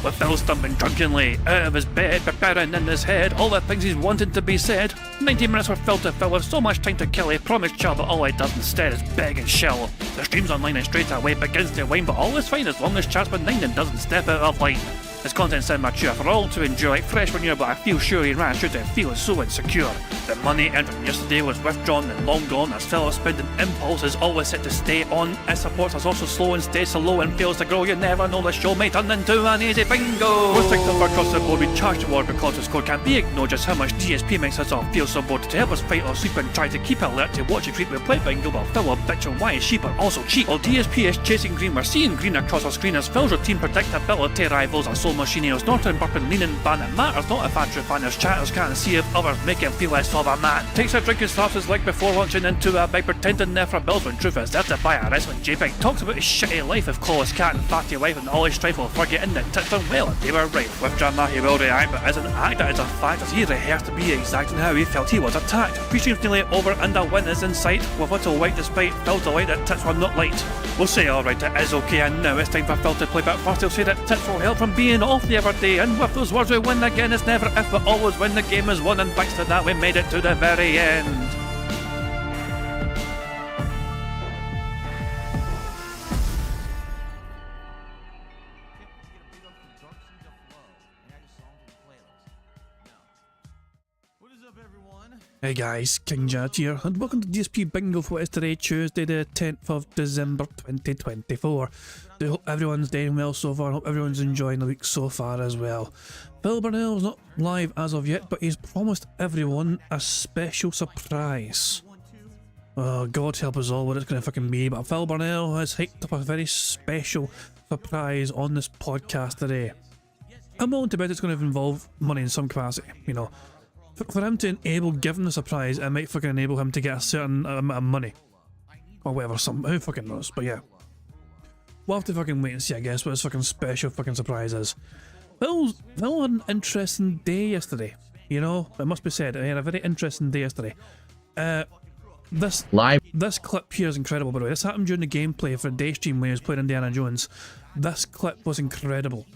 with Phil stumbling drunkenly out of his bed, preparing in his head all the things he's wanted to be said. 90 minutes for Phil to fill with so much time to kill. He promised chill, but all he does instead is beg and shill. The stream's online and straight away begins to whine, but all is fine as long as Chats with 9 and doesn't step out of line. His content's immature for all to enjoy, fresh when you're, but I feel sure he ran through to feel so insecure. The money earned from yesterday was withdrawn and long gone, as Phil's spending impulse is always set to stay on. His support is also slow and stays so low and fails to grow. You never know, the show may turn into an easy bingo. We're sick of across the board, we charge the war because the score can't be ignored. Just how much DSP makes us all feel so bored. To help us fight or sleep and try to keep alert to watch a creep, we play bingo while Phil will bitch on why his sheep are also cheap. While DSP is chasing green, we're seeing green across our screen as Phil's routine predictability rivals our soul machine. He's not in burping, leaning, ban. It matters not if Andrew fans chatters can't see if others make him feel less of a man. Takes a drink and slaps his leg before launching into a bike, pretending there for bills when truth is there to buy a wrestling JPEG. Talks about his shitty life of Clawless Cat and fatty life and all his strife while forgetting that tits done well and they were right. With drama he will react, but as an actor, as a fact, as he rehearsed to be exact in how he felt he was attacked. Pre-stream's nearly over and a win is in sight, with little white despite Phil's delight that tits were not light. We'll say alright, it is okay, and now it's time for Phil to play, but first he'll say that tits will help from being off the other day, and with those words we win again. It's never if but always when the game is won, and thanks to that we made it to the very end. Hey guys, King Judge here, and welcome to DSP Bingo for what is today, Tuesday the 10th of December 2024. I hope everyone's doing well so far, I hope everyone's enjoying the week so far as well. Phil Burnell's not live as of yet, but he's promised everyone a special surprise. Oh, God help us all what it's going to fucking be, but Phil Burnell has hyped up a very special surprise on this podcast today. I'm willing to bet it's going to involve money in some capacity, you know. For him to enable giving the surprise, it might fucking enable him to get a certain amount of money. Or whatever, who fucking knows, but yeah. We'll have to fucking wait and see, I guess, what his fucking special fucking surprise is. Phil had an interesting day yesterday, you know, it must be said, he had a very interesting day yesterday. This clip here is incredible, by the way. This happened during the gameplay for a day stream when he was playing Indiana Jones. This clip was incredible.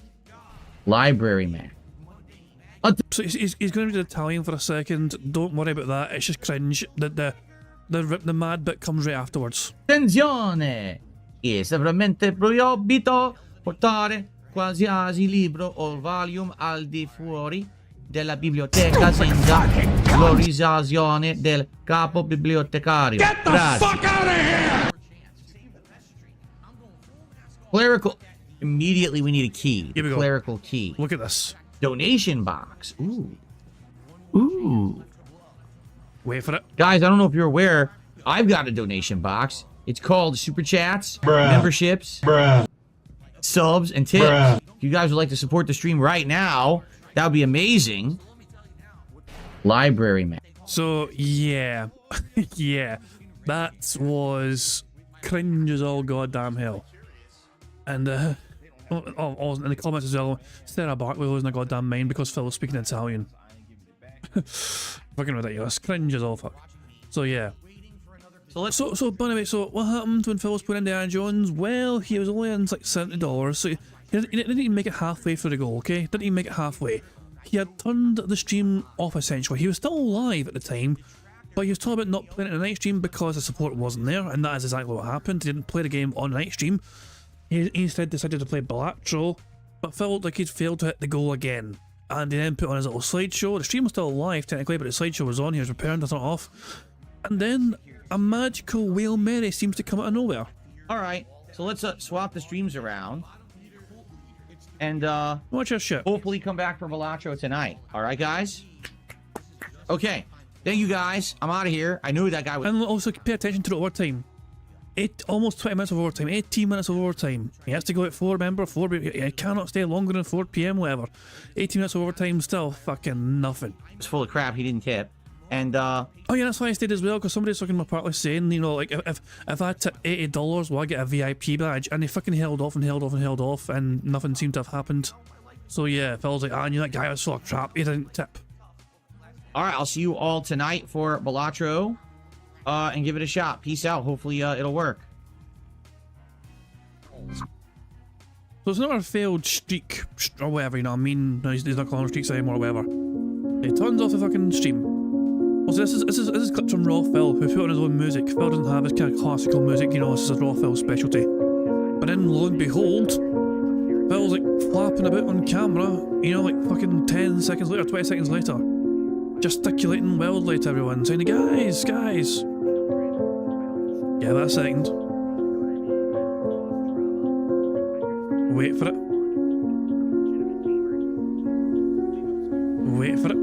Library man. So he's going to read Italian for a second. Don't worry about that. It's just cringe. The mad bit comes right afterwards. Attenzione! È severamente proibito portare qualsiasi libro o volume al di fuori della biblioteca senza l'autorizzazione del capo bibliotecario. Get the fuck out of here! Clerical. Immediately we need a key. Here we go. Clerical key. Look at this. Donation box. Ooh. Ooh. Wait for it. Guys, I don't know if you're aware, I've got a donation box. It's called Super Chats, memberships, subs, and tips. If you guys would like to support the stream right now, that would be amazing. Library man. So, yeah. Yeah. That was cringe as all goddamn hell. And, in the comments as well, Sarah Barkley losing a goddamn mind because Phil was speaking Italian. Fucking ridiculous. Cringe as all fuck. So yeah. So by the way, so what happened when Phil was playing Indiana Jones? Well, he was only in like $70, so he didn't even make it halfway through the goal, okay? Didn't even make it halfway. He had turned the stream off essentially. He was still live at the time, but he was told about not playing it in the night stream because the support wasn't there, and that is exactly what happened. He didn't play the game on the night stream. He instead decided to play Balatro, but felt like he'd failed to hit the goal again. And he then put on his little slideshow. The stream was still live technically, but the slideshow was on. He was preparing to turn it off. And then a magical Whale Mary seems to come out of nowhere. Alright, so let's swap the streams around. And watch your shit. Hopefully come back for Balatro tonight. Alright, guys? Okay, thank you guys. I'm out of here. I knew that guy was... And also pay attention to the overtime. Almost 20 minutes of overtime, 18 minutes of overtime. He has to go at 4, remember? 4, he cannot stay longer than 4 PM, whatever. 18 minutes of overtime, still fucking nothing. It's full of crap, he didn't tip. And, oh yeah, that's why I stayed as well, because somebody's fucking partly saying, you know, like, if I tip $80, will I get a VIP badge? And they fucking held off and held off and held off, and nothing seemed to have happened. So yeah, Phil's like, I knew that guy was full of crap, he didn't tip. Alright, I'll see you all tonight for Balatro. And give it a shot. Peace out. Hopefully, it'll work. So it's not a failed streak or whatever, you know what I mean? No, he's not calling streaks anymore or whatever. He turns off the fucking stream. Also, this is clips from Raw Phil, who put on his own music. Phil doesn't have his kind of classical music, you know, this is a Raw Phil specialty. But then, lo and behold, Phil's like flapping about on camera, you know, like fucking 10 seconds later, 20 seconds later. Gesticulating wildly to everyone, saying, guys, guys. Yeah, that second. Wait for it. Wait for it.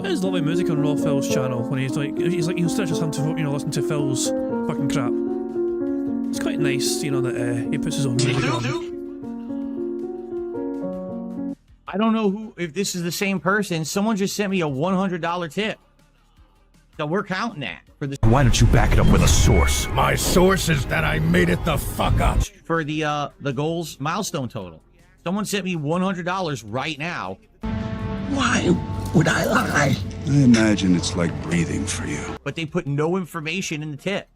There's lovely music on Raw Phil's channel when he's like he'll stretch his hand to, you know, listen to Phil's fucking crap. It's quite nice, you know, that he puts his own music on. I don't know if this is the same person. Someone just sent me a $100 tip. So we're counting that for the. Why don't you back it up with a source? My source is that I made it the fuck up. For the goals milestone total. Someone sent me $100 right now. Why would I lie? I imagine it's like breathing for you. But they put no information in the tip.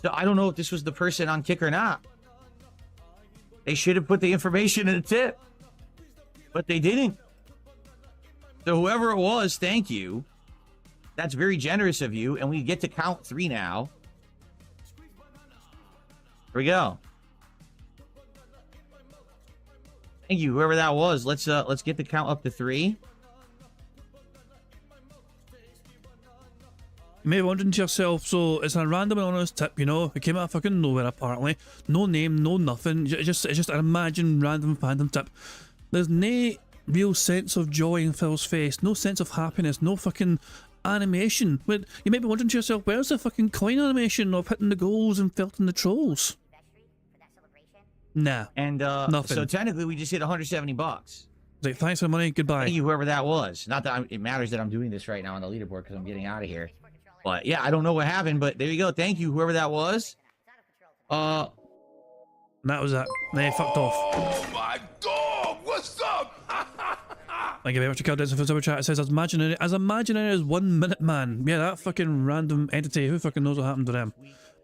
So I don't know if this was the person on Kick or not. They should have put the information in the tip. But they didn't. So whoever it was, thank you. That's very generous of you, and we get to count 3 now. Here we go. Thank you, whoever that was. Let's get the count up to 3. You may be wondering to yourself, so it's a random anonymous tip, you know? It came out of fucking nowhere, apparently. No name, no nothing. It's just an imagined random fandom tip. There's no real sense of joy in Phil's face, no sense of happiness, no fucking animation. But you might be wondering to yourself, where's the fucking coin animation of hitting the goals and felting the trolls? Nah. And nothing. So technically we just hit $170. Like, thanks for the money, goodbye. Thank you, whoever that was. Not that it matters that I'm doing this right now on the leaderboard because I'm getting out of here. But yeah, I don't know what happened, but there you go. Thank you, whoever that was. And that was that. They fucked off. Oh my dog! What's up? Thank you very much for Dancing for Super Chat. It says, as imaginary as 1 minute man. Yeah, that fucking random entity. Who fucking knows what happened to them?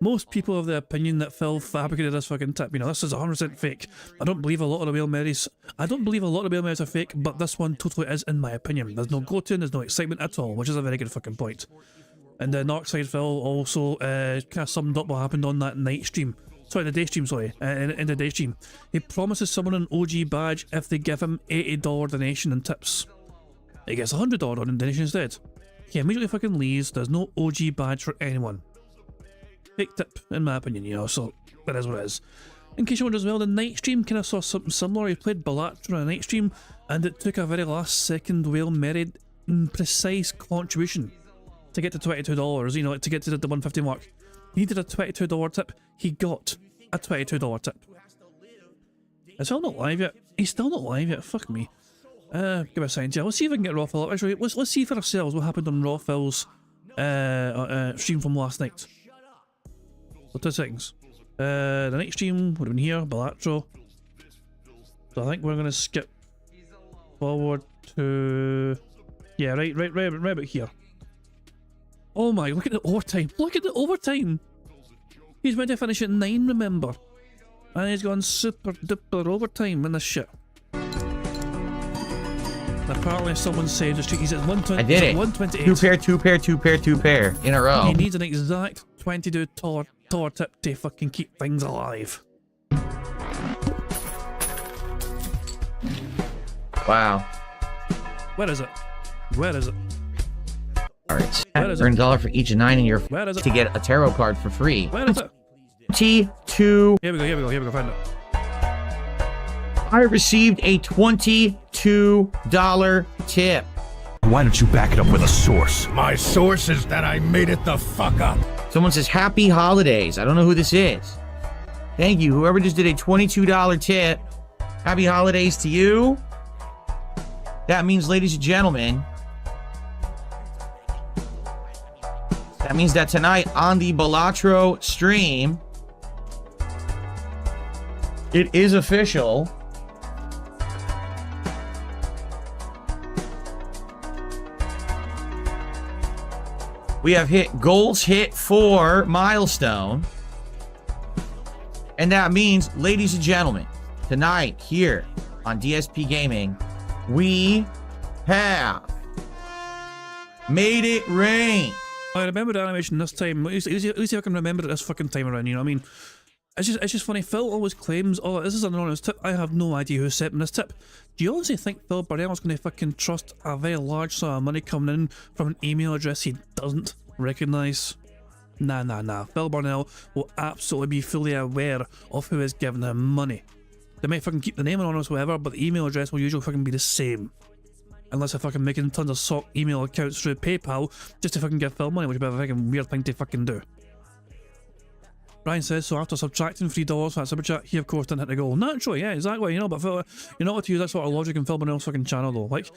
Most people have the opinion that Phil fabricated this fucking tip. You know, this is 100% fake. I don't believe a lot of the Whale Marys. I don't believe a lot of the Whale Marys are fake, but this one totally is, in my opinion. There's no gloating, there's no excitement at all, which is a very good fucking point. And Northside Phil also kind of summed up what happened on that night stream. Sorry, the day stream, sorry. In the day stream. He promises someone an OG badge if they give him $80 donation and tips. He gets a $100 donation instead. He immediately fucking leaves. There's no OG badge for anyone. Fake tip, in my opinion, you know, so that is what it is. In case you wonder as well, the night stream kind of saw something similar. He played Balatra on a night stream, and it took a very last second Whale Married precise contribution to get to $22, you know, to get to the 150 mark. He needed a $22 tip. He got a $22 tip. It's still not live yet. He's still not live yet. Fuck me. Give me a sign. Yeah, let's see if I can get Raw Phil up. Actually, let's see for ourselves what happened on Raw Phil's stream from last night. So 2 seconds. The night stream would have been here, Balatro. So I think we're gonna skip forward to, yeah, right about here. Oh my! Look at the overtime. Look at the overtime. He's meant to finish at 9, remember, and he's gone super duper overtime in this shit. And apparently, someone saved the streak. He's at 120. I did it. 128. Two pair in a row. He needs an exact $22 tip to fucking keep things alive. Wow. Where is it? Where is it? Alright. Where is Earn it? $1 for each of 9 in your Where is it? to get a tarot card for free. Where is it? T2. Here we go, find it. I received a $22 tip. Why don't you back it up with a source? My source is that I made it the fuck up. Someone says, happy holidays. I don't know who this is. Thank you. Whoever just did a $22 tip. Happy holidays to you. That means, ladies and gentlemen, that means that tonight on the Balatro stream, it is official. We have hit goals hit for milestone. And that means, ladies and gentlemen, tonight here on DSP Gaming, we have made it rain. I remember the animation this time. At least I can remember it this fucking time around, you know what I mean? It's just funny. Phil always claims, oh, this is an anonymous tip. I have no idea who sent me this tip. Do you honestly think Phil Burnell's going to fucking trust a very large sum of money coming in from an email address he doesn't recognise? Nah. Phil Burnell will absolutely be fully aware of who is giving him money. They might fucking keep the name anonymous or whatever, but the email address will usually fucking be the same. Unless they're fucking making tons of sock email accounts through PayPal just to fucking give Phil money, which would be a fucking weird thing to fucking do. Brian says, so after subtracting $3 from that super chat, he of course didn't hit the goal. Naturally, yeah, exactly, you know, but Phil, you're not allowed to use that sort of logic in Phil Burnell's fucking channel though. Like,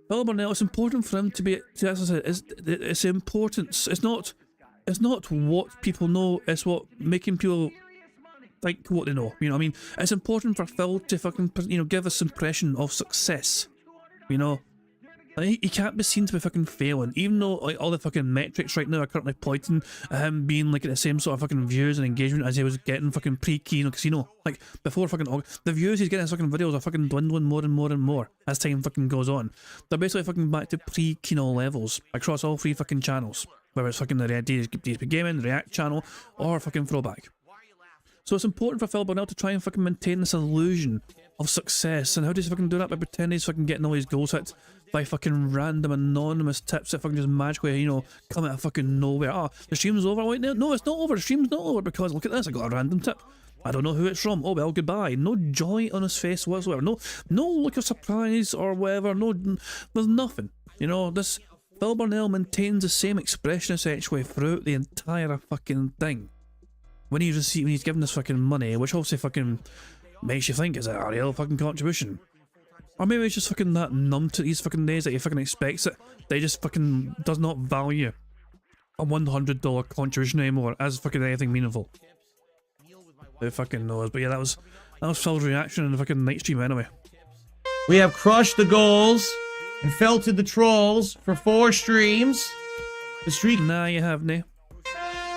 Phil Burnell, it's important for him to be, it's important. It's not what people know, it's what making people think what they know, you know what I mean? It's important for Phil to fucking, you know, give us impression of success, you know? Like, he can't be seen to be fucking failing, even though like all the fucking metrics right now are currently pointing at him being like at the same sort of fucking views and engagement as he was getting fucking pre-Kino Casino. Like before fucking August, the views he's getting in his fucking videos are fucking dwindling more and more and more as time fucking goes on. They're basically fucking back to pre-Kino levels across all three fucking channels, whether it's fucking the DSP Gaming, the React channel, or fucking Throwback. So it's important for Phil Burnell to try and fucking maintain this illusion of success. And how does he fucking do that? By pretending he's fucking getting all his goals hit by fucking random anonymous tips that fucking just magically, you know, come out of fucking nowhere. Oh, the stream's over. Wait, no, it's not over. The stream's not over because look at this. I got a random tip. I don't know who it's from. Oh well, goodbye. No joy on his face whatsoever. No look of surprise or whatever. No, there's nothing. You know, this Phil Burnell maintains the same expression essentially throughout the entire fucking thing. When he's given this fucking money, which obviously fucking makes you think, is it a real fucking contribution? Or maybe it's just fucking that numb to these fucking days that he fucking expects it. That he just fucking does not value a $100 contribution anymore as fucking anything meaningful. Who fucking knows? But yeah, that was Phil's reaction in the fucking night stream anyway. We have crushed the goals and felted the trolls for 4 streams. The streak. Nah, you haven't.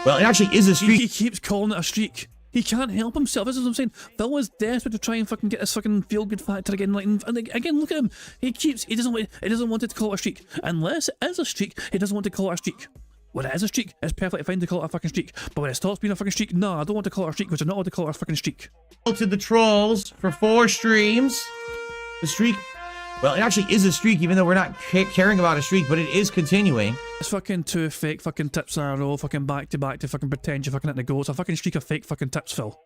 Well, it actually is a streak. He keeps calling it a streak. He can't help himself. This is what I'm saying. Phil is desperate to try and fucking get this fucking feel-good factor again. Like, and again, look at him. He doesn't want it to call it a streak. Unless it is a streak, he doesn't want to call it a streak. When it is a streak, it's perfectly fine to call it a fucking streak. But when it stops being a fucking streak, no, I don't want to call it a streak because I'm not allowed to call it a fucking streak. To the trolls for 4 streams. The streak. Well, it actually is a streak, even though we're not caring about a streak, but it is continuing. It's fucking 2 fake fucking tips in a row, fucking back to back to fucking pretend you're fucking at the goal. It's a fucking streak of fake fucking tips, Phil.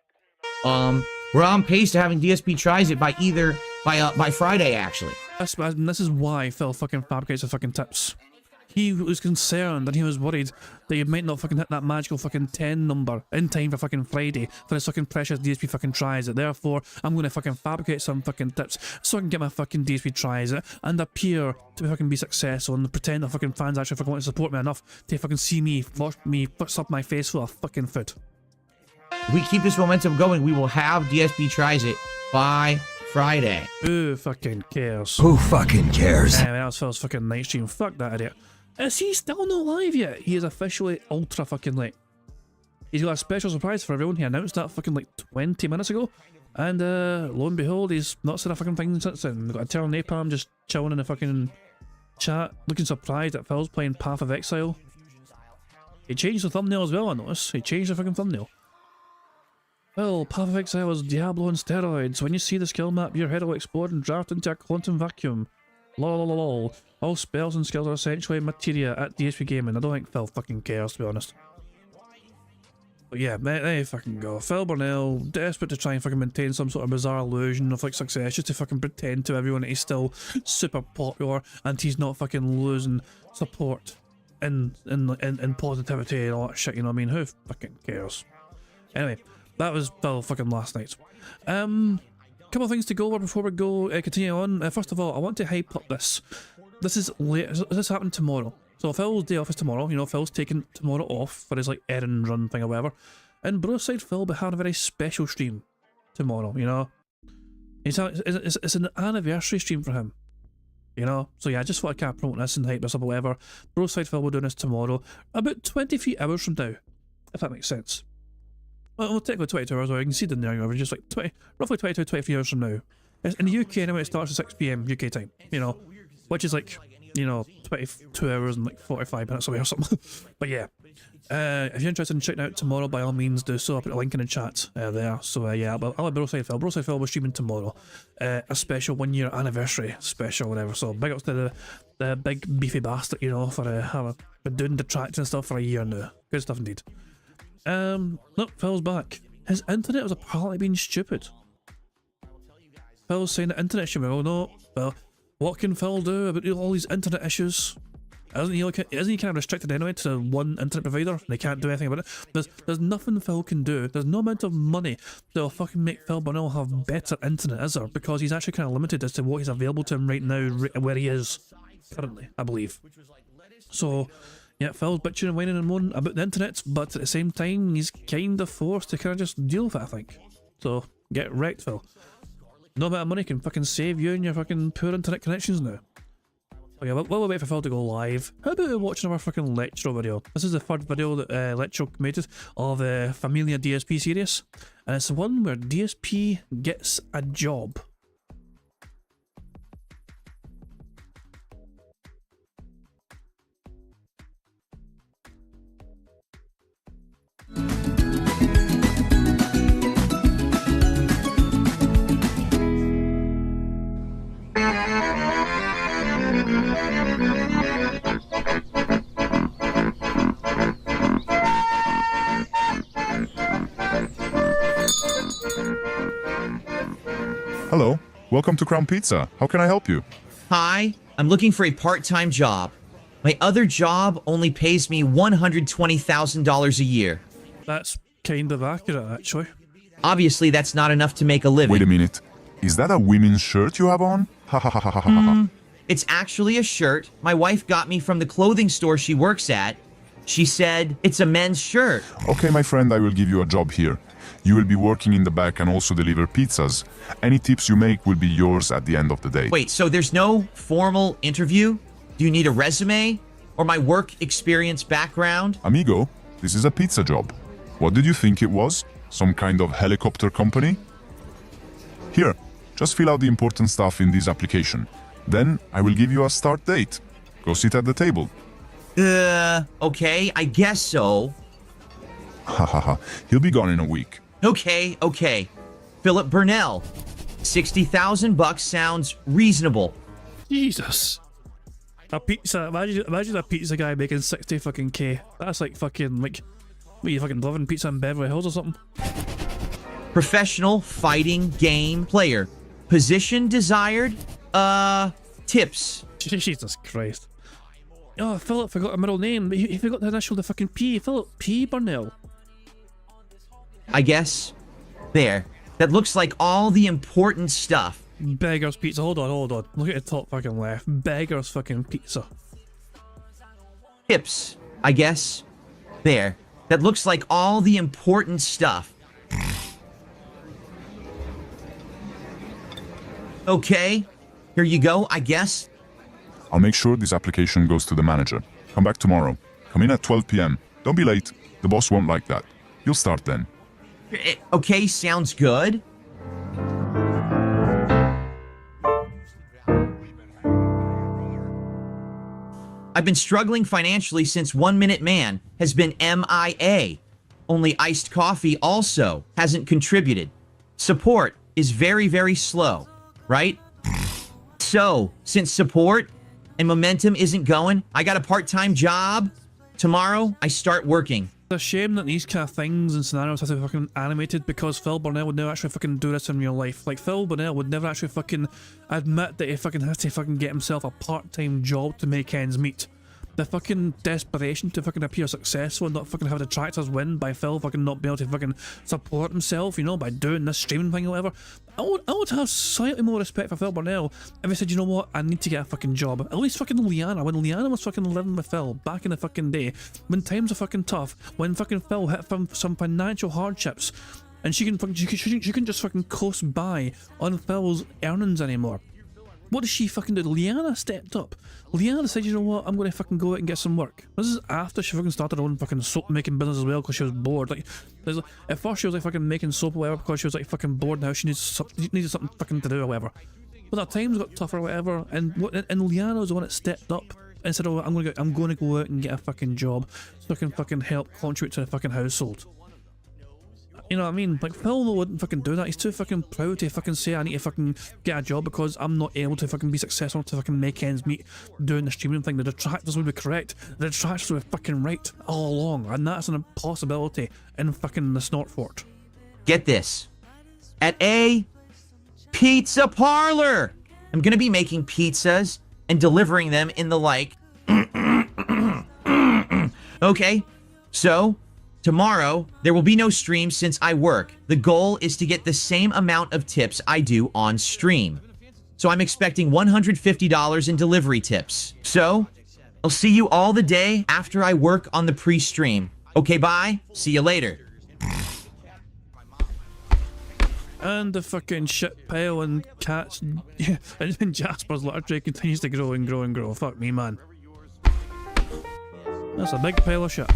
We're on pace to having DSP tries it by Friday, actually. This is why Phil fucking fabricates the fucking tips. He was concerned and he was worried that he might not fucking hit that magical fucking 10 number in time for fucking Friday for his fucking precious DSP fucking tries it. Therefore, I'm going to fucking fabricate some fucking tips so I can get my fucking DSP tries it and appear to fucking be successful and pretend that fucking fans actually fucking want to support me enough to fucking see me, watch me stuff my face full of fucking food. If we keep this momentum going, we will have DSP tries it by Friday. Who fucking cares? Who fucking cares? Anyway, that was Phil's fucking night stream. Fuck that idiot. Is he still not live yet? He is officially ultra fucking late. He's got a special surprise for everyone. He announced that fucking like 20 minutes ago. And lo and behold, he's not said a fucking thing since then. We've got Eternal Napalm just chilling in the fucking chat, looking surprised that Phil's playing Path of Exile. He changed the thumbnail as well, I noticed. He changed the fucking thumbnail. Well, Path of Exile is Diablo on steroids. When you see the skill map, your head will explode and draft into a quantum vacuum. Lol. All spells and skills are essentially materia at DSP Gaming. I don't think Phil fucking cares, to be honest. But yeah, there you fucking go. Phil Burnell, desperate to try and fucking maintain some sort of bizarre illusion of like success, just to fucking pretend to everyone that he's still super popular and he's not fucking losing support in positivity and all that shit, you know what I mean? Who fucking cares? Anyway, that was Phil fucking last night. Couple of things to go over before we go continue on. First of all, I want to hype up this. This is late. This happened tomorrow. So Phil's day off is tomorrow. You know, Phil's taking tomorrow off for his like errand run thing or whatever. And Broside Phil will be having a very special stream tomorrow. You know, it's an anniversary stream for him. You know, so yeah, I just thought I can't promote this and hype this up or whatever. Broside Phil will be doing this tomorrow, about 23 hours from now, if that makes sense. Well, technically 22 hours, or you can see the near average, just like roughly 22, 23 hours from now. In the UK, anyway, it starts at 6 PM UK time, you know, which is like, you know, 22 hours and like 45 minutes away or something. But yeah, if you're interested in checking out tomorrow, by all means do so. I'll put a link in the chat there. So yeah, I'll have Broside Phil. Broside Phil was streaming tomorrow, a special 1 year anniversary special, whatever. So big ups to the big beefy bastard, you know, for having been doing the tracks and stuff for a year now. Good stuff indeed. Look, Phil's back. His internet was apparently being stupid. Phil's saying the internet issue. Oh no, well, what can Phil do about all these internet issues? Isn't he kind of restricted anyway to one internet provider and they can't do anything about it? There's nothing Phil can do. There's no amount of money that'll fucking make Phil Burnell have better internet, is there? Because he's actually kind of limited as to what is available to him right now, where he is currently, I believe. So, yeah, Phil's bitching and whining and moaning about the internet, but at the same time, he's kind of forced to kind of just deal with it, I think. So, get wrecked, Phil. No amount of money can fucking save you and your fucking poor internet connections now. Oh yeah, while we wait for Phil to go live, how about watching our fucking Lectro video? This is the third video that Lectro made of the Familia DSP series, and it's the one where DSP gets a job. Hello, welcome to Crown Pizza. How can I help you? Hi, I'm looking for a part-time job. My other job only pays me $120,000 a year. That's kind of accurate, actually. Obviously, that's not enough to make a living. Wait a minute. Is that a women's shirt you have on? Ha ha ha ha ha ha. It's actually a shirt my wife got me from the clothing store she works at. She said it's a men's shirt. Okay, my friend, I will give you a job here. You will be working in the back and also deliver pizzas. Any tips you make will be yours at the end of the day. Wait, so there's no formal interview? Do you need a resume? Or my work experience background? Amigo, this is a pizza job. What did you think it was? Some kind of helicopter company? Here, just fill out the important stuff in this application. Then I will give you a start date. Go sit at the table. Okay, I guess so. Ha ha ha. He'll be gone in a week. Okay. Philip Burnell. $60,000 sounds reasonable. Jesus. A pizza, imagine a pizza guy making 60 fucking K. That's like fucking, like, what are you fucking loving pizza in Beverly Hills or something? Professional fighting game player. Position desired? Tips. Jesus Christ. Oh, Philip forgot a middle name, but he forgot the initial, the fucking P. Philip P. Burnell. I guess. There. That looks like all the important stuff. Beggar's Pizza. Hold on. Look at the top fucking left. Beggar's fucking Pizza. Tips. I guess. There. That looks like all the important stuff. Okay. Here you go, I guess. I'll make sure this application goes to the manager. Come back tomorrow. Come in at 12 p.m. Don't be late. The boss won't like that. You'll start then. Okay, sounds good. I've been struggling financially since 1 Minute Man has been MIA. Only iced coffee also hasn't contributed. Support is very, very slow, right? So, since support and momentum isn't going, I got a part-time job. Tomorrow, I start working. It's a shame that these kind of things and scenarios have to be fucking animated, because Phil Burnell would never actually fucking do this in real life. Like, Phil Burnell would never actually fucking admit that he fucking has to fucking get himself a part-time job to make ends meet. The fucking desperation to fucking appear successful and not fucking have detractors win by Phil fucking not being able to fucking support himself, you know, by doing this streaming thing or whatever. I would have slightly more respect for Phil Burnell if he said, you know what, I need to get a fucking job. At least fucking Liana, when Liana was fucking living with Phil back in the fucking day, when times are fucking tough, when fucking Phil hit some financial hardships, and she can just fucking coast by on Phil's earnings anymore. what does she fucking do? Liana stepped up. Liana said, you know what, I'm going to fucking go out and get some work. This is after she fucking started her own fucking soap making business as well because she was bored. Like, at first she was like fucking making soap or whatever because she was like fucking bored. Now she needed something fucking to do or whatever. But that times got tougher or whatever, and Liana was the one that stepped up and said, oh, I'm going to go out and get a fucking job so I can fucking help contribute to the fucking household. You know what I mean? Like, Phil wouldn't fucking do that. He's too fucking proud to fucking say I need to fucking get a job because I'm not able to fucking be successful to fucking make ends meet doing the streaming thing. The detractors would be correct. The detractors were fucking right all along, and that's an impossibility in fucking the Snortfort. Get this. At a pizza parlor. I'm gonna be making pizzas and delivering them in the like. Okay, so tomorrow there will be no stream since I work. The goal is to get the same amount of tips I do on stream. So I'm expecting $150 in delivery tips. So I'll see you all the day after I work on the pre-stream. Okay, bye. See you later. And the fucking shit pile and cats, yeah, and Jasper's litter tray continues to grow and grow and grow. Fuck me, man. That's a big pile of shit.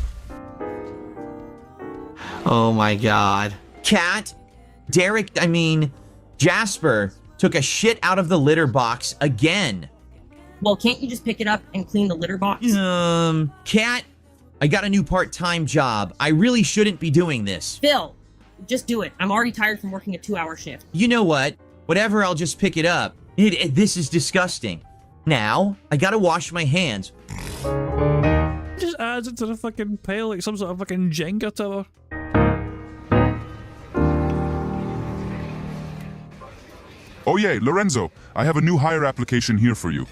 Oh my god. Jasper took a shit out of the litter box again. Well, can't you just pick it up and clean the litter box? Cat, I got a new part-time job. I really shouldn't be doing this. Phil, just do it. I'm already tired from working a 2-hour shift. You know what? Whatever, I'll just pick it up. This is disgusting. Now, I gotta wash my hands. Just adds it to the fucking pile like some sort of fucking Jenga tower. Oh yeah, Lorenzo, I have a new hire application here for you.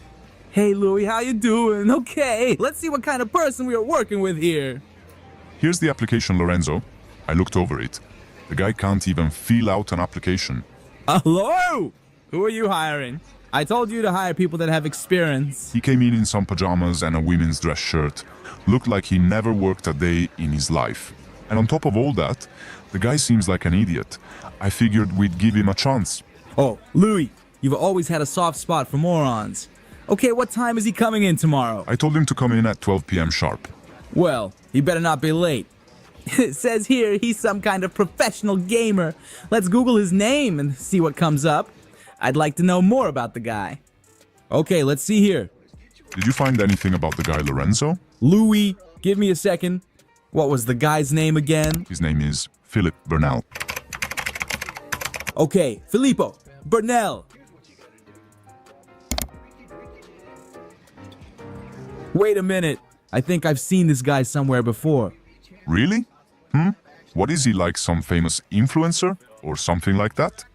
Hey Louie, how you doing? Okay, let's see what kind of person we are working with here. Here's the application, Lorenzo. I looked over it. The guy can't even fill out an application. Hello? Who are you hiring? I told you to hire people that have experience. He came in some pajamas and a women's dress shirt. Looked like he never worked a day in his life. And on top of all that, the guy seems like an idiot. I figured we'd give him a chance. Oh, Louie, you've always had a soft spot for morons. Okay, what time is he coming in tomorrow? I told him to come in at 12 p.m. sharp. Well, he better not be late. It says here he's some kind of professional gamer. Let's Google his name and see what comes up. I'd like to know more about the guy. Okay, let's see here. Did you find anything about the guy Lorenzo? Louie, give me a second. What was the guy's name again? His name is Philip Bernal. Okay, Filippo Bernal. Wait a minute. I think I've seen this guy somewhere before. Really? What is he, like some famous influencer or something like that?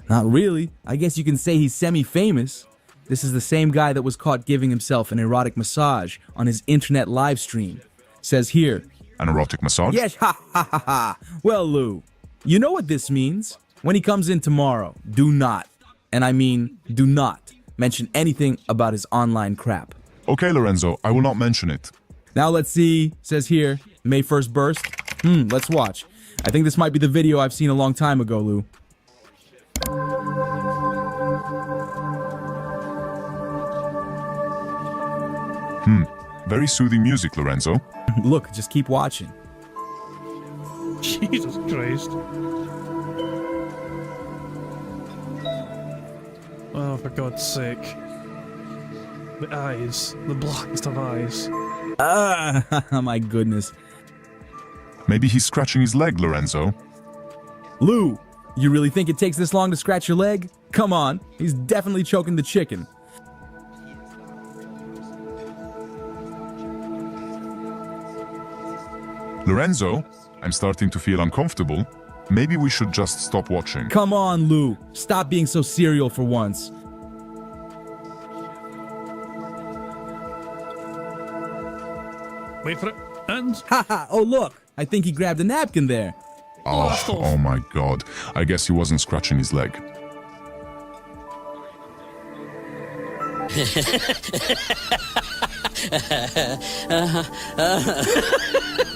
Not really. I guess you can say he's semi-famous. This is the same guy that was caught giving himself an erotic massage on his internet live stream. Says here. An erotic massage? Yes, ha ha ha ha. Well, Lou, you know what this means? When he comes in tomorrow, do not, and I mean do not, mention anything about his online crap. Okay, Lorenzo, I will not mention it. Now let's see. Says here, May 1st burst. Let's watch. I think this might be the video I've seen a long time ago, Lou. Very soothing music, Lorenzo. Look, just keep watching. Jesus Christ. Oh, for God's sake. The eyes. The blackest of eyes. My goodness. Maybe he's scratching his leg, Lorenzo. Lou, you really think it takes this long to scratch your leg? Come on, he's definitely choking the chicken. Lorenzo, I'm starting to feel uncomfortable. Maybe we should just stop watching. Come on, Lou. Stop being so serial for once. Wait for it. And... Haha, oh look. I think he grabbed a napkin there. Oh my God. I guess he wasn't scratching his leg.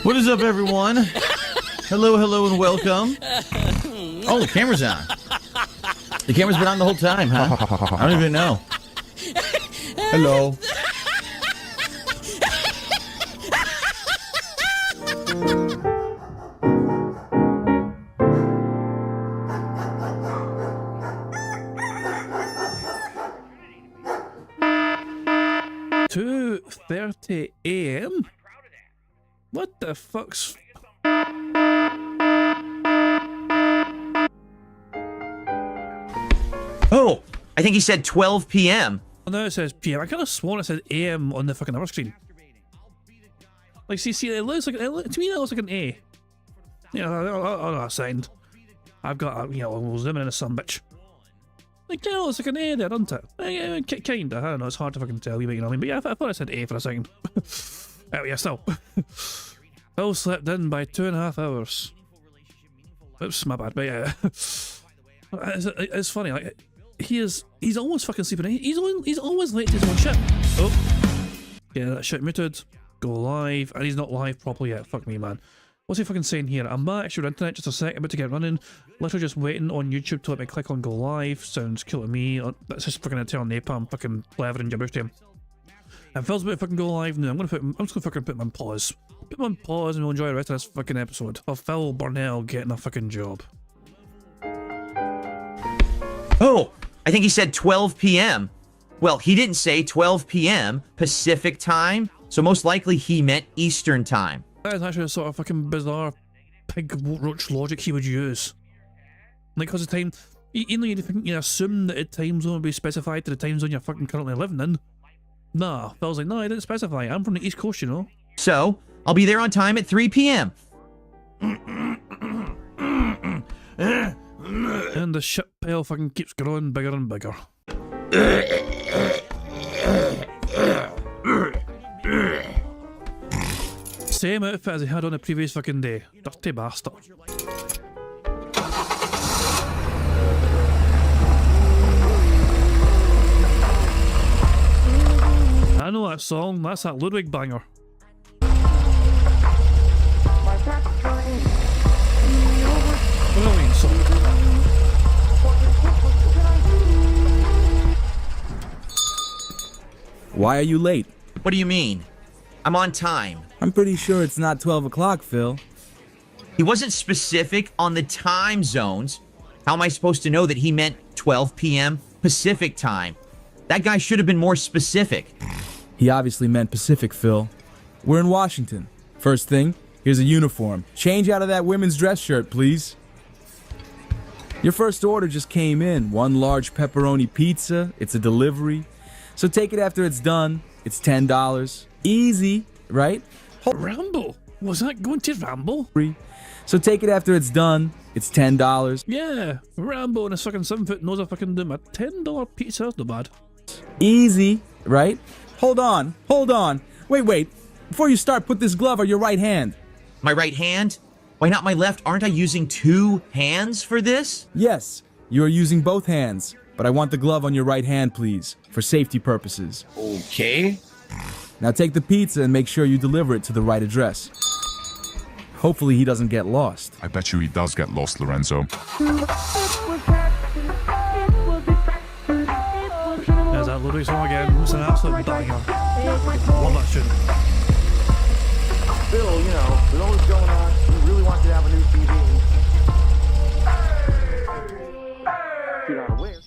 What is up, everyone? Hello, hello, and welcome. Oh, the camera's on. The camera's been on the whole time, huh? I don't even know. Hello. $2:30 a.m. What the fuck's... Oh, I think he said 12 p.m. Oh, no, it says PM. I could have sworn it said AM on the fucking hour screen. Like, see, it looks like, to me that looks like an A. You know, I'll sound. I've got, you know, we'll zoom in on some bitch. Like, yeah, it's like an A there, doesn't it? Kinda, I don't know, it's hard to fucking tell you, but you know what I mean? But yeah, I thought I said A for a second. Oh, yeah, still. Bill slept in by 2.5 hours. Oops, my bad, but yeah. It's funny, like, he's always fucking sleeping. He's always late to his own shit. Oh. Yeah, that shit muted. Go live. And he's not live properly yet. Fuck me, man. What's he fucking saying here? I'm back, your internet just a sec, about to get running. Literally just waiting on YouTube to let me click on go live. Sounds cool to me. That's just fucking tell napalm, fucking blathering gibberish to him. And Phil's about to fucking go live now. I'm just gonna fucking put him on pause. Put him on pause and we'll enjoy the rest of this fucking episode of Phil Burnell getting a fucking job. Oh, I think he said 12 p.m. Well, he didn't say 12 p.m. Pacific time, so most likely he meant Eastern time. That is actually a sort of fucking bizarre pig roach logic he would use. Like, because the time, even though you assume that the time zone would be specified to the time zone you're fucking currently living in. Nah, Phil's like, no, I didn't specify. I'm from the East Coast, you know. So, I'll be there on time at 3 p.m. And the shit pile fucking keeps growing bigger and bigger. Same outfit as he had on the previous fucking day. Dirty bastard. I know that song, that's that Ludwig banger. Brilliant song. Why are you late? What do you mean? I'm on time. I'm pretty sure it's not 12 o'clock, Phil. He wasn't specific on the time zones. How am I supposed to know that he meant 12 p.m. Pacific time? That guy should have been more specific. He obviously meant Pacific, Phil. We're in Washington. First thing, here's a uniform. Change out of that women's dress shirt, please. Your first order just came in. One large pepperoni pizza. It's a delivery. So take it after it's done. It's $10. Easy, right? Rambo? Was that going to Rambo? So take it after it's done. It's $10. Yeah, Rambo and his fucking 7-foot nose are fucking doing a $10 pizza. That's not bad. Easy, right? Hold on. Wait. Before you start, put this glove on your right hand. My right hand? Why not my left? Aren't I using two hands for this? Yes, you are using both hands, but I want the glove on your right hand, please, for safety purposes. Okay. Now take the pizza and make sure you deliver it to the right address. Hopefully he doesn't get lost. I bet you he does get lost, Lorenzo. There's that Ludwig song again. It's an absolute banger. Love that shit. Bill, you know, with all this going on, we really want you to have a new TV. If you're not aware.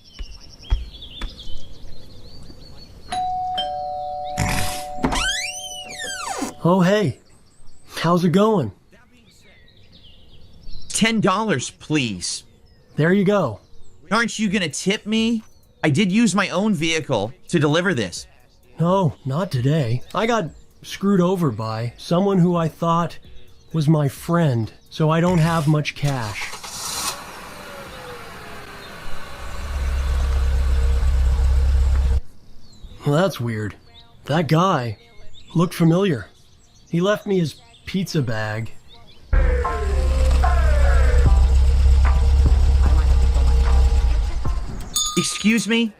Oh, hey. How's it going? $10, please. There you go. Aren't you gonna tip me? I did use my own vehicle to deliver this. No, not today. I got screwed over by someone who I thought was my friend, so I don't have much cash. Well, that's weird. That guy looked familiar. He left me his pizza bag. Excuse me?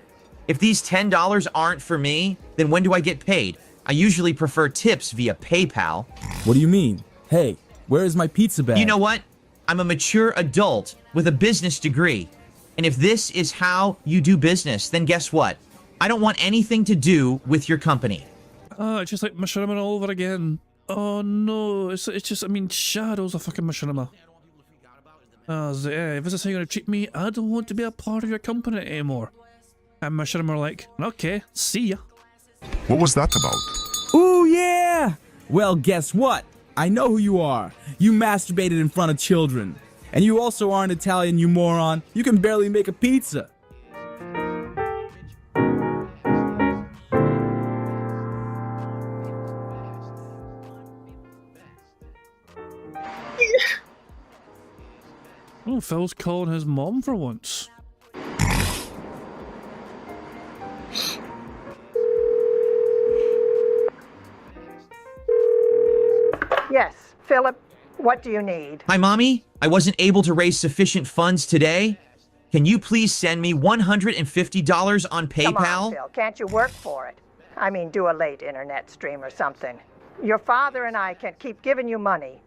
If these $10 aren't for me, then when do I get paid? I usually prefer tips via PayPal. What do you mean? Hey, where is my pizza bag? You know what? I'm a mature adult with a business degree. And if this is how you do business, then guess what? I don't want anything to do with your company. Oh, it's just like Machinima all over again. Oh no, it's just, I mean, Shadow's a fucking Machinima. If this is how you're gonna treat me, I don't want to be a part of your company anymore. And Machinima are like, okay, see ya. What was that about? Ooh, yeah! Well, guess what? I know who you are. You masturbated in front of children. And you also aren't Italian, you moron. You can barely make a pizza. Oh, Phil's calling his mom for once. Yes, Philip, what do you need? Hi, Mommy. I wasn't able to raise sufficient funds today. Can you please send me $150 on PayPal? Come on, Phil, can't you work for it? I mean, do a late internet stream or something. Your father and I can keep giving you money.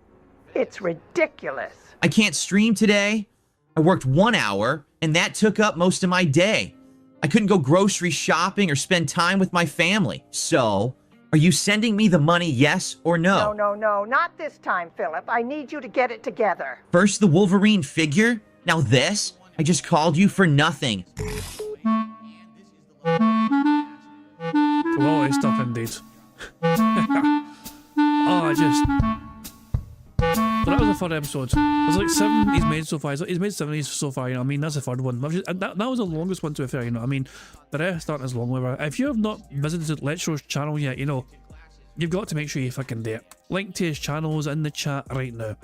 It's ridiculous. I can't stream today. I worked 1 hour, and that took up most of my day. I couldn't go grocery shopping or spend time with my family. So, are you sending me the money, yes or no? No, not this time, Philip. I need you to get it together. First the Wolverine figure, now this? I just called you for nothing. Quality stuff indeed. So that was the third episode. There's like 7 he's made so far. He's made 7 of these so far, you know what I mean? That's the third one. And that was the longest one, to be fair, you know what I mean? The rest aren't as long. However, if you have not visited Let's Show's channel yet, you know, you've got to make sure you fucking do it. Link to his channel is in the chat right now.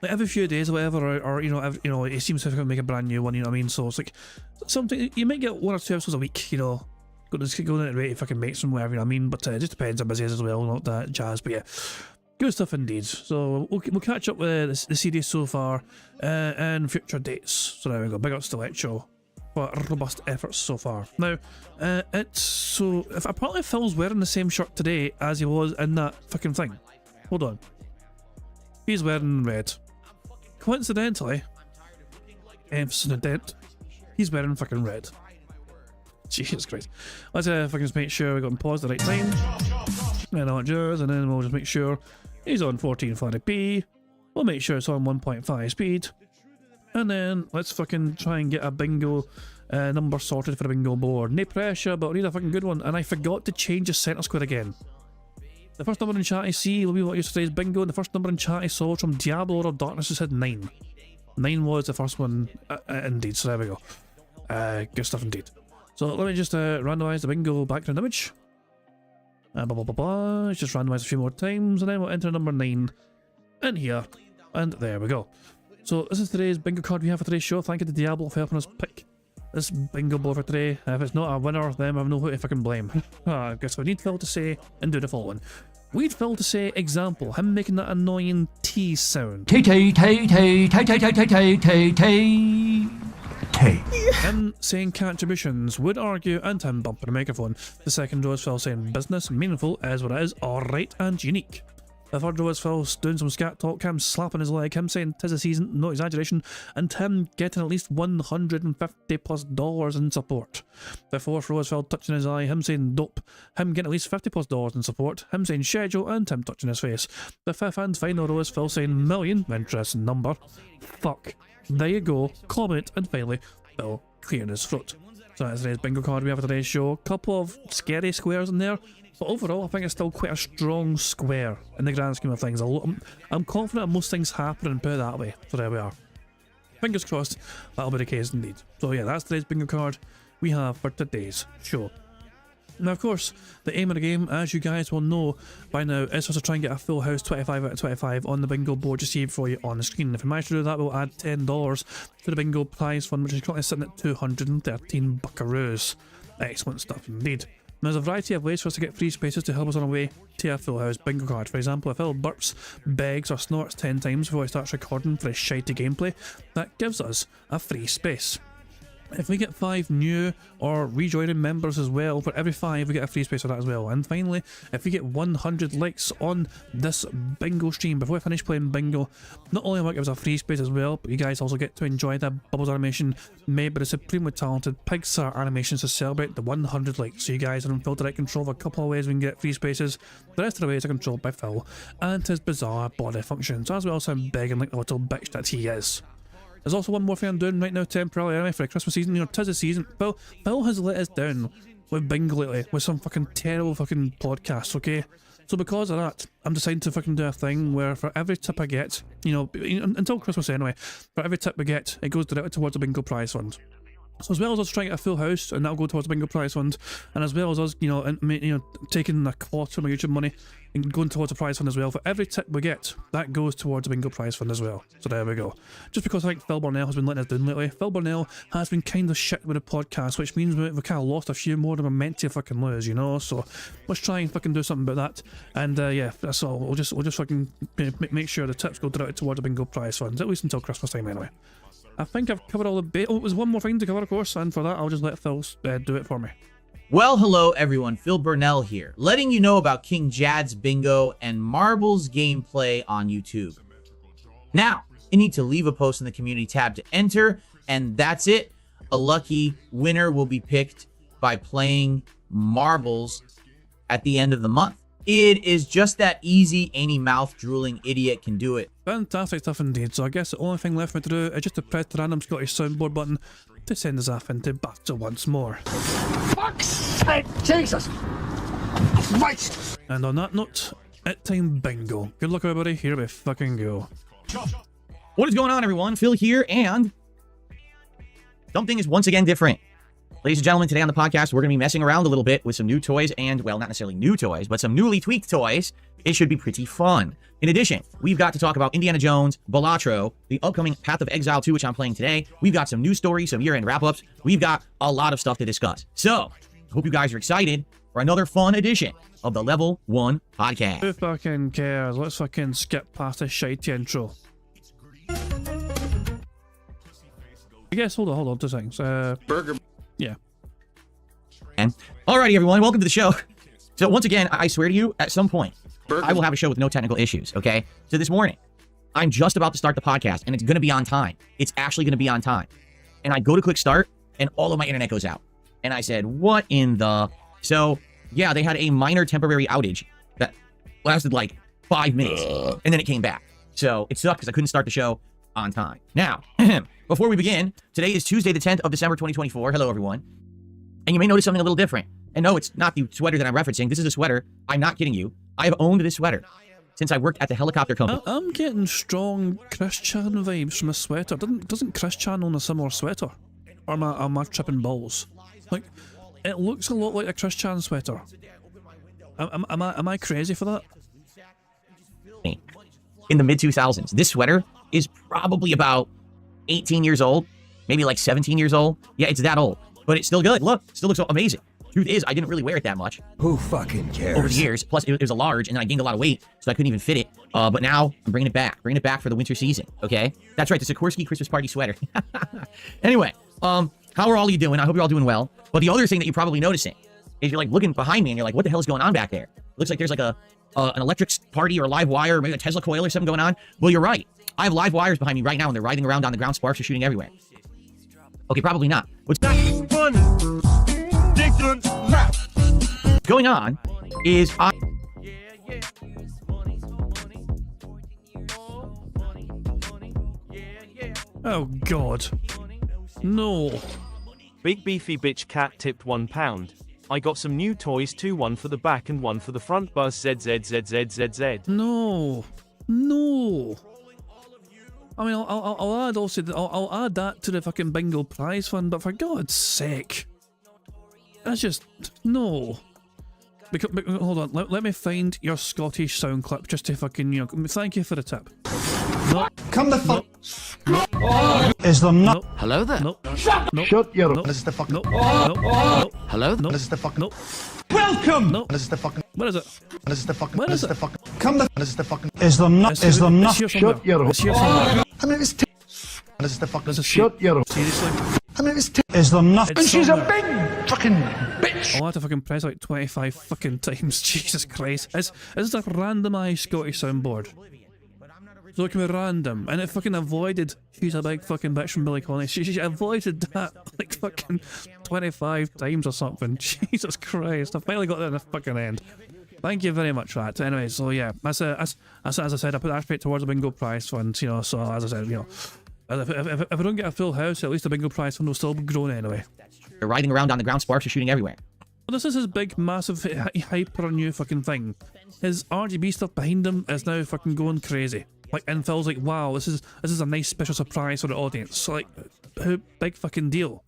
Like every few days or whatever, or you know, he seems to make a brand new one, you know what I mean? So it's like something, you might get 1 or 2 episodes a week, you know. Going into the rate if fucking makes them, whatever, you know what I mean? But it just depends how busy he is as well, not that jazz, but yeah. Good stuff indeed. So we'll catch up with the series so far and future dates. So there we go. Big ups to Let's Show for robust efforts so far. Now, apparently Phil's wearing the same shirt today as he was in that fucking thing. Hold on. He's wearing red. Coincidentally, emphasis on dent, he's wearing fucking red. Jesus Christ. Let's fucking just make sure we got him paused at the right time. And on yours, and then we'll just make sure he's on 1440p. We'll make sure it's on 1.5 speed. And then let's fucking try and get a bingo number sorted for the bingo board. No pressure, but we need a fucking good one. And I forgot to change the center square again. The first number in chat I see will be what yesterday's bingo, and the first number in chat I saw from Diablo or Darkness, it said 9. 9 was the first one, indeed, so there we go. Good stuff indeed. So let me just randomise the bingo background image. Let's just randomise a few more times, and then we'll enter number 9 in here. And there we go. So this is today's bingo card we have for today's show. Thank you to Diablo for helping us pick this bingo board for today. If it's not a winner, then I have no who to fucking blame. I guess we need Phil to say and do the following. We'd Phil to say example, him making that annoying T sound. T T T T T T T T T T. Him saying contributions, would argue, and him bumping the microphone. The second row is Phil saying business, meaningful is what it is, alright and unique. The third row is Phil doing some scat talk, him slapping his leg, him saying 'tis a season, no exaggeration, and him getting at least $150+ in support. The fourth row is Phil touching his eye, him saying dope, him getting at least $50+ in support, him saying schedule, and him touching his face. The fifth and final row is Phil saying million, interesting number, fuck. There you go, comment, and finally, Phil clearing his throat. So that's today's bingo card we have for today's show. Couple of scary squares in there, but overall I think it's still quite a strong square in the grand scheme of things. I'm confident of most things happening, put it that way. So there we are. Fingers crossed that'll be the case indeed. So yeah, that's today's bingo card we have for today's show. Now, of course, the aim of the game, as you guys will know by now, is to try and get a full house 25 out of 25 on the bingo board just here for you on the screen. If we manage to do that, we'll add $10 to the bingo prize fund, which is currently sitting at 213 buckaroos. Excellent stuff indeed. Now, there's a variety of ways for us to get free spaces to help us on our way to a full house bingo card. For example, if Phil burps, begs or snorts 10 times before he starts recording for his shitey gameplay, that gives us a free space. If we get 5 new or rejoining members as well, for every 5 we get a free space for that as well. And finally, if we get 100 likes on this bingo stream before we finish playing bingo, not only will it give us a free space as well, but you guys also get to enjoy the Bubbles animation made by the supremely talented Pixar Animations to celebrate the 100 likes. So you guys are in full direct control of a couple of ways we can get free spaces. The rest of the ways are controlled by Phil and his bizarre body functions, as well as him begging like the little bitch that he is. There's also one more thing I'm doing right now temporarily anyway for the Christmas season. You know, 'tis the season. Phil has let us down with bingo lately, with some fucking terrible fucking podcasts, okay? So because of that, I'm deciding to fucking do a thing where for every tip I get, you know, until Christmas anyway, for every tip we get, it goes directly towards a bingo prize fund. So as well as us trying to get a full house, and that'll go towards the bingo prize fund, and as well as us, you know, taking a quarter of my YouTube money and going towards the prize fund as well, for every tip we get, that goes towards the bingo prize fund as well. So there we go. Just because I think Phil Burnell has been letting us down lately. Phil Burnell has been kind of shit with the podcast, which means we've kind of lost a few more than we're meant to fucking lose, you know. So let's try and fucking do something about that. And yeah, that's all. We'll just fucking make sure the tips go directly towards the bingo prize fund, at least until Christmas time anyway. I think I've covered all the bait. Oh, there's one more thing to cover, of course, and for that, I'll just let Phil do it for me. Well, hello everyone, Phil Burnell here, letting you know about King Jad's Bingo and Marbles gameplay on YouTube. Now, you need to leave a post in the community tab to enter, and that's it. A lucky winner will be picked by playing Marbles at the end of the month. It is just that easy, any mouth-drooling idiot can do it. Fantastic stuff indeed, so I guess the only thing left for me to do is just to press the random Scottish soundboard button to send us off into battle once more. Fuck's sake, Jesus! Right! And on that note, it's time bingo. Good luck everybody, here we fucking go. What is going on everyone? Phil here, and something is once again different. Ladies and gentlemen, today on the podcast, we're going to be messing around a little bit with some new toys and, well, not necessarily new toys, but some newly tweaked toys. It should be pretty fun. In addition, we've got to talk about Indiana Jones, Balatro, the upcoming Path of Exile 2, which I'm playing today. We've got some news stories, some year-end wrap-ups. We've got a lot of stuff to discuss. So, I hope you guys are excited for another fun edition of the Level 1 Podcast. Who fucking cares? Let's fucking skip past this shitey intro. I guess, hold on, 2 seconds. Burger. Yeah. And alrighty, everyone, welcome to the show. So once again, I swear to you, at some point, I will have a show with no technical issues, okay? So this morning, I'm just about to start the podcast, and it's going to be on time. It's actually going to be on time. And I go to click start, and all of my internet goes out. And I said, what in the... So, yeah, they had a minor temporary outage that lasted like 5 minutes, and then it came back. So it sucked because I couldn't start the show on time. Now, before we begin, today is Tuesday the 10th of December 2024. Hello, everyone. And you may notice something a little different. And no, it's not the sweater that I'm referencing. This is a sweater. I'm not kidding you. I have owned this sweater since I worked at the helicopter company. I'm getting strong Christian vibes from a sweater. Doesn't Christian own a similar sweater? Or am I tripping balls? Like, it looks a lot like a Christian sweater. Am I crazy for that? In the mid-2000s. This sweater is probably about 18 years old. Maybe like 17 years old. Yeah, it's that old. But it's still good. Look, still looks amazing. Truth is, I didn't really wear it that much. Who fucking cares? Over the years. Plus, it was a large, and then I gained a lot of weight, so I couldn't even fit it. But now, I'm bringing it back. Bringing it back for the winter season, okay? That's right, the Sikorsky Christmas party sweater. Anyway, how are all of you doing? I hope you're all doing well. But the other thing that you're probably noticing is you're like looking behind me, and you're like, what the hell is going on back there? It looks like there's like an electric party or a live wire, or maybe a Tesla coil or something going on. Well, you're right. I have live wires behind me right now, and they're riding around on the ground. Sparks are shooting everywhere. Okay, probably not. What's going on is Oh god. No. Big beefy bitch cat tipped £1. I got some new toys too, one for the back and one for the front. Bus ZZZZZZ. No. No. I mean, I'll add also, I'll add that to the fucking bingo prize fund, but for God's sake. That's just, no. Because, hold on, let me find your Scottish sound clip just to fucking, you know, thank you for the tip. No. Come the fuck. No. Is there not? No. Hello there. No. Shut No. Shut your. No. This is the fucking. No. No. No. Hello there. No. This is the fucking. No. Welcome. No. This is the fucking. What is it? This is the fucking. What This is is the it? fucking. Come the. This is the fucking. Is there not? Is there not? Shut your. Shut your. It's here somewhere. I mean, it's. This is the fucking. This is Shut your. Seriously? I mean, is there nothing? It's She's a somewhere. big fucking bitch. I'll have to fucking press like 25 fucking times. Jesus Christ. Is this a randomised Scottish soundboard? So it can be random, and it fucking avoided "she's a big fucking bitch" from Billy Connolly. She avoided that like fucking 25 times or something. Jesus Christ! I finally got that in the fucking end. Thank you very much for that. Anyway, so yeah, as I said, I put that straight towards the bingo prize fund. You know, so as I said, you know, if I don't get a full house, at least the bingo prize fund will still be growing anyway. They're riding around on the ground, sparks are shooting everywhere. Well, this is his big, massive, hyper new fucking thing. His RGB stuff behind him is now fucking going crazy. Like, and Phil's like, wow, this is a nice special surprise for the audience. So, like, who, big fucking deal.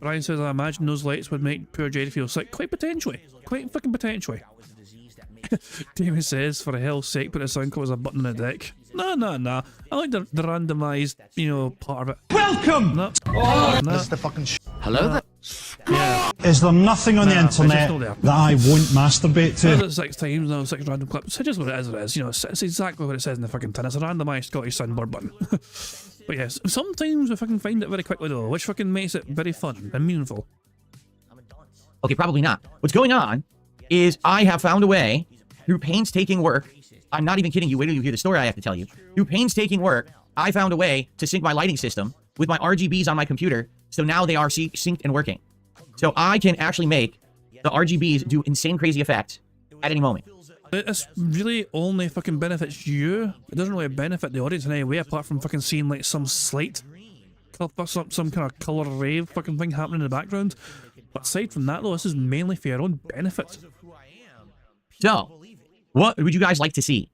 Ryan says, I imagine those lights would make poor Jade feel sick. Quite potentially. Quite fucking potentially. Damien says, for hell's sake, put his uncle as a button on the deck. No. I like the randomised, you know, part of it. Welcome. No. This is the fucking Hello there. Yeah. Is there nothing on the internet that I won't masturbate Says to? it 6 times now, 6 random clips. So just what it is, you know, it's exactly what it says in the fucking tin. It's a randomised Scottish soundboard button. But yes, sometimes we fucking find it very quickly though, which fucking makes it very fun and meaningful. Okay, probably not. What's going on is I have found a way, through painstaking work, I'm not even kidding you, wait till you hear the story I have to tell you. Through painstaking work, I found a way to sync my lighting system with my RGBs on my computer, so now they are synced and working. So I can actually make the RGBs do insane crazy effects at any moment. This really only fucking benefits you. It doesn't really benefit the audience in any way, apart from fucking seeing like some slight, some kind of colour rave fucking thing happening in the background. But aside from that though, this is mainly for your own benefit. So, what would you guys like to see?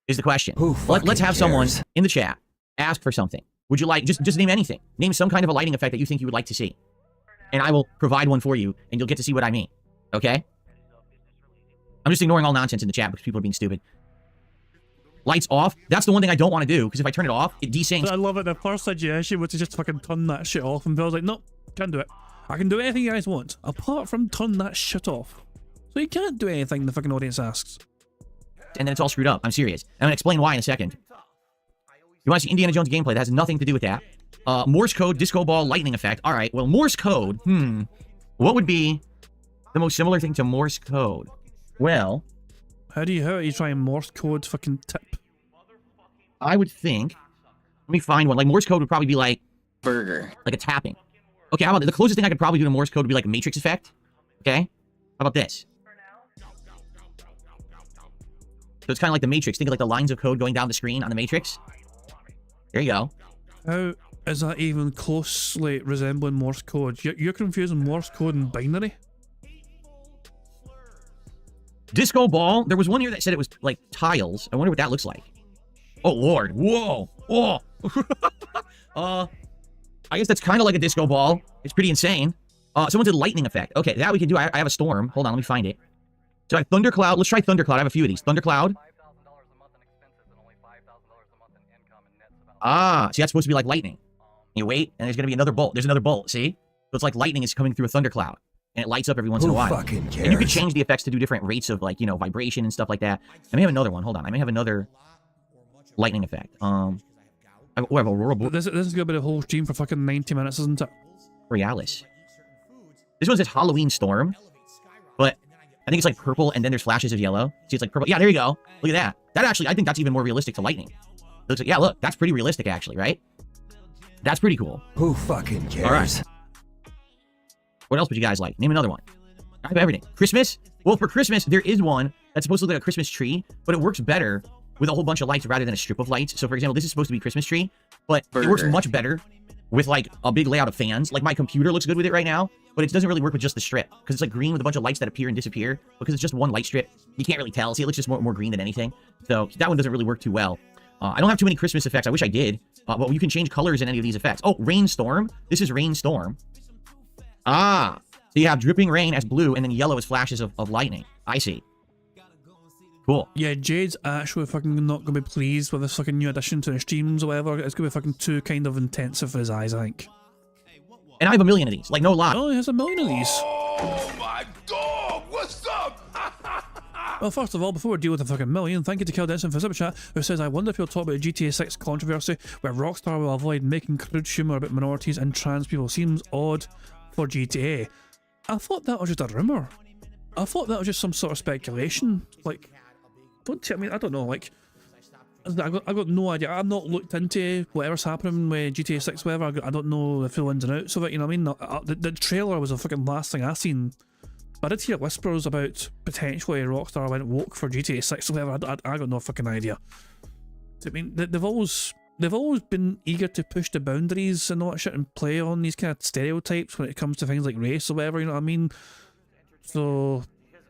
Is the question. Let's have someone in the chat ask for something. Would you like, just name anything. Name some kind of a lighting effect that you think you would like to see. And I will provide one for you, and you'll get to see what I mean. Okay? I'm just ignoring all nonsense in the chat because people are being stupid. Lights off. That's the one thing I don't want to do, because if I turn it off, it desyncs. I love it. The first suggestion was to just fucking turn that shit off, and Bill's like, nope, can't do it. I can do anything you guys want, apart from turn that shit off. So you can't do anything the fucking audience asks. And then it's all screwed up. I'm serious. I'm going to explain why in a second. You want to see Indiana Jones gameplay? That has nothing to do with that. Morse code, disco ball, lightning effect. All right, well, Morse code, what would be the most similar thing to Morse code? Well, how are you trying Morse code fucking tip? I would think, let me find one. Like Morse code would probably be like burger, like a tapping. Okay, how about the closest thing I could probably do to Morse code would be like a matrix effect. Okay, how about this? So it's kind of like the Matrix. Think of like the lines of code going down the screen on the Matrix. There you go. How is that even closely resembling Morse code? You're confusing Morse code and binary? Disco ball. There was one here that said it was like tiles. I wonder what that looks like. Oh, Lord. Whoa. Oh. I guess that's kind of like a disco ball. It's pretty insane. Someone did lightning effect. Okay, that we can do. I have a storm. Hold on, let me find it. So I have Thundercloud. Let's try Thundercloud. I have a few of these. Thundercloud. Ah, see, that's supposed to be like lightning. You wait, and there's going to be another bolt. There's another bolt, see? So it's like lightning is coming through a thundercloud. And it lights up every once in a while. And you can change the effects to do different rates of, like, you know, vibration and stuff like that. I may have another one. Hold on. I may have another lightning effect. I have Aurora. This is going to be the whole stream for fucking 90 minutes, isn't it? Realis. This one says Halloween Storm. But I think it's like purple, and then there's flashes of yellow. See, it's like purple. Yeah, there you go. Look at that. That actually, I think that's even more realistic to lightning. It looks like, yeah, look, that's pretty realistic, actually, right? That's pretty cool. Who fucking cares? All right. What else would you guys like? Name another one. I have everything. Christmas? Well, for Christmas, there is one that's supposed to look like a Christmas tree, but it works better with a whole bunch of lights rather than a strip of lights. So, for example, this is supposed to be Christmas tree, but it works much better with, like, a big layout of fans. Like, my computer looks good with it right now, but it doesn't really work with just the strip, because it's, like, green with a bunch of lights that appear and disappear, because it's just one light strip. You can't really tell. See, it looks just more green than anything. So, that one doesn't really work too well. I don't have too many Christmas effects. I wish I did. But you can change colors in any of these effects. Oh, Rainstorm. This is Rainstorm. Ah. So you have dripping rain as blue, and then yellow as flashes of lightning. I see. Cool. Yeah, Jade's actually fucking not going to be pleased with this fucking new addition to the streams or whatever. It's going to be fucking too kind of intensive for his eyes, I think. And I have a million of these. Like, no lie. Oh, he has a million of these. Oh my God! What's up? Well, first of all, before we deal with the fucking million, thank you to Kill Denson for Super Chat, who says, I wonder if you'll talk about the GTA 6 controversy, where Rockstar will avoid making crude humour about minorities and trans people. Seems odd for GTA. I thought that was just a rumour. I thought that was just some sort of speculation. Like, I mean, I don't know, like, I've got no idea. I've not looked into whatever's happening with GTA 6, whatever. I don't know the full ins and outs of it, you know what I mean? The trailer was the fucking last thing I seen. But I did hear whispers about potentially Rockstar went woke for GTA 6 or whatever. I got no fucking idea. I mean, they've always been eager to push the boundaries and all that shit and play on these kind of stereotypes when it comes to things like race or whatever, you know what I mean? So,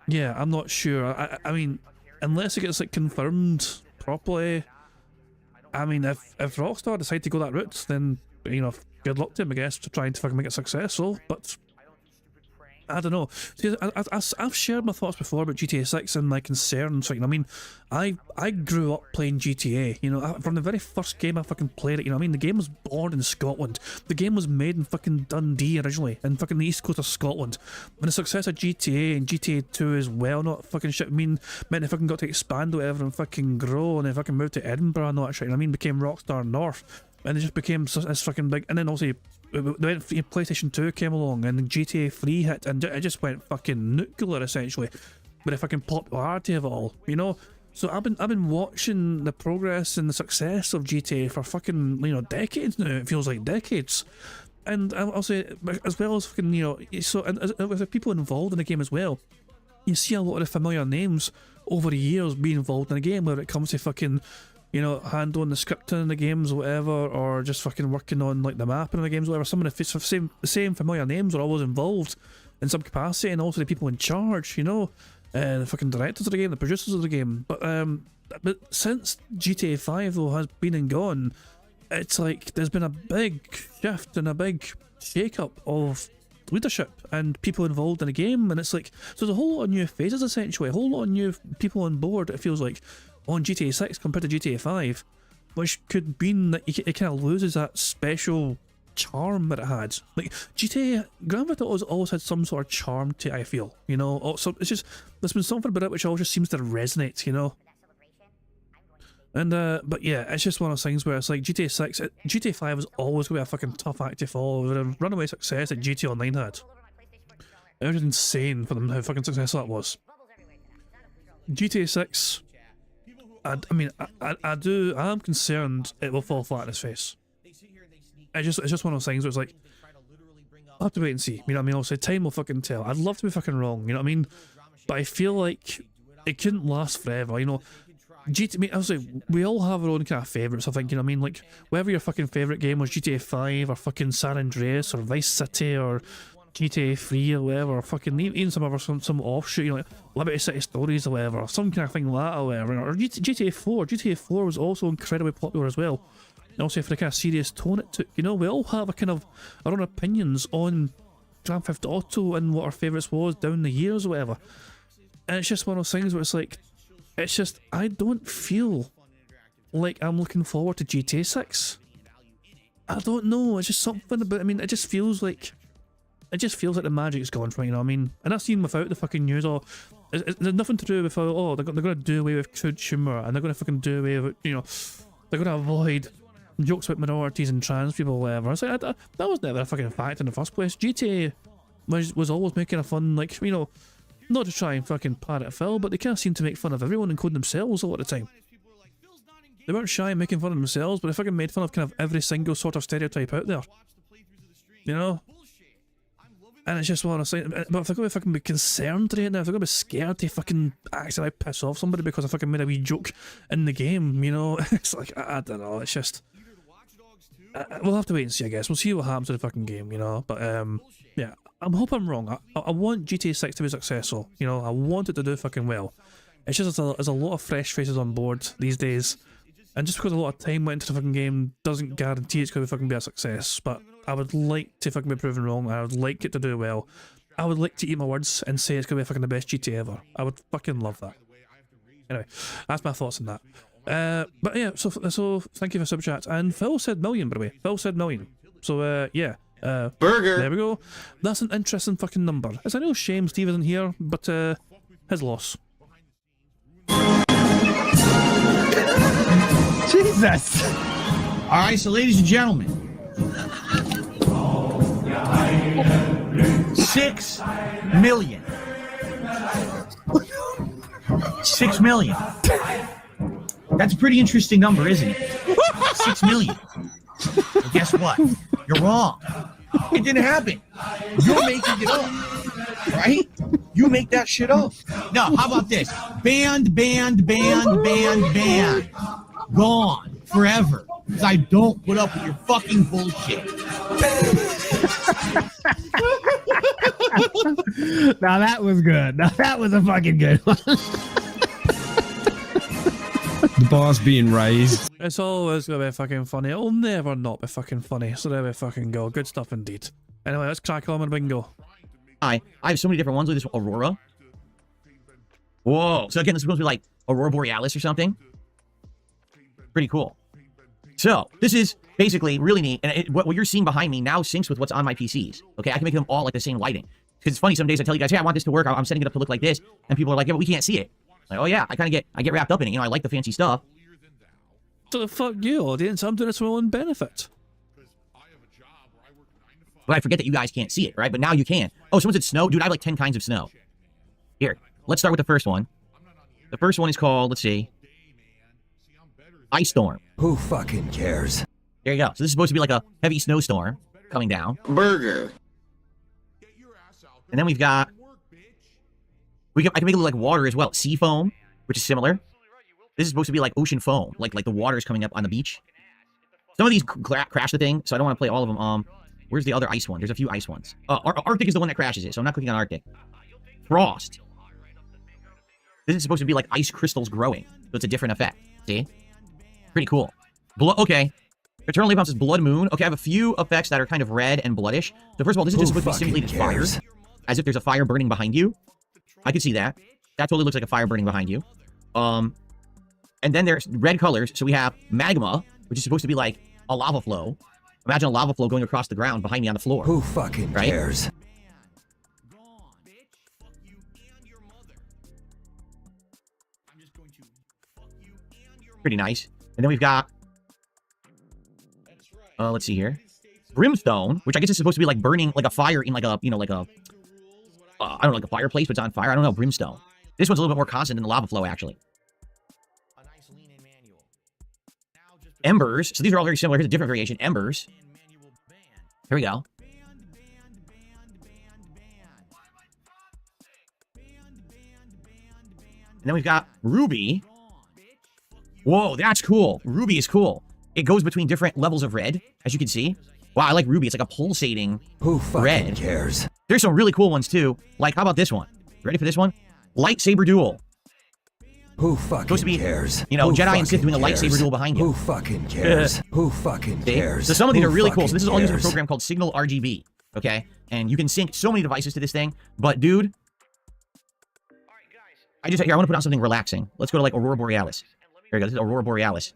yeah, I'm not sure. I mean, unless it gets like confirmed properly, I mean, if Rockstar decide to go that route, then, you know, good luck to them, I guess, to trying to fucking make it successful, but I don't know. See, I've shared my thoughts before about GTA 6 and my concerns. You know, I mean, I grew up playing GTA. You know, from the very first game I fucking played it. You know, I mean, the game was born in Scotland. The game was made in fucking Dundee originally, in fucking the east coast of Scotland. And the success of GTA and GTA 2 as well, not fucking shit. I mean, meant they fucking got to expand or whatever and fucking grow, and they fucking moved to Edinburgh and all that shit. You know, I mean, became Rockstar North. And it just became this fucking big, and then also PlayStation 2 came along and GTA 3 hit, and it just went fucking nuclear essentially with the fucking popularity of it all, you know. So I've been watching the progress and the success of GTA for fucking, you know, decades now. It feels like decades, and I'll say as well as fucking, you know, so and with the people involved in the game as well, you see a lot of the familiar names over the years being involved in the game, whether it comes to fucking, you know, handling the scripting in the games or whatever, or just fucking working on like the mapping in the games or whatever. Some of the same familiar names are always involved in some capacity, and also the people in charge, you know, the fucking directors of the game, the producers of the game. But since GTA 5 though has been and gone, it's like there's been a big shift and a big shake-up of leadership and people involved in the game, and it's like, so there's a whole lot of new faces essentially, a whole lot of new people on board, it feels like, on GTA 6 compared to GTA 5, which could mean that it kind of loses that special charm that it had. Like, GTA, Grand Theft Auto's always had some sort of charm to it, I feel, you know, so it's just, there's been something about it which always just seems to resonate, you know. And, but yeah, it's just one of those things where it's like GTA 6, GTA 5 was always going to be a fucking tough act to follow, with a runaway success that GTA Online had. It was just insane for them how fucking successful that was. GTA 6, I mean, I'm concerned it will fall flat in its face. It's just one of those things where it's like, I'll have to wait and see, you know what I mean? Also, time will fucking tell. I'd love to be fucking wrong, you know what I mean? But I feel like it couldn't last forever, you know? I mean, obviously, we all have our own kind of favourites, I think, you know what I mean? Like, whether your fucking favourite game was GTA 5 or fucking San Andreas or Vice City or GTA 3 or whatever, or fucking even some offshoot, you know, like Liberty City Stories or whatever, or some kind of thing like that or whatever, or GTA 4. GTA 4 was also incredibly popular as well. And also for the kind of serious tone it took, you know, we all have a kind of our own opinions on Grand Theft Auto and what our favourites was down the years or whatever. And it's just one of those things where it's like, it's just, I don't feel like I'm looking forward to GTA 6. I don't know, it's just something about, I mean, it just feels like the magic's gone from it, you know what I mean? And that's even without the fucking news, or there's nothing to do with how, they're going to do away with crude humour, and they're going to fucking do away with, you know, they're going to avoid jokes about minorities and trans people or whatever. It's like, that was never a fucking fact in the first place. GTA was always making a fun, like, you know, not to try and fucking parrot Phil, but they kind of seem to make fun of everyone, including themselves a lot of the time. They weren't shy in making fun of themselves, but they fucking made fun of kind of every single sort of stereotype out there. You know? And it's just one of those things, but if they're going to fucking be concerned right now, if they're going to be scared to fucking accidentally piss off somebody because I fucking made a wee joke in the game, you know, it's like, I don't know, it's just, we'll have to wait and see, I guess. We'll see what happens to the fucking game, you know, but yeah, I hope I'm wrong. I want GTA 6 to be successful, you know, I want it to do fucking well. It's just there's a lot of fresh faces on board these days, and just because a lot of time went into the fucking game doesn't guarantee it's going to fucking be a success, but I would like to fucking be proven wrong. I would like it to do well. I would like to eat my words and say it's going to be fucking the best GTA ever. I would fucking love that. Anyway, that's my thoughts on that. But yeah, so thank you for Super Chat. And Phil said million, by the way. Phil said million. So yeah. Burger! There we go. That's an interesting fucking number. It's a real shame Steve isn't here, but his loss. Jesus. All right, so ladies and gentlemen, 6 million. 6 million. That's a pretty interesting number, isn't it? 6 million. Well, guess what? You're wrong. It didn't happen. You're making it up, right? You make that shit up. No, how about this? Banned. Gone forever. Because I don't put up with your fucking bullshit. Now that was good. Now that was a fucking good one. The bar's being raised. It's always gonna be fucking funny. It'll never not be fucking funny. So there we fucking go. Good stuff indeed. Anyway, let's crack on with bingo. I have so many different ones. Look at this Aurora. Whoa. So again, this is supposed to be like Aurora Borealis or something. Pretty cool. So this is basically really neat. And what you're seeing behind me now syncs with what's on my PCs. Okay, I can make them all like the same lighting. Because it's funny, some days I tell you guys, hey, I want this to work. I'm setting it up to look like this. And people are like, yeah, but we can't see it. Like, oh yeah, I get wrapped up in it. You know, I like the fancy stuff. So the fuck you, audience. I'm doing it for my own benefit. But I forget that you guys can't see it, right? But now you can. Oh, someone said snow? Dude, I have like 10 kinds of snow. Here, let's start with the first one. The first one is called, let's see, Ice Storm. Who fucking cares? There you go. So this is supposed to be like a heavy snowstorm coming down. Burger. And then we've got, I can make it look like water as well. Sea foam, which is similar. This is supposed to be like ocean foam, like the water is coming up on the beach. Some of these crash the thing, so I don't want to play all of them. Where's the other ice one? There's a few ice ones. Arctic is the one that crashes it, so I'm not clicking on Arctic. Frost. This is supposed to be like ice crystals growing, so it's a different effect. See? Pretty cool. Okay. Eternal Bounce is Blood Moon. Okay, I have a few effects that are kind of red and bloodish. So first of all, this is just supposed to be simulated fire. As if there's a fire burning behind you. I can see that. That totally looks like a fire burning behind you. And then there's red colors. So we have magma, which is supposed to be like a lava flow. Imagine a lava flow going across the ground behind me on the floor. Who fucking cares? Pretty nice. And then we've got, let's see here. Brimstone, which I guess is supposed to be like burning, like a fire in like a, you know, like a, I don't know, like a fireplace, but it's on fire. I don't know, brimstone. This one's a little bit more constant than the lava flow, actually. Embers. So these are all very similar. Here's a different variation. Embers. Here we go. And then we've got Ruby. Whoa, that's cool. Ruby is cool. It goes between different levels of red, as you can see. Wow, I like Ruby. It's like a pulsating red. Cares? There's some really cool ones, too. Like, how about this one? Ready for this one? Lightsaber Duel. Who fucking cares? You know, Jedi and Sith doing a lightsaber duel behind you. Who fucking cares? Who fucking cares? So some of these are really cool. So this is all using a program called Signal RGB. Okay? And you can sync so many devices to this thing. But, dude, I want to put on something relaxing. Let's go to, like, Aurora Borealis. Here we go. This is Aurora Borealis.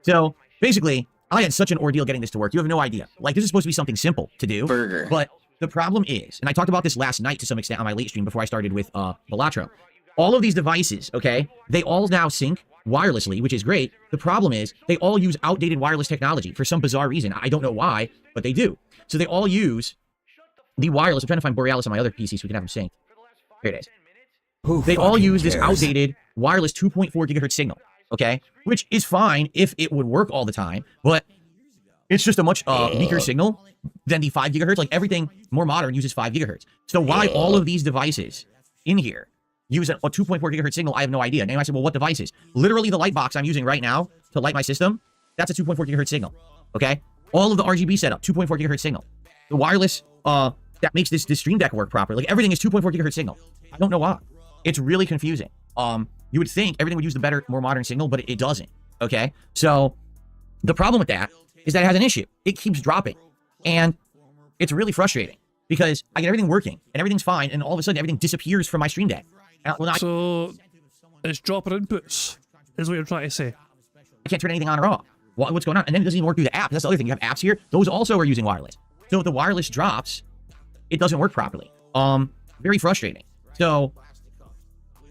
So, basically, I had such an ordeal getting this to work. You have no idea. Like, this is supposed to be something simple to do. Burger. But the problem is, and I talked about this last night to some extent on my late stream before I started with Velatro. All of these devices, okay, they all now sync wirelessly, which is great. The problem is they all use outdated wireless technology for some bizarre reason. I don't know why, but they do. So they all use the wireless. I'm trying to find Borealis on my other PC so we can have them sync. Here it is. They all use this outdated wireless 2.4 gigahertz signal, okay, which is fine if it would work all the time, but it's just a much weaker signal than the 5 gigahertz. Like everything more modern uses 5 gigahertz. So why all of these devices in here use a 2.4 gigahertz signal, I have no idea. And I said, well, what devices? Literally the light box I'm using right now to light my system, that's a 2.4 gigahertz signal, okay? All of the RGB setup, 2.4 gigahertz signal. The wireless that makes this Stream Deck work properly, like everything is 2.4 gigahertz signal. I don't know why. It's really confusing. You would think everything would use the better, more modern signal, but it doesn't, okay? So the problem with that is that it has an issue. It keeps dropping. And it's really frustrating because I get everything working and everything's fine, and all of a sudden everything disappears from my Stream Deck. So it's dropping inputs, is what you're trying to say. I can't turn anything on or off. What's going on? And then it doesn't even work through the app. That's the other thing. You have apps here. Those also are using wireless. So if the wireless drops, it doesn't work properly. Very frustrating. So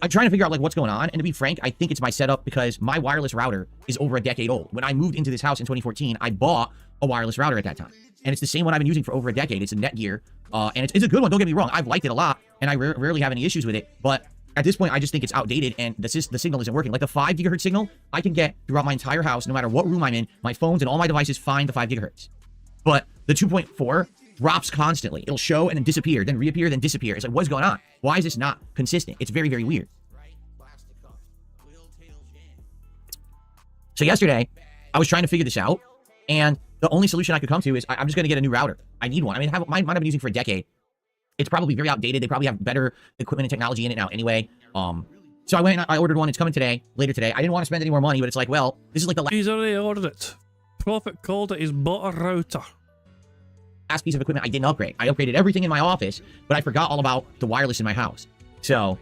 I'm trying to figure out like what's going on. And to be frank, I think it's my setup because my wireless router is over a decade old. When I moved into this house in 2014, I bought a wireless router at that time. And it's the same one I've been using for over a decade. It's a Netgear. And it's a good one. Don't get me wrong. I've liked it a lot. And I rarely have any issues with it. But at this point, I just think it's outdated and the signal isn't working. Like the 5 gigahertz signal, I can get throughout my entire house, no matter what room I'm in. My phones and all my devices find the 5 gigahertz. But the 2.4 drops constantly. It'll show and then disappear, then reappear, then disappear. It's like, what's going on? Why is this not consistent? It's very, very weird. So yesterday, I was trying to figure this out, and the only solution I could come to is I'm just going to get a new router. I need one. I mean, mine I've been using for a decade. It's probably very outdated. They probably have better equipment and technology in it now anyway. So I went and I ordered one. It's coming today, later today. I didn't want to spend any more money, but it's like, well, this is like the last... He's already ordered it. Prophet called it his butter router. Last piece of equipment I didn't upgrade. I upgraded everything in my office, but I forgot all about the wireless in my house. So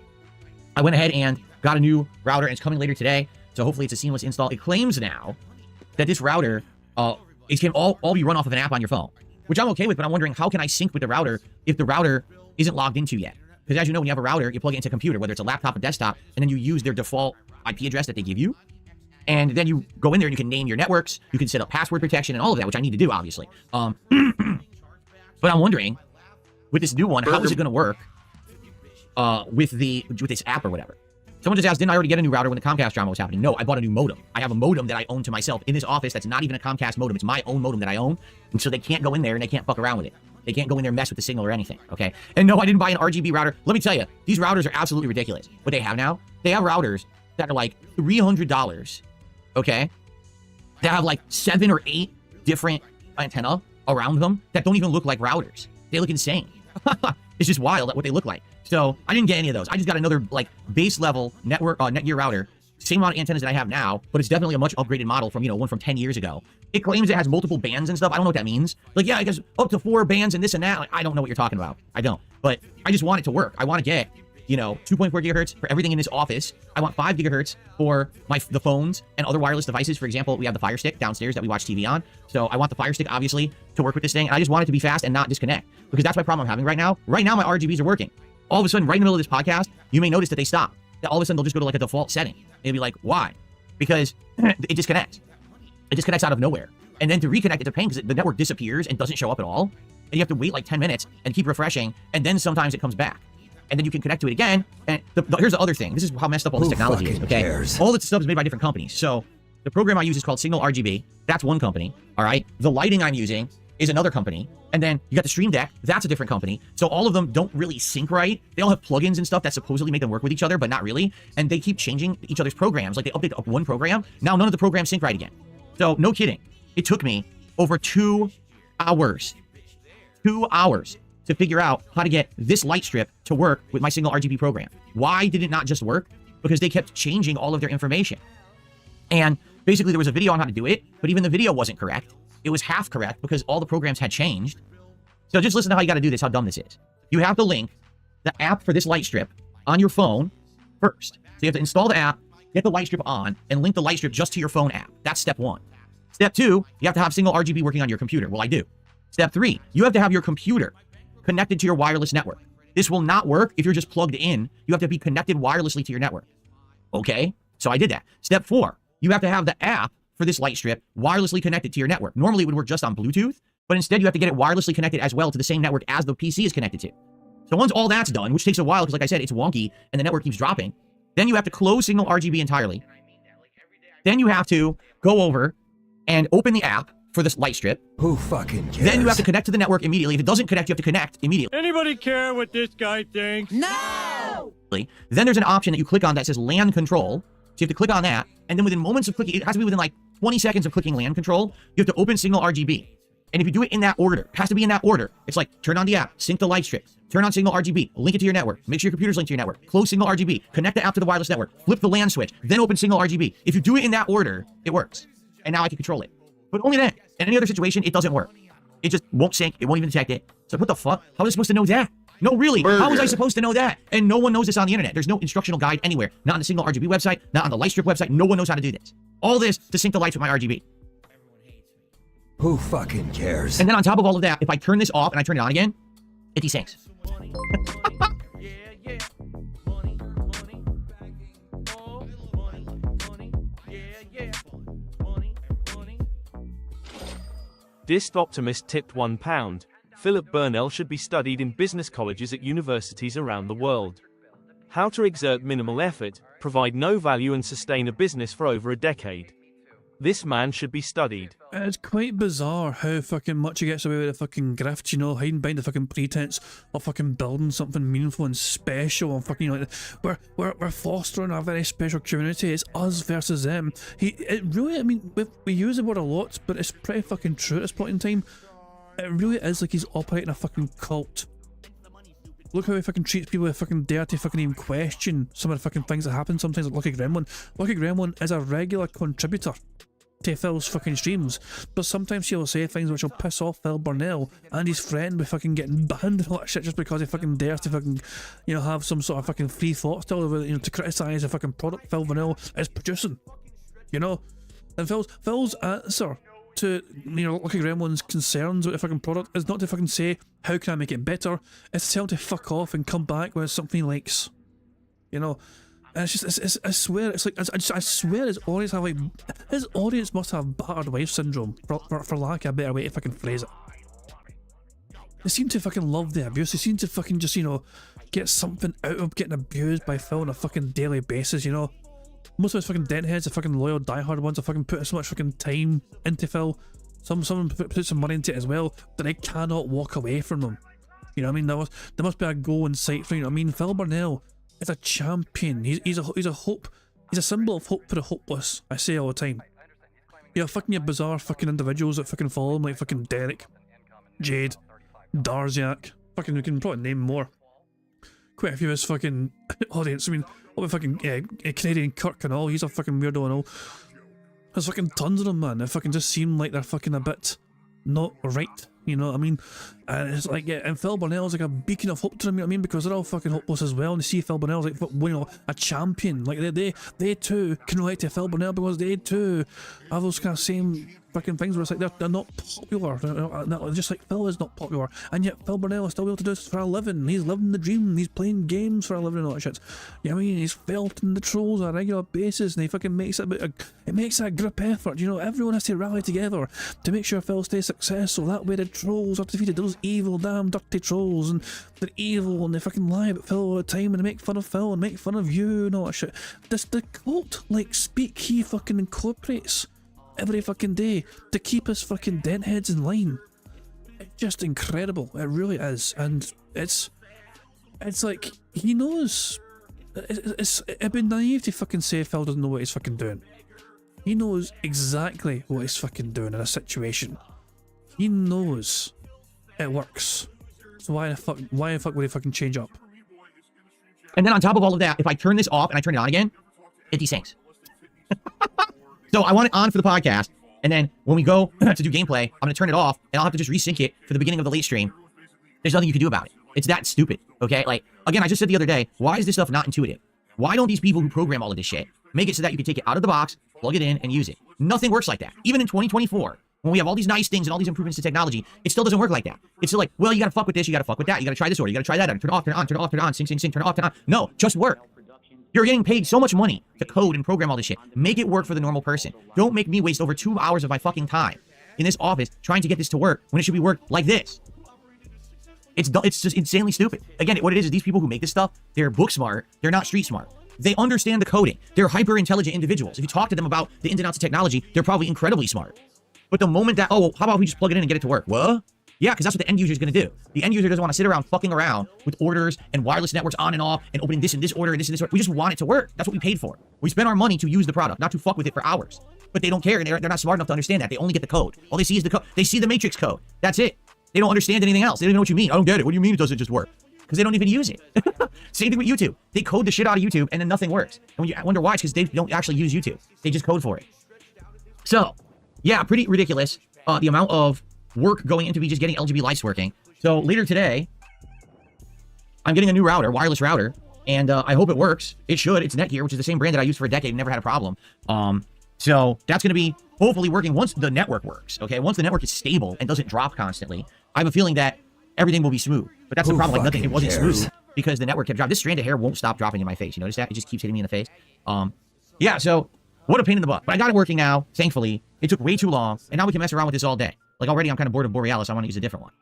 I went ahead and got a new router, and it's coming later today. So hopefully it's a seamless install. It claims now that this router it can all be run off of an app on your phone, which I'm okay with, but I'm wondering how can I sync with the router if the router isn't logged into yet? Because as you know, when you have a router, you plug it into a computer, whether it's a laptop or desktop, and then you use their default IP address that they give you. And then you go in there and you can name your networks, you can set up password protection and all of that, which I need to do, obviously. But I'm wondering, with this new one, how is it going to work with this app or whatever? Someone just asked, didn't I already get a new router when the Comcast drama was happening? No, I bought a new modem. I have a modem that I own to myself in this office that's not even a Comcast modem. It's my own modem that I own. And so they can't go in there and they can't fuck around with it. They can't go in there and mess with the signal or anything, okay? And no, I didn't buy an RGB router. Let me tell you, these routers are absolutely ridiculous. What they have now, they have routers that are like $300, okay? They have like 7 or 8 different antenna around them that don't even look like routers. They look insane. It's just wild at what they look like. So I didn't get any of those. I just got another like base level network Netgear router, same amount of antennas that I have now, but it's definitely a much upgraded model from, one from 10 years ago. It claims it has multiple bands and stuff. I don't know what that means. Like, yeah, it has up to 4 bands and this and that. Like, I don't know what you're talking about. I don't. But I just want it to work. I want to get, 2.4 gigahertz for everything in this office. I want 5 gigahertz for the phones and other wireless devices. For example, we have the Fire Stick downstairs that we watch TV on. So I want the Fire Stick, obviously, to work with this thing. And I just want it to be fast and not disconnect, because that's my problem I'm having right now. Right now, my RGBs are working. All of a sudden, right in the middle of this podcast, you may notice that they stop. That all of a sudden, they'll just go to like a default setting. It'll be like, why? Because it disconnects. It disconnects out of nowhere. And then to reconnect, it's a pain because the network disappears and doesn't show up at all. And you have to wait like 10 minutes and keep refreshing. And then sometimes it comes back. And then you can connect to it again. And here's the other thing. This is how messed up all this technology is, okay? All this stuff is made by different companies. So the program I use is called Signal RGB. That's one company, all right? The lighting I'm using is another company. And then you got the Stream Deck. That's a different company. So all of them don't really sync right. They all have plugins and stuff that supposedly make them work with each other, but not really. And they keep changing each other's programs. Like they update up one program. Now none of the programs sync right again. So no kidding. It took me over 2 hours. 2 hours to figure out how to get this light strip to work with my Signal RGB program. Why did it not just work? Because they kept changing all of their information. And basically there was a video on how to do it, but even the video wasn't correct. It was half correct because all the programs had changed. So just listen to how you got to do this, how dumb this is. You have to link the app for this light strip on your phone first. So you have to install the app, get the light strip on, and link the light strip just to your phone app. That's step 1. Step 2, you have to have Signal RGB working on your computer. Well, I do. Step 3, you have to have your computer connected to your wireless network. This will not work if you're just plugged in. You have to be connected wirelessly to your network. Okay, so I did that. Step 4, you have to have the app for this light strip wirelessly connected to your network. Normally it would work just on Bluetooth, but instead you have to get it wirelessly connected as well to the same network as the PC is connected to. So once all that's done, which takes a while because like I said, it's wonky and the network keeps dropping, then you have to close Signal RGB entirely. Then you have to go over and open the app for this light strip. Who fucking cares? Then you have to connect to the network immediately. If it doesn't connect, you have to connect immediately. Anybody care what this guy thinks? No! Then there's an option that you click on that says LAN control. So you have to click on that, and then within moments of clicking, it has to be within like 20 seconds of clicking LAN control, you have to open Signal RGB. And if you do it in that order, it has to be in that order. It's like, turn on the app, sync the light strip, turn on Signal RGB, link it to your network, make sure your computer's linked to your network, close Signal RGB, connect the app to the wireless network, flip the LAN switch, then open Signal RGB. If you do it in that order, it works. And now I can control it. But only then. In any other situation, it doesn't work. It just won't sync, it won't even detect it. So what the fuck? How was I supposed to know that? No, really, how was I supposed to know that? And no one knows this on the internet. There's no instructional guide anywhere. Not on the Signal RGB website, not on the Lightstrip website. No one knows how to do this. All this to sync the lights with my RGB. Who fucking cares? And then on top of all of that, if I turn this off and I turn it on again, it desyncs. Dist Optimist tipped £1. Philip Burnell should be studied in business colleges at universities around the world. How to exert minimal effort, provide no value and sustain a business for over a decade. This man should be studied. It's quite bizarre how fucking much he gets away with the fucking grift, you know, hiding behind the fucking pretense of fucking building something meaningful and special and fucking, you know, like, we're fostering a very special community. It's us versus them. It really, I mean, we use the word a lot, but it's pretty fucking true at this point in time. It really is like he's operating a fucking cult. Look how he fucking treats people with fucking dare to fucking even question some of the fucking things that happen sometimes, like Lucky Gremlin. Lucky Gremlin is a regular contributor to Phil's fucking streams, but sometimes he'll say things which will piss off Phil Burnell and his friend by fucking getting banned and all that shit just because he fucking dares to fucking, you know, have some sort of fucking free thought still, you know, to criticise the fucking product Phil Burnell is producing, you know. And Phil's answer to, you know, Lucky Gremlin's concerns with the fucking product is not to fucking say how can I make it better, it's to tell him to fuck off and come back when it's something he likes, you know. And it's just, I swear, it's like, I swear his audience have like, his audience must have battered wife syndrome, for lack of a better way to fucking phrase it. They seem to fucking love the abuse, they seem to fucking just, you know, get something out of getting abused by Phil on a fucking daily basis, you know. Most of his fucking dent heads, the fucking loyal diehard ones, are fucking putting so much fucking time into Phil. Someone put some money into it as well, that they cannot walk away from them. You know what I mean? There must be a goal in sight for, you know what I mean? Phil Burnell is a champion. He's a hope. He's a symbol of hope for the hopeless. I say all the time. You have fucking your bizarre fucking individuals that fucking follow him, like fucking Derek, Jade, Darziak. Fucking, we can probably name more. Quite a few of his fucking audience. I mean, all the fucking Canadian Kirk and all. He's a fucking weirdo and all. There's fucking tons of them, man. They fucking just seem like they're fucking a bit not right. You know what I mean? And it's like, yeah, and Phil Burnell's like a beacon of hope to them, you know what I mean? Because they're all fucking hopeless as well, and they see Phil Burnell's like, you know, a champion. Like, they too can relate to Phil Burnell because they too have those kind of same fucking things where it's like they're not popular. They're just like Phil is not popular, and yet Phil Burnell is still able to do this for a living. He's living the dream. He's playing games for a living and all that shit. You know what I mean? He's felting the trolls on a regular basis, and he fucking makes it it makes a group effort. You know, everyone has to rally together to make sure Phil stays successful. That way the trolls are defeated. Those evil, damn dirty trolls, and they're evil and they fucking lie about Phil all the time and they make fun of Phil and make fun of you and all that shit. The cult like speak he fucking incorporates every fucking day to keep his fucking dent heads in line. It's just incredible. It really is. And it's like he knows. It'd be naive to fucking say Phil doesn't know what he's fucking doing. He knows exactly what he's fucking doing in a situation. He knows it works. So why the fuck would he fucking change up? And then on top of all of that, if I turn this off and I turn it on again, it desyncs. So I want it on for the podcast, and then when we go to do gameplay, I'm going to turn it off, and I'll have to just resync it for the beginning of the late stream. There's nothing you can do about it. It's that stupid, okay? Like, again, I just said the other day, why is this stuff not intuitive? Why don't these people who program all of this shit make it so that you can take it out of the box, plug it in, and use it? Nothing works like that. Even in 2024, when we have all these nice things and all these improvements to technology, it still doesn't work like that. It's still like, well, you got to fuck with this, you got to fuck with that, you got to try this order, you got to try that, turn it off, turn it on, turn it off, turn it on, sync, sync, sync, turn it off, turn it on. No, just work. You're getting paid so much money to code and program all this shit. Make it work for the normal person. Don't make me waste over 2 hours of my fucking time in this office trying to get this to work when it should be worked like this. It's just insanely stupid. Again, what it is these people who make this stuff, they're book smart, they're not street smart. They understand the coding. They're hyper intelligent individuals. If you talk to them about the ins and outs of technology, they're probably incredibly smart. But the moment that, oh, well, how about we just plug it in and get it to work? What? Yeah, because that's what the end user is going to do. The end user doesn't want to sit around fucking around with orders and wireless networks on and off and opening this and this order and this and this order. We just want it to work. That's what we paid for. We spend our money to use the product, not to fuck with it for hours. But they don't care, and they're not smart enough to understand that. They only get the code. All they see is the code. They see the matrix code. That's it. They don't understand anything else. They don't even know what you mean. I don't get it. What do you mean it doesn't just work? Because they don't even use it. Same thing with YouTube. They code the shit out of YouTube, and then nothing works. And when you wonder why, it's because they don't actually use YouTube. They just code for it. So, yeah, pretty ridiculous. The amount of work going into me just getting LGB lights working. So later today, I'm getting a new router, wireless router, and I hope it works. It should. It's Netgear, which is the same brand that I used for a decade and never had a problem. So that's going to be hopefully working once the network works, okay? Once the network is stable and doesn't drop constantly, I have a feeling that everything will be smooth. But that's the problem, like nothing, it wasn't smooth because the network kept dropping. This strand of hair won't stop dropping in my face. You notice that? It just keeps hitting me in the face. Yeah, so what a pain in the butt. But I got it working now, thankfully. It took way too long, and now we can mess around with this all day. Like already I'm kind of bored of Borealis. I want to use a different one.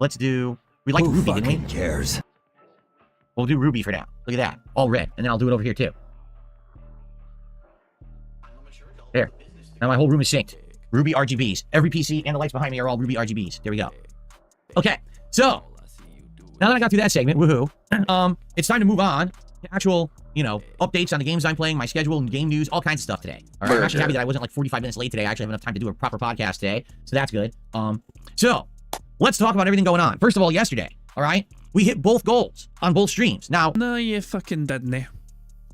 Let's do... We like Ruby, didn't we? cares? We'll do Ruby for now. Look at that. All red. And then I'll do it over here too. There. Now my whole room is synced. Ruby RGBs. Every PC and the lights behind me are all Ruby RGBs. There we go. Okay. So, now that I got through that segment, woohoo, it's time to move on to actual, you know, updates on the games I'm playing, my schedule, and game news, all kinds of stuff today. All right, I'm actually happy that I wasn't like 45 minutes late today. I actually have enough time to do a proper podcast today, so that's good. So, let's talk about everything going on. First of all, yesterday, all right, we hit both goals on both streams. Now, no, you fucking didn't.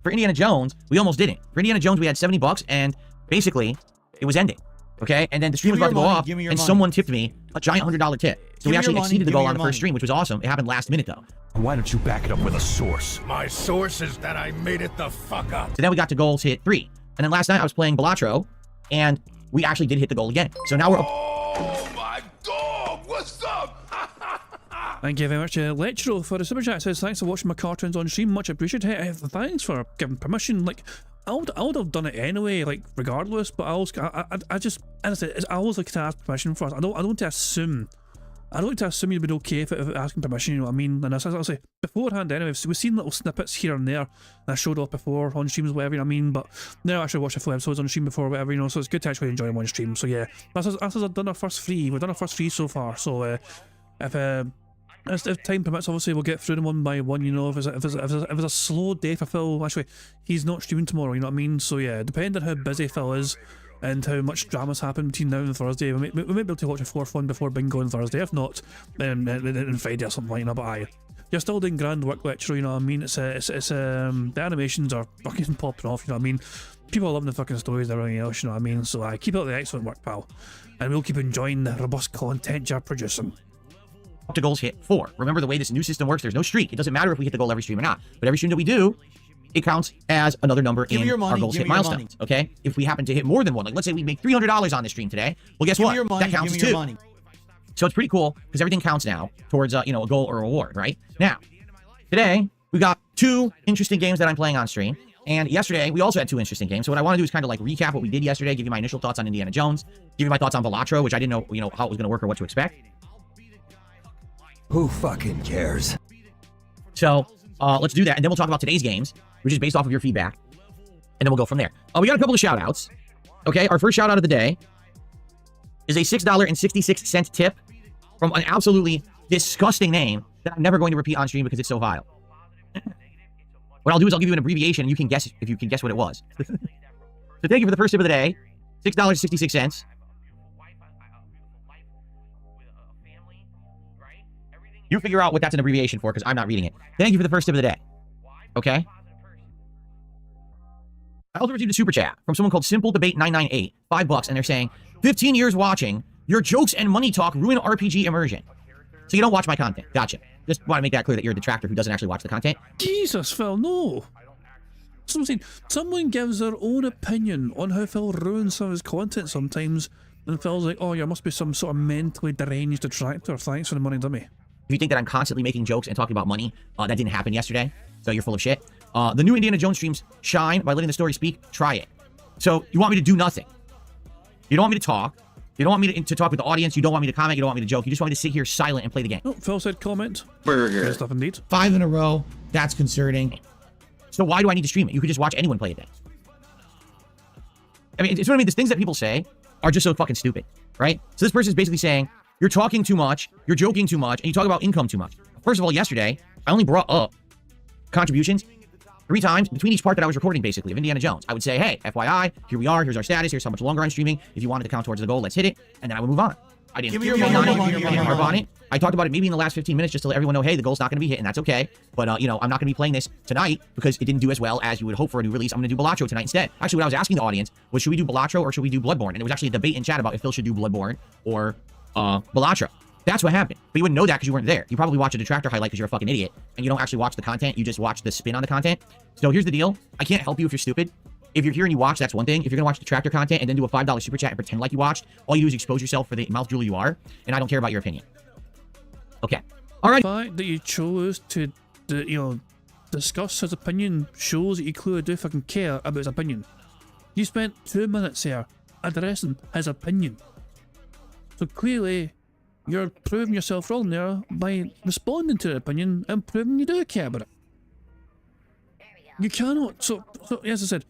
For Indiana Jones, we almost didn't. For Indiana Jones, we had $70, and basically, it was ending. Okay, and then the stream was about to go off, and someone tipped me a giant $100 tip. So we actually exceeded the goal on the first stream, which was awesome. It happened last minute, though. Why don't you back it up with a source? My source is that I made it the fuck up. So then we got to goals hit 3. And then last night I was playing Balatro, and we actually did hit the goal again. So now we're up. Oh my dog, what's up? Thank you very much, Lectro, for the super chat. It says, thanks for watching my cartoons on stream. Much appreciated. Hey, thanks for giving permission. Like, I would have done it anyway, like, regardless, but I just, as I said, I always like to ask permission first. I don't like to assume. I don't like to assume you'd be okay if asking permission, you know what I mean? And as I say, beforehand anyway, we've seen little snippets here and there that I showed off before on streams, whatever, you know what I mean? But now I actually watched a full episodes on stream before, whatever, you know, so it's good to actually enjoy them on stream. So yeah, that's as I've done our first 3. We've done our first 3 so far, so if time permits, obviously we'll get through them one by one, you know. If it's a slow day for Phil, actually, he's not streaming tomorrow, you know what I mean? So yeah, depending on how busy Phil is and how much drama's happened between now and Thursday, we may be able to watch a 4th one before Bingo on Thursday. If not, then Friday or something like that. But aye, you're still doing grand work, Lecturer, you know what I mean? It's the animations are fucking popping off, you know what I mean? People are loving the fucking stories and everything else, you know what I mean? So I keep up the excellent work, pal, and we'll keep enjoying the robust content you're producing. Up to goals hit 4. Remember the way this new system works, there's no streak. It doesn't matter if we hit the goal every stream or not, but every stream that we do, it counts as another number in our goals hit milestones. Okay, if we happen to hit more than one, like let's say we make $300 on this stream today, well, guess what, that counts as 2. So it's pretty cool because everything counts now towards you know, a goal or a reward. Right now, today we got 2 interesting games that I'm playing on stream, and yesterday we also had 2 interesting games. So what I want to do is kind of like recap what we did yesterday, give you my initial thoughts on Indiana Jones, give you my thoughts on Balatro, which I didn't know, you know, how it was going to work or what to expect. Who fucking cares? So, let's do that, and then we'll talk about today's games, which is based off of your feedback, and then we'll go from there. We got a couple of shout-outs. Okay, our first shout-out of the day is a $6.66 tip from an absolutely disgusting name that I'm never going to repeat on stream because it's so vile. What I'll do is I'll give you an abbreviation, and you can guess if you can guess what it was. So thank you for the first tip of the day, $6.66. You figure out what that's an abbreviation for, because I'm not reading it. Thank you for the first tip of the day. Okay? I also received a super chat from someone called Simple Debate 998, $5, and they're saying, 15 years watching, your jokes and money talk ruin RPG immersion. So you don't watch my content. Gotcha. Just want to make that clear that you're a detractor who doesn't actually watch the content. Jesus, Phil, no. So I'm saying, someone gives their own opinion on how Phil ruins some of his content sometimes, and Phil's like, oh, you must be some sort of mentally deranged detractor. Thanks for the money, dummy. If you think that I'm constantly making jokes and talking about money, that didn't happen yesterday, so you're full of shit. The new Indiana Jones streams shine by letting the story speak. Try it. So you want me to do nothing. You don't want me to talk. You don't want me to talk with the audience. You don't want me to comment. You don't want me to joke. You just want me to sit here silent and play the game. Oh, Phil said comment. Burger. Good stuff indeed. 5 in a row. That's concerning. So why do I need to stream it? You could just watch anyone play it then. I mean, it's what I mean. The things that people say are just so fucking stupid, right? So this person is basically saying, you're talking too much, you're joking too much, and you talk about income too much. First of all, yesterday, I only brought up contributions 3 times between each part that I was recording, basically, of Indiana Jones. I would say, hey, FYI, here we are, here's our status, here's how much longer I'm streaming. If you wanted to count towards the goal, let's hit it, and then I would move on. I didn't harp on it. I talked about it maybe in the last 15 minutes just to let everyone know, hey, the goal's not going to be hit, and that's okay. But, you know, I'm not going to be playing this tonight because it didn't do as well as you would hope for a new release. I'm going to do Balatro tonight instead. Actually, what I was asking the audience was, should we do Balatro or should we do Bloodborne? And it was actually a debate in chat about if Phil should do Bloodborne or Balatro. That's what happened. But you wouldn't know that because you weren't there. You probably watch a detractor highlight because you're a fucking idiot, and you don't actually watch the content. You just watch the spin on the content. So here's the deal. I can't help you if you're stupid. If you're here and you watch, that's one thing. If you're going to watch detractor content and then do a $5 super chat and pretend like you watched, all you do is expose yourself for the mouth drool you are, and I don't care about your opinion. Okay. All right. The fact that you chose to, you know, discuss his opinion shows that you clearly do fucking care about his opinion. You spent 2 minutes here addressing his opinion. So clearly, you're proving yourself wrong there by responding to the opinion and proving you do care about it. You cannot. So as I said,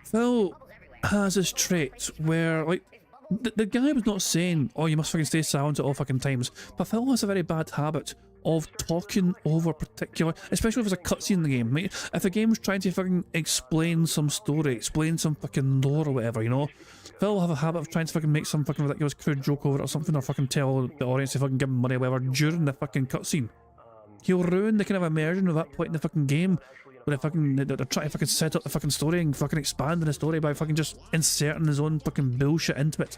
Phil has this trait where, like, the guy was not saying, oh, you must fucking stay silent at all fucking times, but Phil has a very bad habit of talking over particular, especially if there's a cutscene in the game. Right? If a game's trying to fucking explain some story, explain some fucking lore or whatever, you know, Phil will have a habit of trying to fucking make some fucking ridiculous crude joke over it or something, or fucking tell the audience to fucking give him money or whatever during the fucking cutscene. He'll ruin the kind of immersion of that point in the fucking game, where they're trying to fucking set up the fucking story and fucking expanding the story by fucking just inserting his own fucking bullshit into it.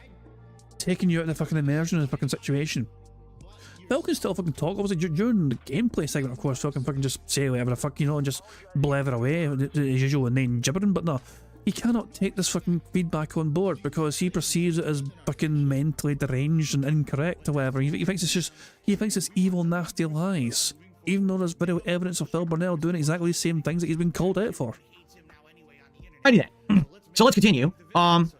Taking you out of the fucking immersion of the fucking situation. Phil can still fucking talk, obviously, during the gameplay segment, of course. Phil can fucking just say whatever the fuck, you know, and just blather away as usual and then gibbering, but no. He cannot take this fucking feedback on board because he perceives it as fucking mentally deranged and incorrect or whatever. He thinks it's evil, nasty lies. Even though there's video evidence of Phil Burnell doing exactly the same things that he's been called out for. I do that. So let's continue. FYI,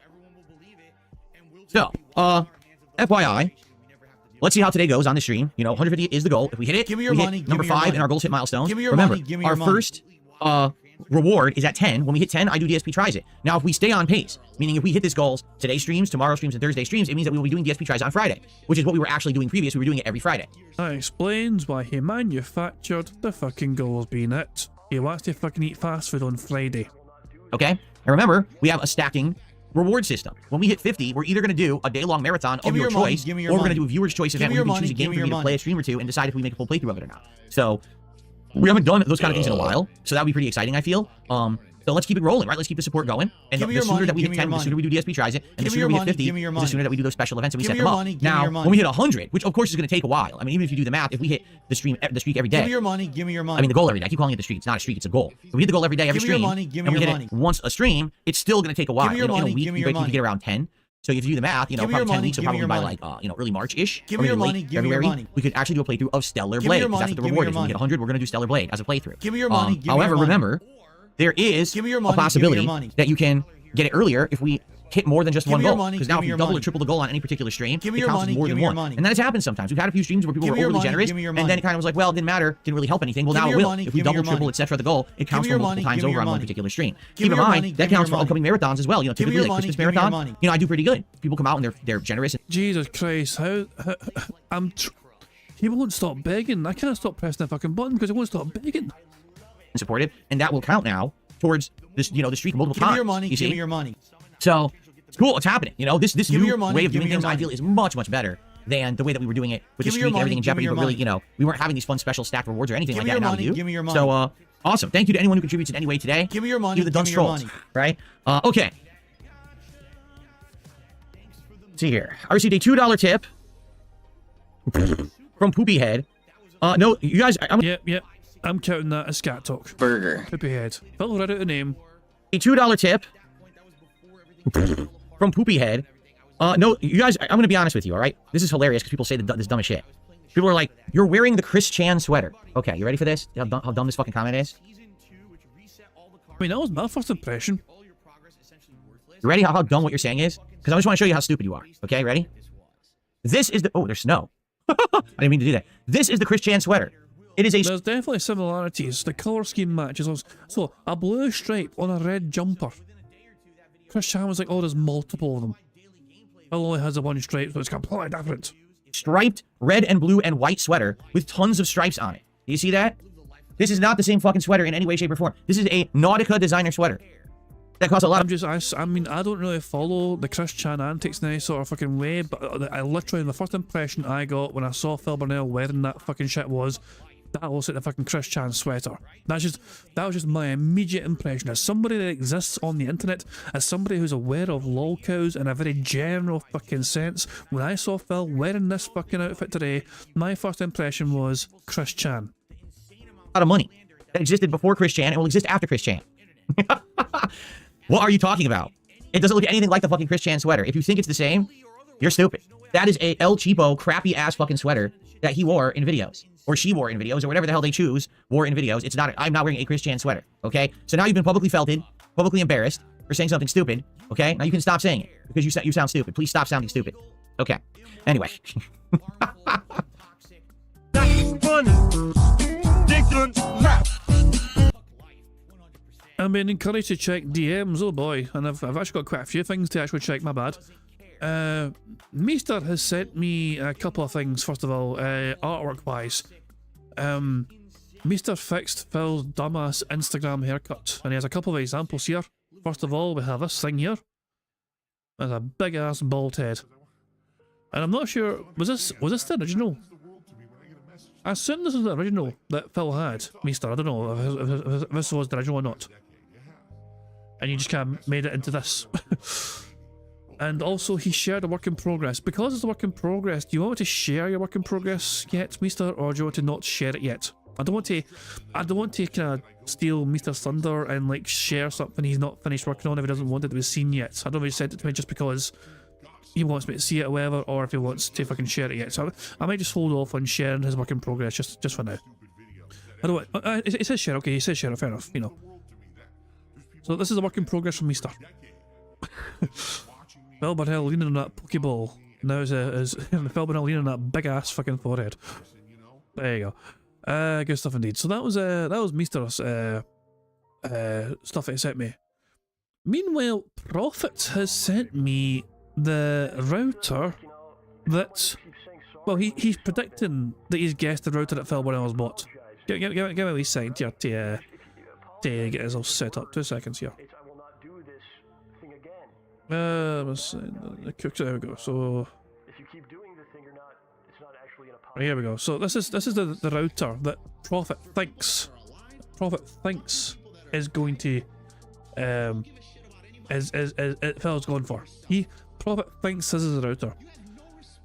let's see how today goes on the stream. You know, 150 is the goal. If we hit it, Give me your we money, hit number 5 and our goals hit milestones. Give me your Remember, money, give me our your money. first reward is at 10. When we hit 10, I do DSP tries it. Now, if we stay on pace, meaning if we hit this goals, today's streams, tomorrow's streams, and Thursday's streams, it means that we will be doing DSP tries on Friday, which is what we were actually doing previous. We were doing it every Friday. That explains why he manufactured the fucking goals being it. He wants to fucking eat fast food on Friday. Okay? And remember, we have a stacking reward system. When we hit 50, we're either going to do a day-long marathon of your choice, or we're going to do a viewer's choice event where we can choose a game for me to play a stream or two and decide if we make a full playthrough of it or not. So, we haven't done those kind of things in a while, so that would be pretty exciting, I feel. So let's keep it rolling, right? Let's keep the support going. And the sooner that we hit 10, the sooner we do DSP tries it, and the sooner we hit 50, the sooner that we do those special events and we set them up. Now, when we hit 100, which of course is going to take a while. I mean, even if you do the math, if we hit the streak every day. Give me your money, give me your money. I mean, the goal every day. I keep calling it the streak. It's not a streak, it's a goal. If we hit the goal every day, every stream, and we hit it once a stream, it's still going to take a while. In a week, you can get around 10. So if you do the math, you know, probably 10 weeks, so probably by like, early March-ish. Give me your money, give me your money. We could actually do a playthrough of Stellar Blade, because that's what the reward is. When we hit 100, we're going to do Stellar Blade as a playthrough. Give me your money, give me your however, money. remember, there is a possibility that you can get it earlier if we hit more than just one goal. Because now if you double or triple the goal on any particular stream, it counts as more than one. And that has happened sometimes. We've had a few streams where people were overly generous, and then it kind of was like, well, it didn't matter, didn't really help anything. Well, now it will. If we double, triple, etc. the goal, it counts for multiple times over on one particular stream. Keep in mind, that counts for upcoming marathons as well. You know, typically like Christmas marathon, you know, I do pretty good. People come out and they're generous. Jesus Christ, he won't stop begging. I can't stop pressing the fucking button because he won't stop begging. Supported, and that will count now towards this, you know, the streak multiple times. Give me your money, give me your money. So it's cool. It's happening. You know, this new way of doing things, I feel, is much better than the way that we were doing it with the streak, everything in jeopardy. But really, you know, we weren't having these fun special stacked rewards or anything like that. Now we do. Give me your money. So awesome. Thank you to anyone who contributes in any way today. Give me your money. Give the dunce trolls, right? Okay. Let's see here. I received a $2 tip from Poopy Head. No, you guys. Yep. I'm counting that as scat talk. Burger. Poopy Head. Phil read out the name. A $2 tip from Poopy Head. No, you guys, I'm going to be honest with you, all right? This is hilarious because people say this dumb as shit. People are like, you're wearing the Chris Chan sweater. Okay, you ready for this? How dumb this fucking comment is? I mean, that was my first impression. You ready how dumb what you're saying is? Because I just want to show you how stupid you are. Okay, ready? This is the... Oh, there's snow. I didn't mean to do that. This is the Chris Chan sweater. It is a... There's definitely similarities. The colour scheme matches. So, a blue stripe on a red jumper. Chris Chan was like, oh, there's multiple of them. Phil only has the one stripe, so it's completely different. Striped red and blue and white sweater with tons of stripes on it. Do you see that? This is not the same fucking sweater in any way, shape, or form. This is a Nautica designer sweater. That costs a lot of... I mean, I don't really follow the Chris Chan antics in any sort of fucking way, but I literally, the first impression I got when I saw Phil Burnell wearing that fucking shit was, that looks like the fucking Chris Chan sweater. That was just my immediate impression. As somebody that exists on the internet, as somebody who's aware of lolcows in a very general fucking sense, when I saw Phil wearing this fucking outfit today, my first impression was Chris Chan. A lot of money that existed before Chris Chan and will exist after Chris Chan. What are you talking about? It doesn't look anything like the fucking Chris Chan sweater. If you think it's the same, you're stupid. That is a El Cheapo crappy ass fucking sweater that he wore in videos. Or she wore in videos, or whatever the hell they choose, wore in videos. It's not, I'm not wearing a Chris Chan sweater, okay? So now you've been publicly felted, publicly embarrassed for saying something stupid, Okay? Now you can stop saying it because you sound stupid. Please stop sounding stupid. Okay. Anyway. I'm being encouraged to check DMs, oh boy, and I've actually got quite a few things to actually check, my bad. Meester has sent me a couple of things, first of all, artwork-wise. Meester fixed Phil's dumbass Instagram haircut, and he has a couple of examples here. First of all, we have this thing here. There's a big-ass bald head. And I'm not sure, was this the original? I assume this is the original that Phil had, Meester. I don't know if this was the original or not. And you just kind of made it into this. And also, he shared a work in progress. Because it's a work in progress, do you want to share your work in progress yet, Meester, or do you want to not share it yet? I don't want to kind of steal Meester's thunder and like share something he's not finished working on if he doesn't want it to be seen yet. I don't know if he sent it to me just because he wants me to see it or whatever, or if he wants to fucking share it yet. So I might just hold off on sharing his work in progress just for now. I don't want. It says share. Okay, he says share. Fair enough. You know. So this is a work in progress from Meester. Phil Burnell leaning on that Pokeball. Now is Phil Burnell leaning on that big ass fucking forehead. There you go. Good stuff indeed. So that was Meester's stuff that he sent me. Meanwhile, Prophet has sent me the router that, well, he's predicting that he's guessed the router that Phil Burnell's bought. Give me a wee second here to get us all set up. 2 seconds here. There we go. So here we go. So this is the router that Prophet thinks is going to Phil's going for. Prophet thinks this is a router.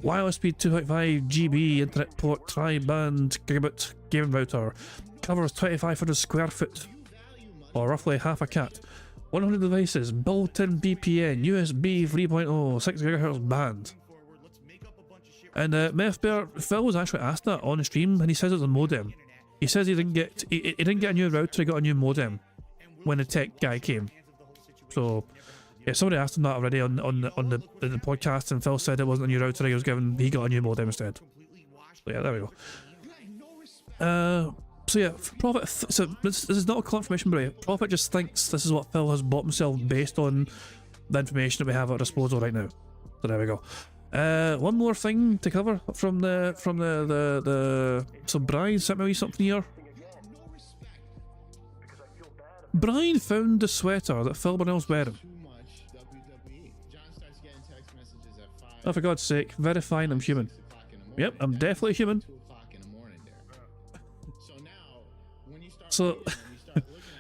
Wireless speed 2.5 GB internet port tri-band gigabit gaming router. Covers 2,500 square foot, or roughly half a cat. 100 devices, built-in BPN, USB 3.0, 6 GHz band. And Phil was actually asked that on the stream, and he says it's a modem. He says he didn't get a new router, he got a new modem when the tech guy came. So yeah, somebody asked him that already on the podcast, and Phil said it wasn't a new router he got a new modem instead. So yeah, there we go. So yeah, Prophet. So this is not a confirmation, but Prophet just thinks this is what Phil has bought himself based on the information that we have at our disposal right now. So there we go. One more thing to cover from the so Brian sent me something here. Brian found the sweater that Phil Burnell's wearing. Oh, for God's sake, verifying I'm human. Yep, I'm definitely human. So,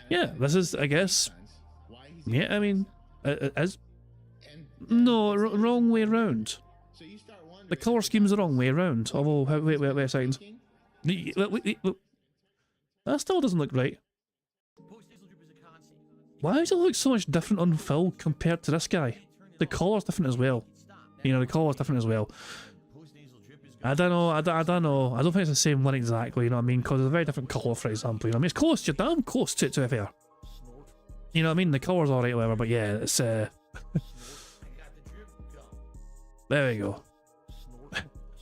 yeah, this is, I guess, yeah, I mean, as, no, wrong way around. The colour scheme's the wrong way around. Although, wait a second. Wait. That still doesn't look right. Why does it look so much different on Phil compared to this guy? The colour's different as well. You know, the colour's different as well. I don't know. I don't think it's the same one exactly, you know what I mean? Because it's a very different colour, for example, you know what I mean? It's close, you're damn close to be fair. You know what I mean? The colour's alright, whatever, but yeah, it's, there we go.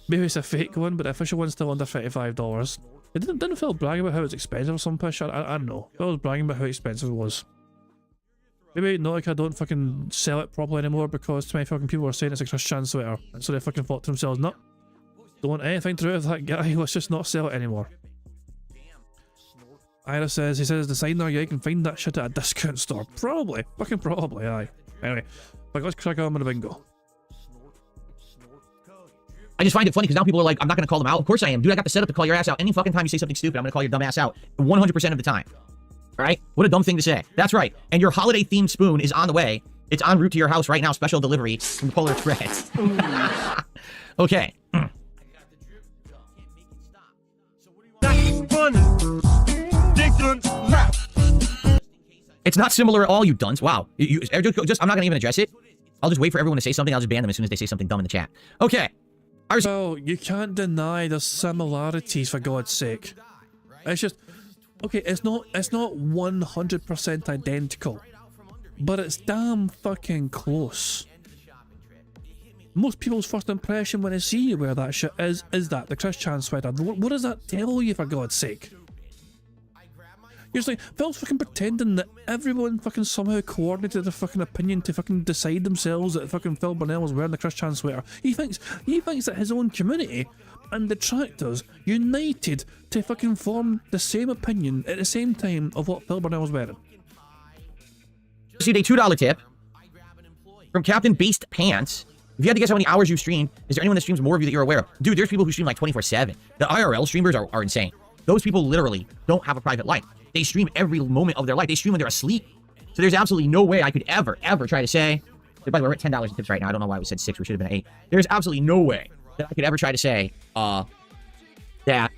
Maybe it's a fake one, but the official one's still under $35. Didn't Phil brag about how it's expensive or some push? I don't know. Phil was bragging about how expensive it was. Maybe Nautica don't fucking sell it properly anymore because too many fucking people are saying it's a Christian sweater. And so they fucking thought to themselves, no, don't want anything to do with that guy, let's just not sell it anymore. Ira says, he says, designer, yeah, you can find that shit at a discount store. Probably. Fucking probably, aye. Anyway, but let's crack on with the bingo. I just find it funny because now people are like, I'm not going to call them out. Of course I am. Dude, I got the setup to call your ass out. Any fucking time you say something stupid, I'm going to call your dumb ass out. 100% of the time. Alright? What a dumb thing to say. That's right. And your holiday-themed spoon is on the way. It's en route to your house right now. Special delivery from Polar Express. Okay. It's not similar at all, you dunce. Wow. I'm not going to even address it. I'll just wait for everyone to say something. I'll just ban them as soon as they say something dumb in the chat. Okay. Well, you can't deny the similarities, for God's sake. It's just... Okay, it's not 100% identical. but it's damn fucking close. Most people's first impression when they see you wear that shit is that the Chris Chan sweater. What does that tell you, for God's sake? You're just like, Phil's fucking pretending that everyone fucking somehow coordinated their fucking opinion to fucking decide themselves that fucking Phil Burnell was wearing the Chris Chan sweater. He thinks that his own community and detractors united to fucking form the same opinion at the same time of what Phil Burnell was wearing. Received a $2 tip from Captain Beast Pants. If you had to guess how many hours you streamed, is there anyone that streams more of you that you're aware of? Dude, there's people who stream like 24/7. The IRL streamers are insane. Those people literally don't have a private life. They stream every moment of their life. They stream when they're asleep. So there's absolutely no way I could ever try to say, by the way, we're at $10 in tips right now. I don't know why we said 6. We should have been at 8. There's absolutely no way that I could ever try to say that,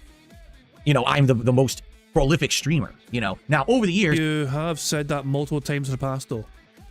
you know, I'm the most prolific streamer, you know. Now, over the years... You have said that multiple times in the past, though.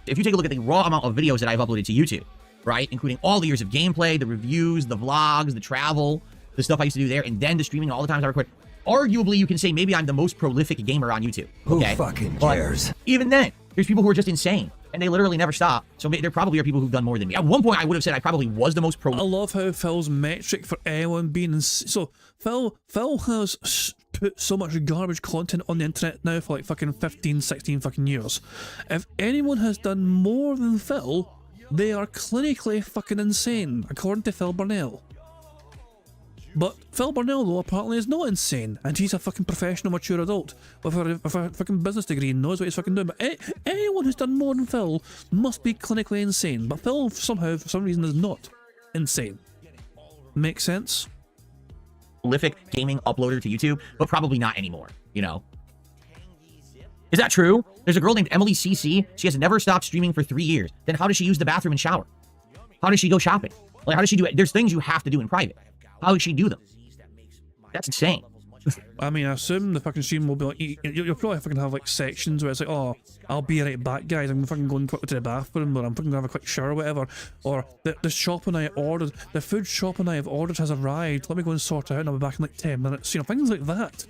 If you take a look at the raw amount of videos that I've uploaded to YouTube, right, including all the years of gameplay, the reviews, the vlogs, the travel, the stuff I used to do there, and then the streaming, all the times I record, arguably you can say maybe I'm the most prolific gamer on YouTube. Okay? Who fucking But cares? even then, there's people who are just insane, and they literally never stop. So there probably are people who've done more than me. At one point, I would have said I probably was the most prolific. I love how Phil's metric for anyone being... So, Phil has put so much garbage content on the internet now for like fucking 15, 16 fucking years. If anyone has done more than Phil, they are clinically fucking insane, according to Phil Burnell. But Phil Burnell, though, apparently is not insane, and he's a fucking professional, mature adult with a fucking business degree and knows what he's fucking doing. But anyone who's done more than Phil must be clinically insane. But Phil, somehow, for some reason, is not insane. Makes sense? Prolific gaming uploader to YouTube, but probably not anymore, you know. Is that true? There's a girl named Emily CC. She has never stopped streaming for 3 years. Then how does she use the bathroom and shower? How does she go shopping? Like, how does she do it? There's things you have to do in private. How does she do them? That's insane. I mean, I assume the fucking stream will be like, you'll probably fucking have like sections where it's like, oh, I'll be right back, guys. I'm fucking going quickly to the bathroom, or I'm fucking gonna have a quick shower or whatever. Or the shopping I ordered, the food shopping I have ordered has arrived. Let me go and sort it out and I'll be back in like 10 minutes. You know, things like that.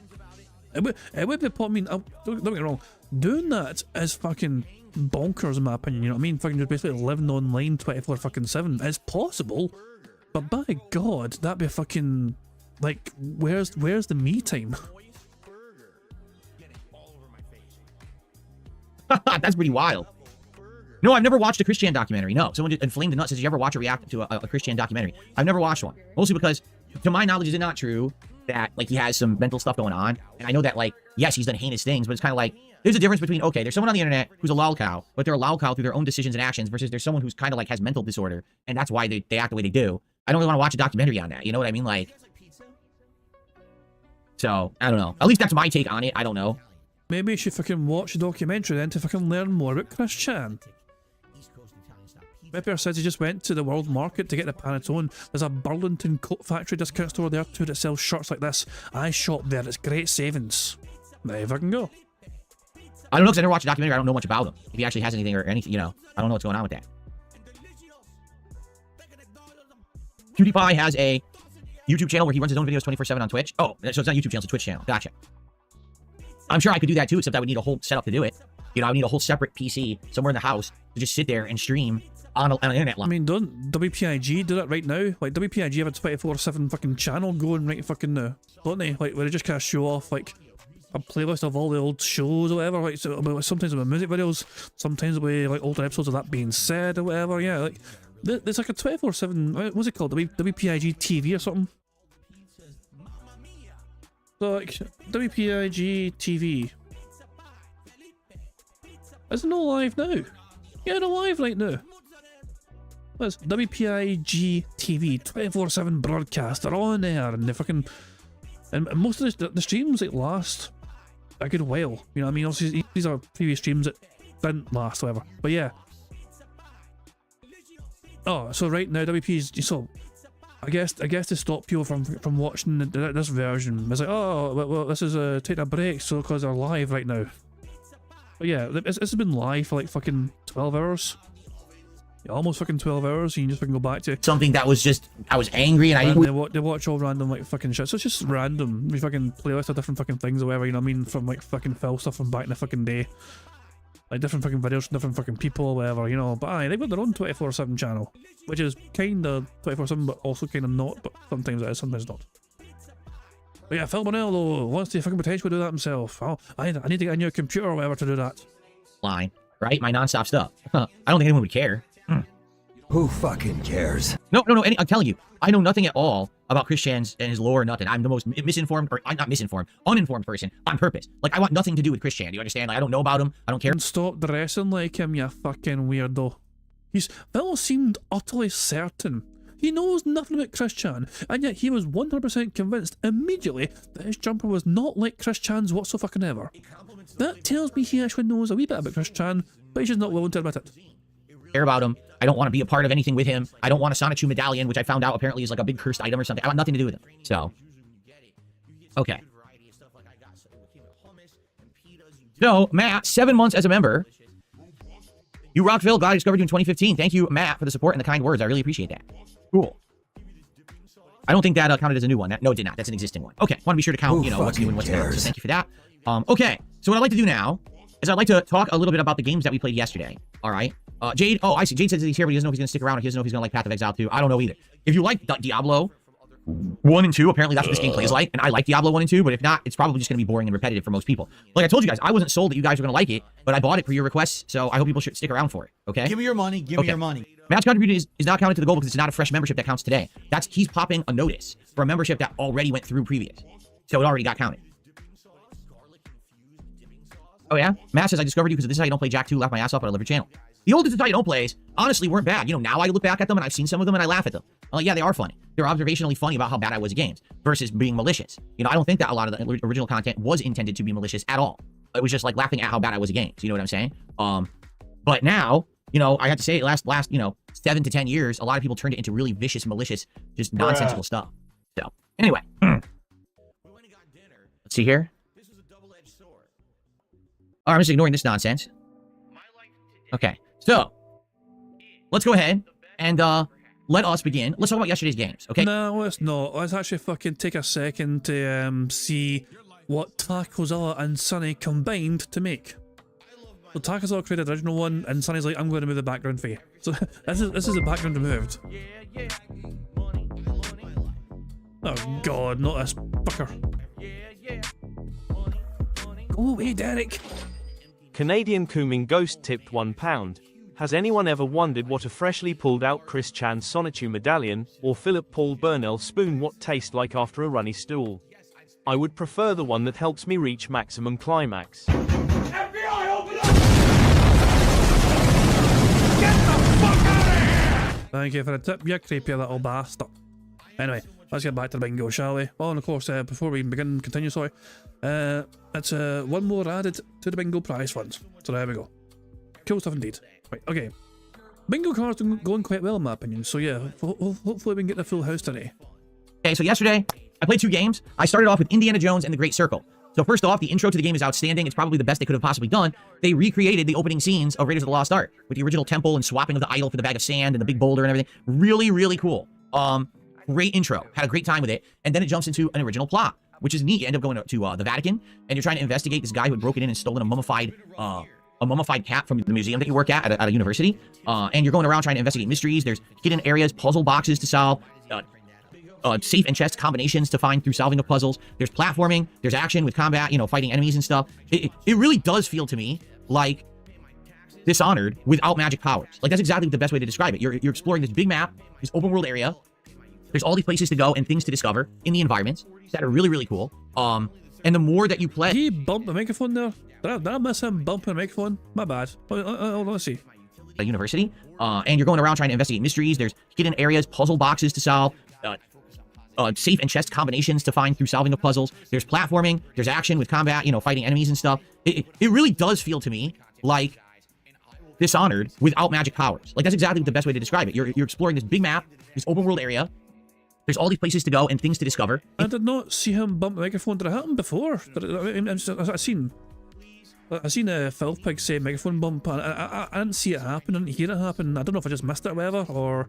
It would be, I mean, don't get me wrong, doing that is fucking bonkers in my opinion, you know what I mean? Fucking just basically living online 24/7 is possible, but by God, that'd be a fucking, like, where's the me time? That's pretty wild. No, I've never watched a Christian documentary. No, someone just inflamed the nuts. Says, did you ever watch or react to a Christian documentary? I've never watched one. Mostly because, to my knowledge, is it not true that, like, he has some mental stuff going on? And I know that, like, yes, he's done heinous things, but it's kind of like, there's a difference between, okay, there's someone on the internet who's a lol cow, but they're a lol cow through their own decisions and actions, versus there's someone who's kind of like has mental disorder, and that's why they act the way they do. I don't really want to watch a documentary on that, you know what I mean? Like, so, I don't know. At least that's my take on it. I don't know. Maybe you should fucking watch the documentary then to fucking learn more about Chris Chan. Ripper says he just went to the world market to get the Panettone. There's a Burlington coat factory discount store there too that sells shirts like this. I shop there, it's great savings. There you fucking go. I don't know, because I never watched a documentary. I don't know much about him. If he actually has anything or anything, you know, I don't know what's going on with that. PewDiePie has a YouTube channel where he runs his own videos 24/7 on Twitch. Oh, so it's not a YouTube channel, it's a Twitch channel. Gotcha. I'm sure I could do that too, except I would need a whole setup to do it. You know, I would need a whole separate PC somewhere in the house to just sit there and stream on an internet line. I mean, don't WPIG do that right now? Like, WPIG have a 24/7 fucking channel going right fucking now, don't they? Like, where they just kind of show off, like, a playlist of all the old shows or whatever. Like, so, sometimes with music videos, sometimes with, like, older episodes of That Being Said or whatever. Yeah, like, there's like a 24/7, what's it called? WPIG TV or something? So, like, WPIG TV. Is it not live now? Yeah, no live right now. That's WPIG TV, 24/7 broadcast. They're all in there, and they fucking, and most of the streams like last a good while. You know what I mean? Obviously, these are previous streams that didn't last, whatever. But yeah. Oh, so right now WP's so. I guess to stop people from watching this version, it's like, oh well, this is taking a break, so because they're live right now. But yeah, this has been live for like fucking 12 hours. Yeah, almost fucking 12 hours, and you just fucking go back to something that was just, I was angry and I didn't... They watch all random like fucking shit, so it's just random. We fucking playlist of different fucking things or whatever, you know what I mean? From like fucking Phil stuff from back in the fucking day. like different fucking videos from different fucking people, whatever, you know. But aye, they've got their own 24/7 channel, which is kind of 24/7, but also kind of not. But sometimes it is, sometimes not. But yeah, Phil Bonnell though wants to fucking potentially do that himself. Oh, I need to get a new computer or whatever to do that. Line, right? My non-stop stuff. I don't think anyone would care. Who fucking cares? No. I'm telling you, I know nothing at all about Chris Chan's and his lore or nothing. I'm the most misinformed, or I'm not misinformed, uninformed person on purpose. Like, I want nothing to do with Chris Chan. Do you understand? Like, I don't know about him. I don't care. And stop dressing like him, you fucking weirdo. Phil seemed utterly certain. He knows nothing about Chris Chan, and yet he was 100% convinced immediately that his jumper was not like Chris Chan's whatsoever. That tells me he actually knows a wee bit about Chris Chan, but he's just not willing to admit it. Care about him. I don't want to be a part of anything with him. I don't want a Sonichu medallion, which I found out apparently is like a big cursed item or something. I want nothing to do with him. So, okay. So, Matt, 7 months as a member. You rock, Phil. Glad I discovered you in 2015. Thank you, Matt, for the support and the kind words. I really appreciate that. Cool. I don't think that counted as a new one. No, it did not. That's an existing one. Okay. Want to be sure to count, you know, what's new and what's not. So thank you for that. Okay. So what I'd like to do now is I'd like to talk a little bit about the games that we played yesterday. All right. Jade, oh, I see. Jade says he's here, but he doesn't know if he's going to stick around, or he doesn't know if he's going to like Path of Exile 2. I don't know either. If you like Diablo 1 and 2, apparently that's what this game plays like, and I like Diablo 1 and 2, but if not, it's probably just going to be boring and repetitive for most people. Like I told you guys, I wasn't sold that you guys were going to like it, but I bought it for your requests, so I hope people should stick around for it, okay? Give me your money. Give me your money. Matt's contribution is not counted to the goal because it's not a fresh membership that counts today. He's popping a notice for a membership that already went through previous, so it already got counted. Oh yeah? Matt says, I discovered you because this is how you don't play Jack 2, laugh my ass off, but I love your channel. The old This Is How You Don't plays, honestly, weren't bad. You know, now I look back at them and I've seen some of them and I laugh at them. Yeah, they are funny. They're observationally funny about how bad I was at games versus being malicious. You know, I don't think that a lot of the original content was intended to be malicious at all. It was just like laughing at how bad I was at games. You know what I'm saying? But now, you know, I have to say, last, you know, 7 to 10 years, a lot of people turned it into really vicious, malicious, just nonsensical stuff. So, anyway. Let's see here. All right, I'm just ignoring this nonsense. Okay, so let's go ahead and let us begin. Let's talk about yesterday's games, okay? No, let's not. Let's actually fucking take a second to see what Takozilla and Sunny combined to make. So Takozilla created the original one, and Sunny's like, I'm going to move the background for you. So this is the background removed. Oh god, not this fucker. Go away, Derek. Canadian Cooming Ghost tipped £1. Has anyone ever wondered what a freshly pulled out Chris Chan Sonichu medallion or Philip Paul Burnell spoon what taste like after a runny stool? I would prefer the one that helps me reach maximum climax. FBI, open up! Get the fuck out of here! Thank you for the tip, you creepy little bastard. Anyway, let's get back to the bingo, shall we? Well, and of course, before we continue, sorry, it's one more added to the bingo prize funds. So there we go. Cool stuff indeed. Right, okay. Bingo cards are going quite well in my opinion, so yeah, hopefully we can get the full house today. Okay, so yesterday, I played 2 games. I started off with Indiana Jones and the Great Circle. So first off, the intro to the game is outstanding. It's probably the best they could have possibly done. They recreated the opening scenes of Raiders of the Lost Ark with the original temple and swapping of the idol for the bag of sand and the big boulder and everything. Really, really cool. Great intro. Had a great time with it. And then it jumps into an original plot, which is neat. You end up going to the Vatican, and you're trying to investigate this guy who had broken in and stolen a mummified cat from the museum that you work at a university. And you're going around trying to investigate mysteries. There's hidden areas, puzzle boxes to solve, safe and chest combinations to find through solving of puzzles. There's platforming. There's action with combat, you know, fighting enemies and stuff. It really does feel to me like Dishonored without magic powers. Like, that's exactly the best way to describe it. You're exploring this big map, this open world area. There's all these places to go and things to discover in the environments that are really, really cool. And the more that you play... Did he bump the microphone there? Did I miss him bumping the microphone? My bad. Let's see. A university. And you're going around trying to investigate mysteries. There's hidden areas, puzzle boxes to solve. Safe and chest combinations to find through solving of puzzles. There's platforming. There's action with combat, you know, fighting enemies and stuff. It really does feel to me like Dishonored without magic powers. Like, that's exactly the best way to describe it. You're exploring this big map, this open world area. There's all these places to go and things to discover. I did not see him bump the microphone. Did it happen before? I've seen Phil Pig say microphone bump, and I didn't see it happen. I didn't hear it happen. I don't know if I just missed it or whatever, or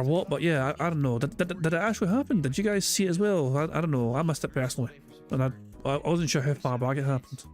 what. But yeah, I don't know. Did it actually happen? Did you guys see it as well? I don't know. I missed it personally, and I wasn't sure how far back it happened.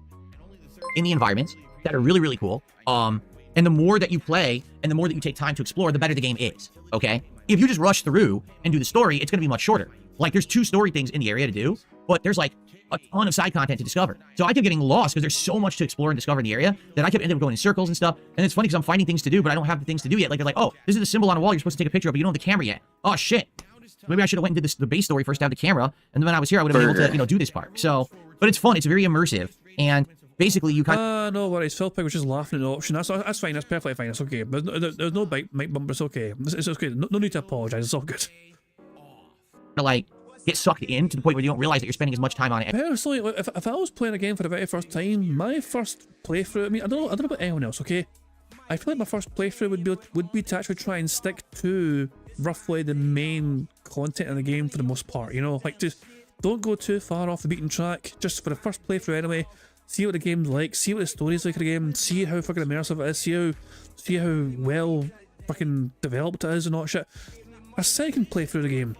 In the environments that are really, really cool. And the more that you play and the more that you take time to explore, the better the game is, okay? If you just rush through and do the story, it's going to be much shorter. Like, there's 2 story things in the area to do, but there's, like, a ton of side content to discover. So I kept getting lost because there's so much to explore and discover in the area that I kept ending up going in circles and stuff. And it's funny because I'm finding things to do, but I don't have the things to do yet. Like, they're like, oh, this is a symbol on a wall you're supposed to take a picture of, but you don't have the camera yet. Oh, shit. Maybe I should have went and did the base story first to have the camera, and then when I was here, I would have been able to, you know, do this part. So, but it's fun. It's very immersive, and basically you kind of... no worries. Philpig was just laughing at the option. That's fine. That's perfectly fine. It's okay. There's no mic bumper. It's okay. It's okay. No need to apologize. It's all good. like get sucked in to the point where you don't realize that you're spending as much time on it. Personally, if I was playing a game for the very first time, my first playthrough, I mean, I don't know about anyone else, okay? I feel like my first playthrough would be to actually try and stick to roughly the main content of the game for the most part, you know? Like, just don't go too far off the beaten track, just for the first playthrough anyway. See what the game's like, see what the story's like of the game, see how fucking immersive it is, see how well fucking developed it is and all that shit. A second playthrough of the game,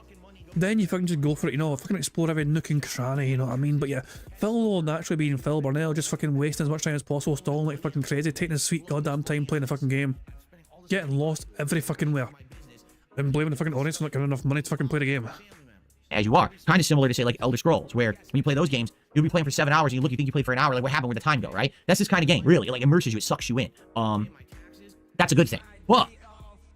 then you fucking just go for it, you know, fucking explore every nook and cranny, you know what I mean? But yeah, Phil will naturally being Phil Burnell, just fucking wasting as much time as possible, stalling like fucking crazy, taking his sweet goddamn time playing the fucking game, getting lost every fucking where, and blaming the fucking audience for not giving enough money to fucking play the game. As you are. Kind of similar to, say, like Elder Scrolls, where when you play those games, you'll be playing for 7 hours, and you think you played for an hour, like, what happened? Where'd the time go, right? That's this kind of game, really. It, like, immerses you, it sucks you in. That's a good thing. But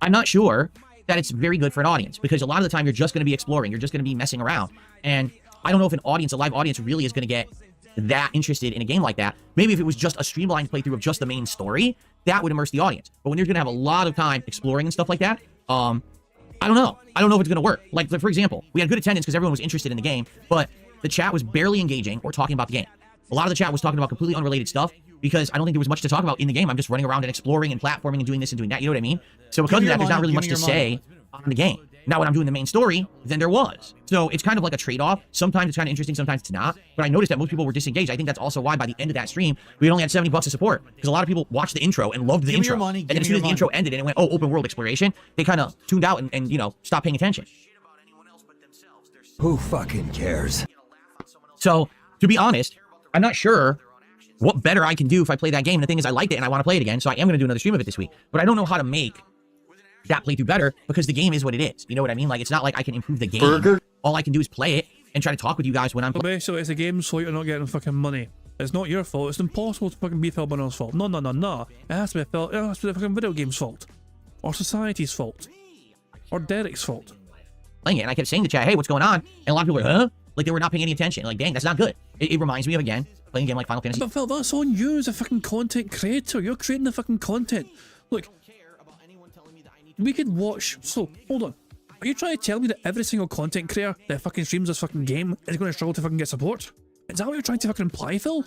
I'm not sure that it's very good for an audience, because a lot of the time you're just going to be exploring, you're just going to be messing around, and I don't know if a live audience really is going to get that interested in a game like that. Maybe if it was just a streamlined playthrough of just the main story, that would immerse the audience. But when you're going to have a lot of time exploring and stuff like that, I don't know. I don't know if it's going to work. Like, for example, we had good attendance because everyone was interested in the game, but the chat was barely engaging or talking about the game. A lot of the chat was talking about completely unrelated stuff because I don't think there was much to talk about in the game. I'm just running around and exploring and platforming and doing this and doing that. You know what I mean? So because of that, there's not really much to say on the game. Now, when I'm doing the main story, then there was. So it's kind of like a trade-off. Sometimes it's kind of interesting, sometimes it's not. But I noticed that most people were disengaged. I think that's also why by the end of that stream, we only had $70 of support. Because a lot of people watched the intro and loved the intro. And then as soon as the intro ended and it went, oh, open world exploration, they kind of tuned out and, you know, stopped paying attention. Who fucking cares? So, to be honest, I'm not sure what better I can do if I play that game. The thing is, I liked it and I want to play it again, so I am going to do another stream of it this week. But I don't know how to make that playthrough better because the game is what it is. You know what I mean? Like, it's not like I can improve the game. All I can do is play it and try to talk with you guys when I'm playing. So it's a game's fault you're not getting fucking money. It's not your fault. It's impossible to fucking be Phil Burnell's fault. No. It has to be the fucking video game's fault. Or society's fault. Or Derek's fault. Playing it, and I kept saying to chat, hey, what's going on? And a lot of people were, huh? Like, they were not paying any attention. Like, dang, that's not good. It reminds me of, again, playing a game like Final Fantasy. But Phil, that's on you as a fucking content creator. You're creating the fucking content. Look, we could watch. So, hold on. Are you trying to tell me that every single content creator that fucking streams this fucking game is going to struggle to fucking get support? Is that what you're trying to fucking imply, Phil?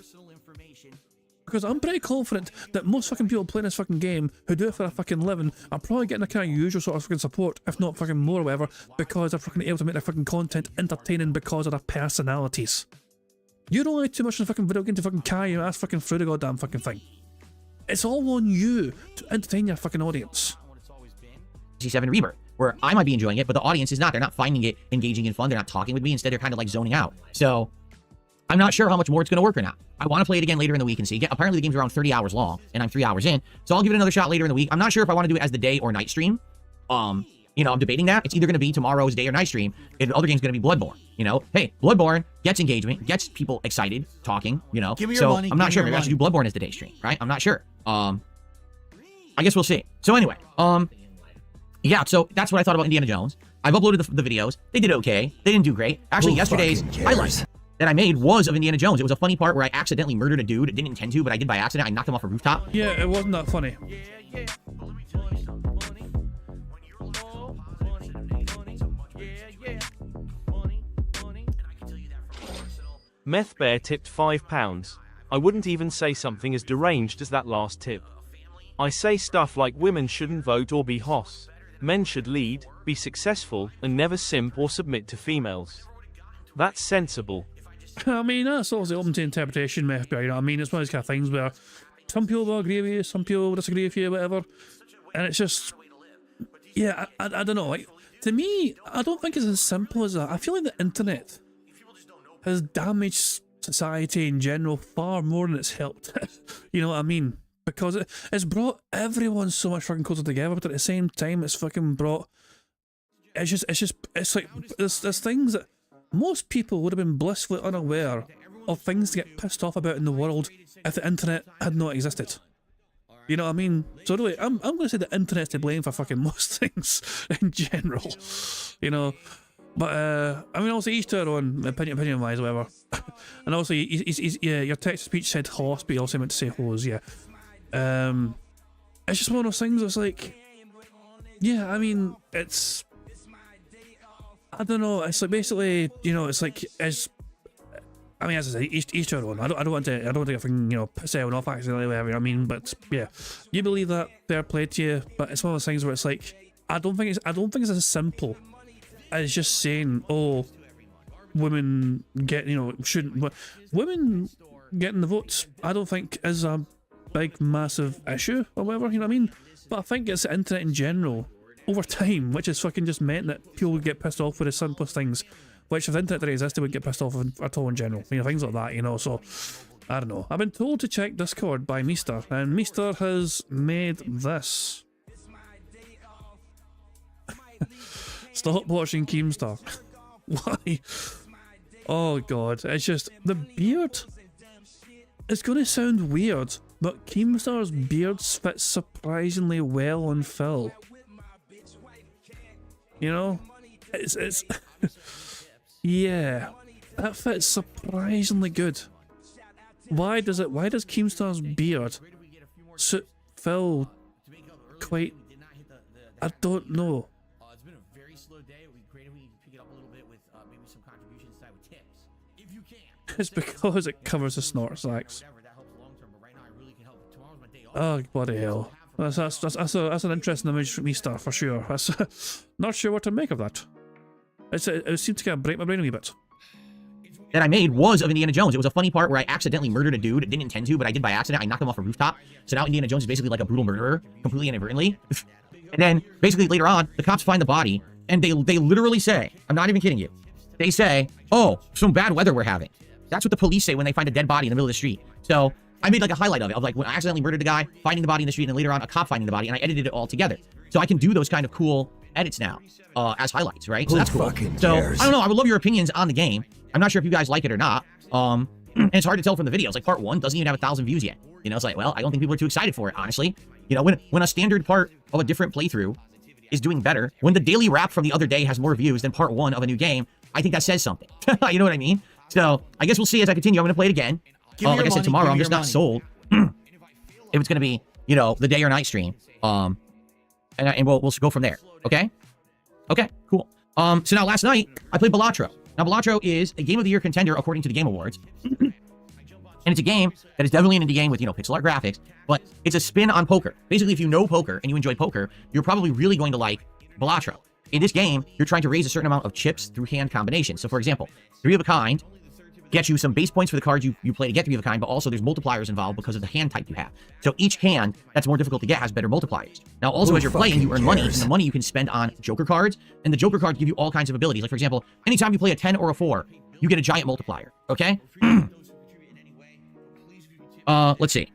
Because I'm pretty confident that most fucking people playing this fucking game who do it for a fucking living are probably getting a kind of usual sort of fucking support, if not fucking more or whatever, because they're fucking able to make their fucking content entertaining because of their personalities. You don't like too much in the fucking video game to fucking carry your ass fucking through the goddamn fucking thing. It's all on you to entertain your fucking audience. 7 Rebirth, where I might be enjoying it, but the audience is not. They're not finding it engaging and fun. They're not talking with me. Instead, they're kind of like zoning out. So I'm not sure how much more it's going to work or not. I want to play it again later in the week and see. Apparently, the game's around 30 hours long, and I'm 3 hours in. So I'll give it another shot later in the week. I'm not sure if I want to do it as the day or night stream. You know, I'm debating that. It's either going to be tomorrow's day or night stream, and the other game's going to be Bloodborne. You know, hey, Bloodborne gets engagement, gets people excited, talking, you know. So I'm not sure. Maybe I should do Bloodborne as the day stream, right? I'm not sure. I guess we'll see. So anyway, yeah, so that's what I thought about Indiana Jones. I've uploaded the videos. They did okay. They didn't do great. Actually, yesterday's highlight that I made was of Indiana Jones. It was a funny part where I accidentally murdered a dude. I didn't intend to, but I did by accident. I knocked him off a rooftop. Yeah, it wasn't that funny. Meth Bear tipped £5. I wouldn't even say something as deranged as that last tip. I say stuff like women shouldn't vote or be hoss. Men should lead, be successful, and never simp or submit to females. That's sensible. I mean, that's obviously open to interpretation, Meth Bear, you know what I mean? It's one of those kind of things where some people will agree with you, some people will disagree with you, whatever. And it's just, yeah, I don't know. Like, to me, I don't think it's as simple as that. I feel like the internet has damaged society in general far more than it's helped. You know what I mean? because it's brought everyone so much fucking closer together, but at the same time, it's fucking brought. It's like there's things that most people would have been blissfully unaware of, things to get pissed off about in the world if the internet had not existed. You know what I mean? So really, I'm going to say the internet's to blame for fucking most things in general. You know. But, I mean, also each to their own, opinion-wise, whatever. And also, yeah, your text-to-speech said horse, but you also meant to say hose, yeah. It's just one of those things that's like, yeah, I mean, it's, I don't know, it's like basically, you know, it's like, I mean, as I say, each to their own. I don't want to get fucking, you know, piss anyone off accidentally, whatever, you know what I mean? But, yeah, you believe that, fair play to you, but it's one of those things where it's like, I don't think it's as simple as just saying, oh, women get, you know, shouldn't, women getting the votes, I don't think is a big, massive issue or whatever, you know what I mean? But I think it's the internet in general, over time, which has fucking just meant that people would get pissed off with the simplest things, which if the internet didn't exist, they would get pissed off at all in general, you know, things like that, you know, so, I don't know. I've been told to check Discord by Meester, and Meester has made this. Stop watching Keemstar. Why? Oh god, it's just, the beard, it's gonna sound weird, but Keemstar's beard fits surprisingly well on Phil. You know? It's yeah, that fits surprisingly good. Why does Keemstar's beard suit Phil quite, I don't know. It's because it covers the snort sacks. Oh, bloody hell. That's an interesting image from Meester, for sure. Not sure what to make of that. It seemed to kind of break my brain a wee bit. That I made was of Indiana Jones. It was a funny part where I accidentally murdered a dude. Didn't intend to, but I did by accident. I knocked him off a rooftop. So now Indiana Jones is basically like a brutal murderer, completely inadvertently. And then, basically later on, the cops find the body, and they literally say, I'm not even kidding you, they say, oh, some bad weather we're having. That's what the police say when they find a dead body in the middle of the street. So I made like a highlight of it, of like when I accidentally murdered a guy, finding the body in the street, and then later on a cop finding the body, and I edited it all together. So I can do those kind of cool edits now as highlights, right? So that's cool. So I don't know, I would love your opinions on the game. I'm not sure if you guys like it or not. And it's hard to tell from the videos. Like part 1 doesn't even have 1,000 views yet. You know, it's like, well, I don't think people are too excited for it, honestly. You know, when a standard part of a different playthrough is doing better, when the daily wrap from the other day has more views than part 1 of a new game, I think that says something. You know what I mean? So I guess we'll see as I continue. I'm going to play it again. Like I said, tomorrow I'm just not sold if it's going to be, you know, the day or night stream. And we'll go from there. Okay? Okay, cool. So now last night I played Balatro. Now Balatro is a Game of the Year contender according to the Game Awards. And it's a game that is definitely an indie game with, you know, pixel art graphics, but it's a spin on poker. Basically, if you know poker and you enjoy poker, you're probably really going to like Balatro. In this game, you're trying to raise a certain amount of chips through hand combinations. So for example, 3 of a kind gets you some base points for the cards you play to get 3 of a kind, but also there's multipliers involved because of the hand type you have. So each hand that's more difficult to get has better multipliers. Now also as you're playing, you earn money, and the money you can spend on Joker cards, and the Joker cards give you all kinds of abilities. Like for example, anytime you play a 10 or a 4, you get a giant multiplier, okay? Let's see.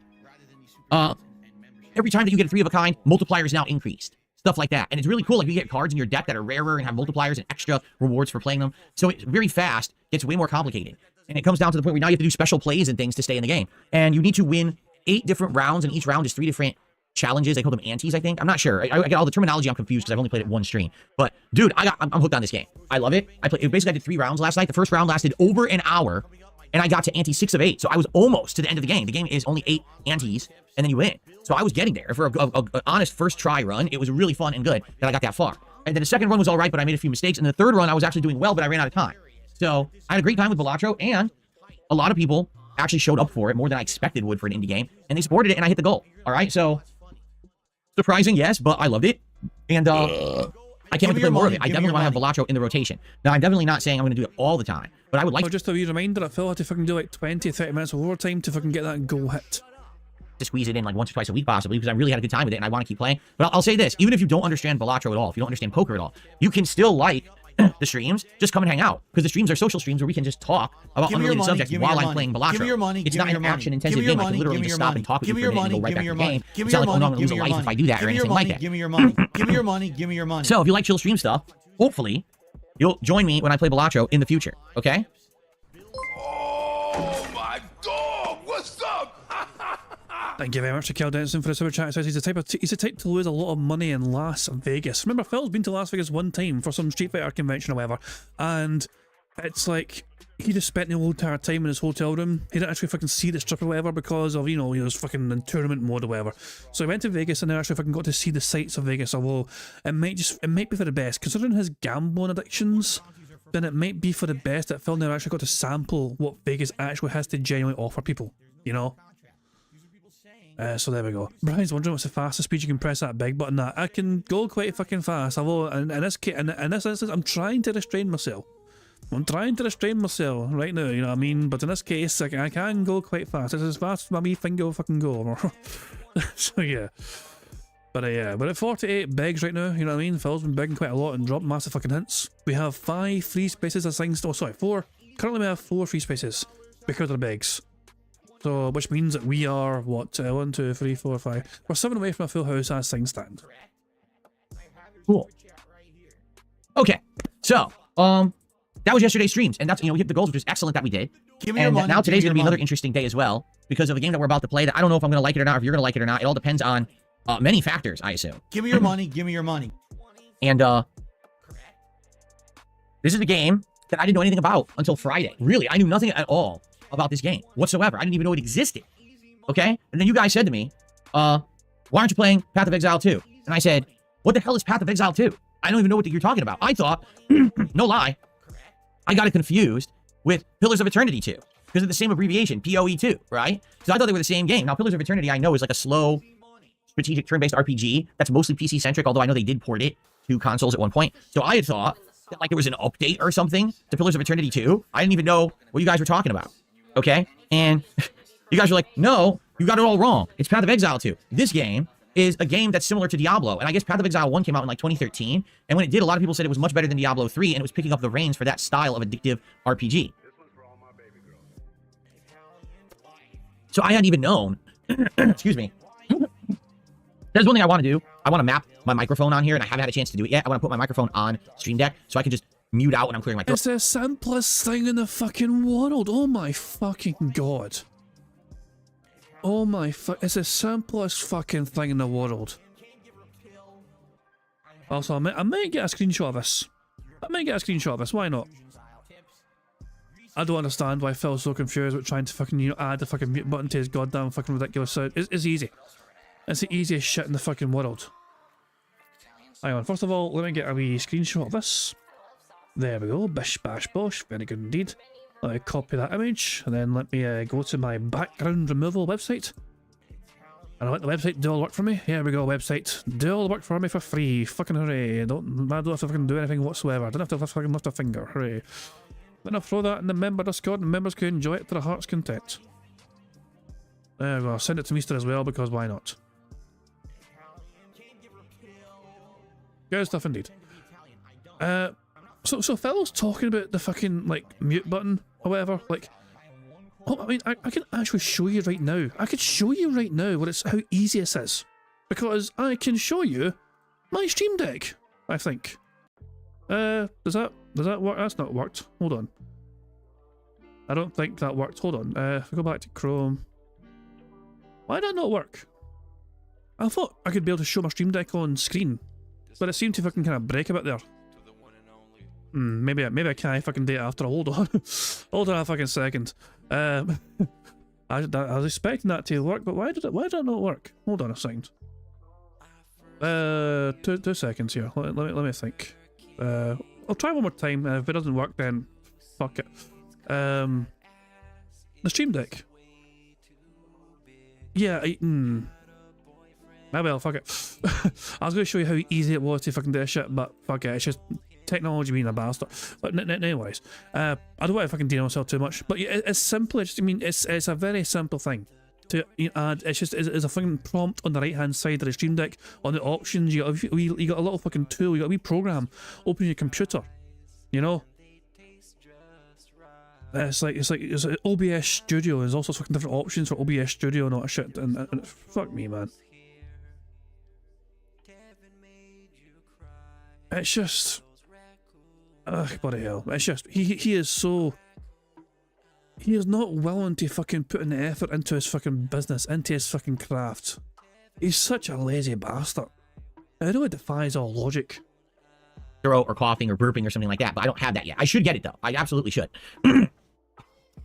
Every time that you get a 3 of a kind, multiplier is now increased. Stuff like that. And it's really cool. Like you get cards in your deck that are rarer and have multipliers and extra rewards for playing them. So it's very fast, gets way more complicated. And it comes down to the point where now you have to do special plays and things to stay in the game. And you need to win 8 different rounds, and each round is 3 different challenges. They call them antes, I think. I'm not sure. I get all the terminology. I'm confused because I've only played it 1 stream. But dude, I'm hooked on this game. I love it. Basically I did 3 rounds last night. The first round lasted over an hour, and I got to ante 6 of 8. So I was almost to the end of the game. The game is only 8 antes, and then you win. So I was getting there. For a honest first try run, it was really fun and good that I got that far. And then the second run was all right, but I made a few mistakes. And the third run, I was actually doing well, but I ran out of time. So I had a great time with Balatro, and a lot of people actually showed up for it, more than I expected would for an indie game, and they supported it, and I hit the goal. All right, so surprising, yes, but I loved it, and I can't wait to play more of it. I definitely want to have Balatro in the rotation. Now, I'm definitely not saying I'm going to do it all the time, but I would like. Just a wee reminder that Phil had to fucking do like 20-30 minutes of overtime to fucking get that goal hit. To squeeze it in like once or twice a week possibly, because I really had a good time with it and I want to keep playing. But I'll say this, even if you don't understand Balatro at all, if you don't understand poker at all, you can still like the streams, just come and hang out. Because the streams are social streams where we can just talk about unrelated subjects while I'm playing Balatro. Give me your money. It's not an action-intensive game. I can literally just stop and talk with you for a minute and go right back to the game. It's not like, oh no, I'm gonna lose a life if I do that or anything like that. Give me your money. Give me your money. Give me your money. So if you like chill stream stuff, hopefully you'll join me when I play Balatro in the future. Okay? Oh my God! What's up? Thank you very much to Kel Denson for the super chat. It says he's the type to lose a lot of money in Las Vegas. Remember, Phil's been to Las Vegas one time for some Street Fighter convention or whatever, and it's like he just spent the whole entire time in his hotel room. He didn't actually fucking see the strip or whatever because of, you know, he was fucking in tournament mode or whatever. So he went to Vegas and then actually fucking got to see the sights of Vegas. Although it might be for the best, considering his gambling addictions. Then it might be for the best that Phil never actually got to sample what Vegas actually has to genuinely offer people. You know. So there we go. Brian's wondering what's the fastest speed you can press that big button. That I can go quite fucking fast. Although in this case, in this instance, I'm trying to restrain myself. I'm trying to restrain myself right now. You know what I mean? But in this case, I can go quite fast. It's as fast as my wee finger will fucking go. So yeah. But yeah, we're at 48 begs right now. You know what I mean? Phil's been begging quite a lot and dropped massive fucking hints. We have 5 free spaces as things. Oh, sorry, 4. Currently, we have 4 free spaces because of the begs. So, which means that we are, what, 1, 2, 3, 4, 5. We're 7 away from a full house as things stand. Cool. Okay, so, that was yesterday's streams, and that's, you know, we hit the goals, which is excellent that we did. Give me your money. Now today's going to be another interesting day as well, because of the game that we're about to play that I don't know if I'm going to like it or not, or if you're going to like it or not. It all depends on many factors, I assume. Give me your money. Give me your money. And, this is a game that I didn't know anything about until Friday. Really, I knew nothing at all about this game whatsoever. I didn't even know it existed. Okay? And then you guys said to me, why aren't you playing Path of Exile 2? And I said, what the hell is Path of Exile 2? I don't even know what you're talking about. I thought, no lie, I got it confused with Pillars of Eternity 2 because of the same abbreviation, PoE 2, right? Because I thought they were the same game. Now, Pillars of Eternity, I know, is like a slow, strategic turn-based RPG that's mostly PC-centric, although I know they did port it to consoles at one point. So I had thought that like there was an update or something to Pillars of Eternity 2. I didn't even know what you guys were talking about. Okay? And you guys are like, no, you got it all wrong. It's Path of Exile 2. This game is a game that's similar to Diablo. And I guess Path of Exile 1 came out in like 2013. And when it did, a lot of people said it was much better than Diablo 3, and it was picking up the reins for that style of addictive RPG. So I hadn't even known. Excuse me. There's one thing I want to do. I want to map my microphone on here, and I haven't had a chance to do it yet. I want to put my microphone on Stream Deck so I can just mute out when I'm clearing my throat. It's the simplest thing in the fucking world. Oh my fucking god. Oh my it's the simplest fucking thing in the world. Also, I might get a screenshot of this. Why not? I don't understand why Phil's so confused with trying to fucking, you know, add the fucking mute button to his goddamn fucking ridiculous sound. It's easy. It's the easiest shit in the fucking world. Hang on, first of all, let me get a wee screenshot of this. There we go, bish bash bosh, very good indeed. Let me copy that image, and then let me go to my background removal website. And I let the website do all the work for me. Here we go, website. Do all the work for me for free. Fucking hooray. I don't have to fucking do anything whatsoever. I don't have to fucking lift a finger. Hooray. Then I'll throw that in the member Discord, and members can enjoy it to their heart's content. There we go, send it to Meester as well, because why not? Good stuff indeed. So Phil's talking about the fucking, like, mute button or whatever, like, oh, I mean, I can actually show you right now. I could show you right now how easy this is. Because I can show you my Stream Deck, I think. Does that work? That's not worked. Hold on. I don't think that worked. Hold on. If we go back to Chrome. Why did that not work? I thought I could be able to show my Stream Deck on screen. But it seemed to fucking kind of break a bit there. Maybe I can't fucking do it after. Hold on. Hold on a fucking second. I was expecting that to work, but why did it not work? Hold on a second. 2 seconds here. Let me think. I'll try one more time, and if it doesn't work, then fuck it. The Stream Deck. Yeah, well, fuck it. I was going to show you how easy it was to fucking do this shit, but fuck it, it's just technology being a bastard. But anyways, I don't want to fucking deal myself too much, but yeah, it's simple. It's a very simple thing to add. It's a fucking prompt on the right hand side of the Stream Deck. On the options, you got a little fucking tool, you got a wee program. Open your computer, you know? It's like OBS Studio. There's all sorts of fucking different options for OBS Studio and all that shit. And fuck me, man. It's just, bloody hell. It's just he is so. He is not willing to fucking put in the effort into his fucking business, into his fucking craft. He's such a lazy bastard. It really defies all logic. Or coughing or burping or something like that, but I don't have that yet. I should get it though. I absolutely should.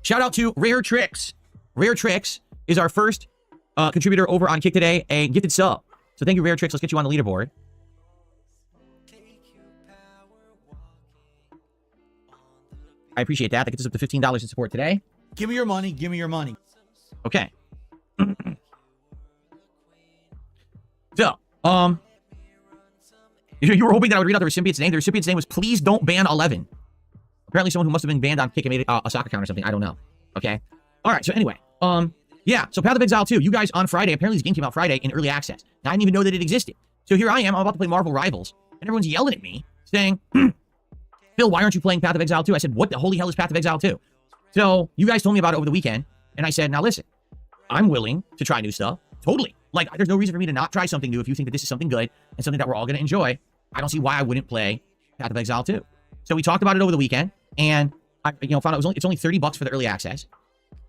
Shout out to Rare Tricks. Rare Tricks is our first contributor over on Kick today, a gifted sub. So thank you, Rare Tricks. Let's get you on the leaderboard. I appreciate that. That gets us up to $15 in support today. Give me your money. Give me your money. Okay. So, you were hoping that I would read out the recipient's name. The recipient's name was Please Don't Ban 11. Apparently someone who must have been banned on Kick and made it a soccer account or something. I don't know. Okay. All right. So anyway, yeah. So Path of Exile 2, you guys on Friday, apparently this game came out Friday in early access. Now, I didn't even know that it existed. So here I am. I'm about to play Marvel Rivals. And everyone's yelling at me saying, Phil, why aren't you playing Path of Exile 2? I said, what the holy hell is Path of Exile 2? So you guys told me about it over the weekend. And I said, now listen, I'm willing to try new stuff. Totally. Like, there's no reason for me to not try something new if you think that this is something good and something that we're all going to enjoy. I don't see why I wouldn't play Path of Exile 2. So we talked about it over the weekend, and I, found out it's only $30 for the early access.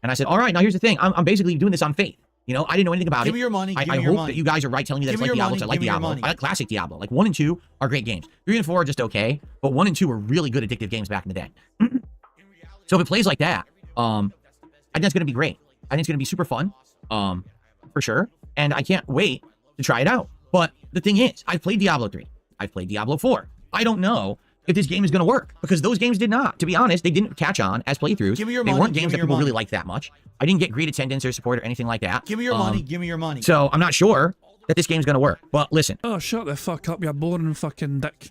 And I said, all right, now here's the thing. I'm basically doing this on faith. I didn't know anything about it. Give me your money. I hope that you guys are right telling me that it's like Diablo, because I like Diablo. I like classic Diablo. Like 1 and 2 are great games. 3 and 4 are just okay, but 1 and 2 were really good addictive games back in the day. So if it plays like that, I think it's going to be great. I think it's going to be super fun, for sure. And I can't wait to try it out. But the thing is, I've played Diablo 3. I've played Diablo 4. I don't know if this game is going to work, because those games did not. To be honest, they didn't catch on as playthroughs. Give me your they money. weren't games that people really liked that much. I didn't get great attendance or support or anything like that. Give me your money. Give me your money. So I'm not sure that this game's going to work. But listen. Oh, shut the fuck up, you boring fucking dick.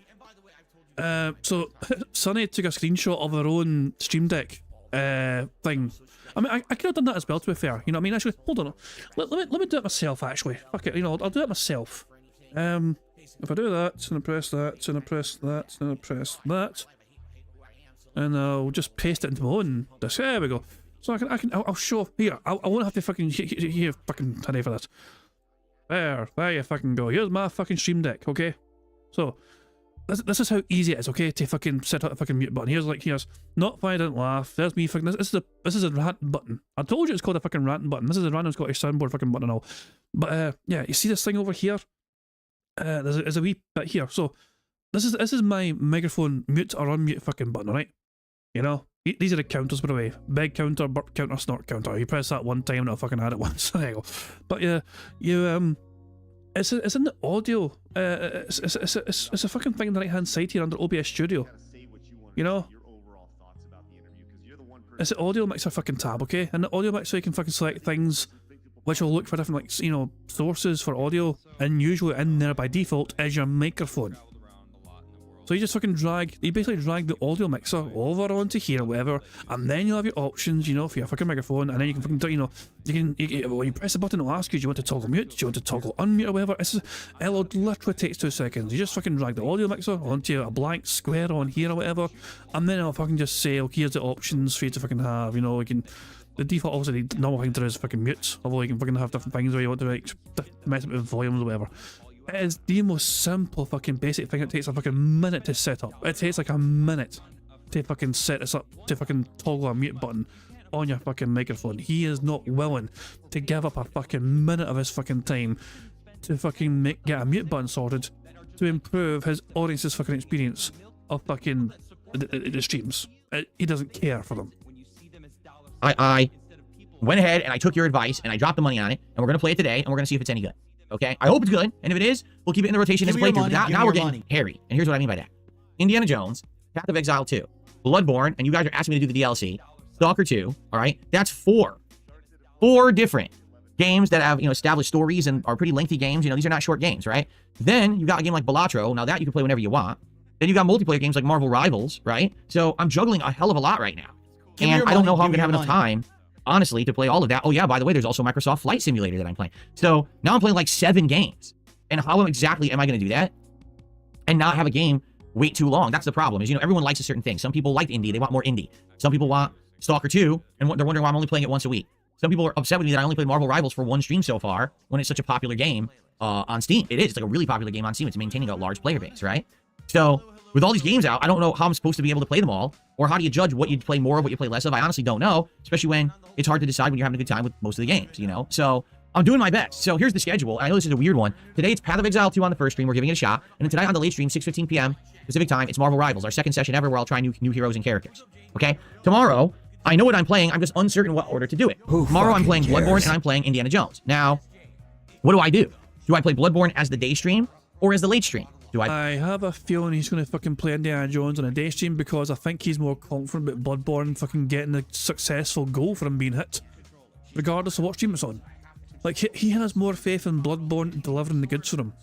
So Sunny took a screenshot of her own Stream Deck thing. I mean, I could have done that as well, to be fair. You know what I mean? Actually, hold on. Let me do it myself, actually. Fuck it, I'll do it myself. If I do that, and I press that, and I press that, and I press that, and I'll just paste it into my own disk. There we go. So I'll show, here, I won't have to fucking, here, fucking, honey for that. There you fucking go. Here's my fucking Stream Deck, okay? So, this is how easy it is, okay, to fucking set up a fucking mute button. Here's not why I didn't laugh. There's me fucking, this is a rant button. I told you it's called a fucking rant button. This is a random Scottish soundboard fucking button and all. But yeah, you see this thing over here? There's a wee bit here. So this is my microphone mute or unmute fucking button, alright? These are the counters, by the way. Beg counter, burp counter, snort counter. You press that one time and I'll fucking add it once. There you go. But yeah, it's in the audio. It's a fucking thing on the right hand side here under OBS Studio. It's the audio mixer fucking tab, okay? And the audio mixer, you can fucking select things which will look for different, like, sources for audio, and usually in there by default is your microphone. So you just fucking basically drag the audio mixer over onto here or whatever, and then you'll have your options, for your fucking microphone, and then you can fucking, when you press the button, it'll ask you, do you want to toggle mute, do you want to toggle unmute or whatever. It'll literally take 2 seconds. You just fucking drag the audio mixer onto a blank square on here or whatever, and then it'll fucking just say, okay, here's the options for you to fucking have, the default, obviously, the normal thing to do is fucking mute, although you can fucking have different things where you want to mess with volumes or whatever. It is the most simple fucking basic thing. It takes a fucking minute to set up. It takes like a minute to fucking set this up, to fucking toggle a mute button on your fucking microphone. He is not willing to give up a fucking minute of his fucking time to fucking get a mute button sorted to improve his audience's fucking experience of fucking the streams. He doesn't care for them. I went ahead and I took your advice and I dropped the money on it, and we're going to play it today, and we're going to see if it's any good. Okay? I hope it's good, and if it is, we'll keep it in the rotation as a playthrough. Now we're getting hairy, and here's what I mean by that. Indiana Jones, Path of Exile 2, Bloodborne, and you guys are asking me to do the DLC, Stalker 2, alright? That's 4 different games that have, established stories and are pretty lengthy games. These are not short games, right? Then you got a game like Balatro. Now that you can play whenever you want. Then you got multiplayer games like Marvel Rivals, right? So I'm juggling a hell of a lot right now. And I don't know how I'm going to have enough time, honestly, to play all of that. Oh, yeah, by the way, there's also Microsoft Flight Simulator that I'm playing. So now I'm playing like 7 games. And how exactly am I going to do that and not have a game wait too long. That's the problem, is, you know, everyone likes a certain thing. Some people like indie. They want more indie. Some people want Stalker 2, and they're wondering why I'm only playing it once a week. Some people are upset with me that I only played Marvel Rivals for one stream so far, when it's such a popular game on Steam. It is. It's like a really popular game on Steam. It's maintaining a large player base, right? So, with all these games out, I don't know how I'm supposed to be able to play them all, or how do you judge what you play more of, what you play less of? I honestly don't know, especially when it's hard to decide when you're having a good time with most of the games, you know? So, I'm doing my best. So, here's the schedule. I know this is a weird one. Today, it's Path of Exile 2 on the first stream. We're giving it a shot. And then tonight on the late stream, 6:15 p.m. Pacific time, it's Marvel Rivals, our second session ever, where I'll try new heroes and characters. Okay? Tomorrow, I know what I'm playing. I'm just uncertain what order to do it. Tomorrow, I'm playing Bloodborne, and I'm playing Indiana Jones. Now, what do I do? Do I play Bloodborne as the day stream, or as the late stream? I have a feeling he's going to fucking play Indiana Jones on a day stream, because I think he's more confident about Bloodborne fucking getting a successful goal for him being hit, regardless of what stream it's on. Like, he has more faith in Bloodborne delivering the goods for him.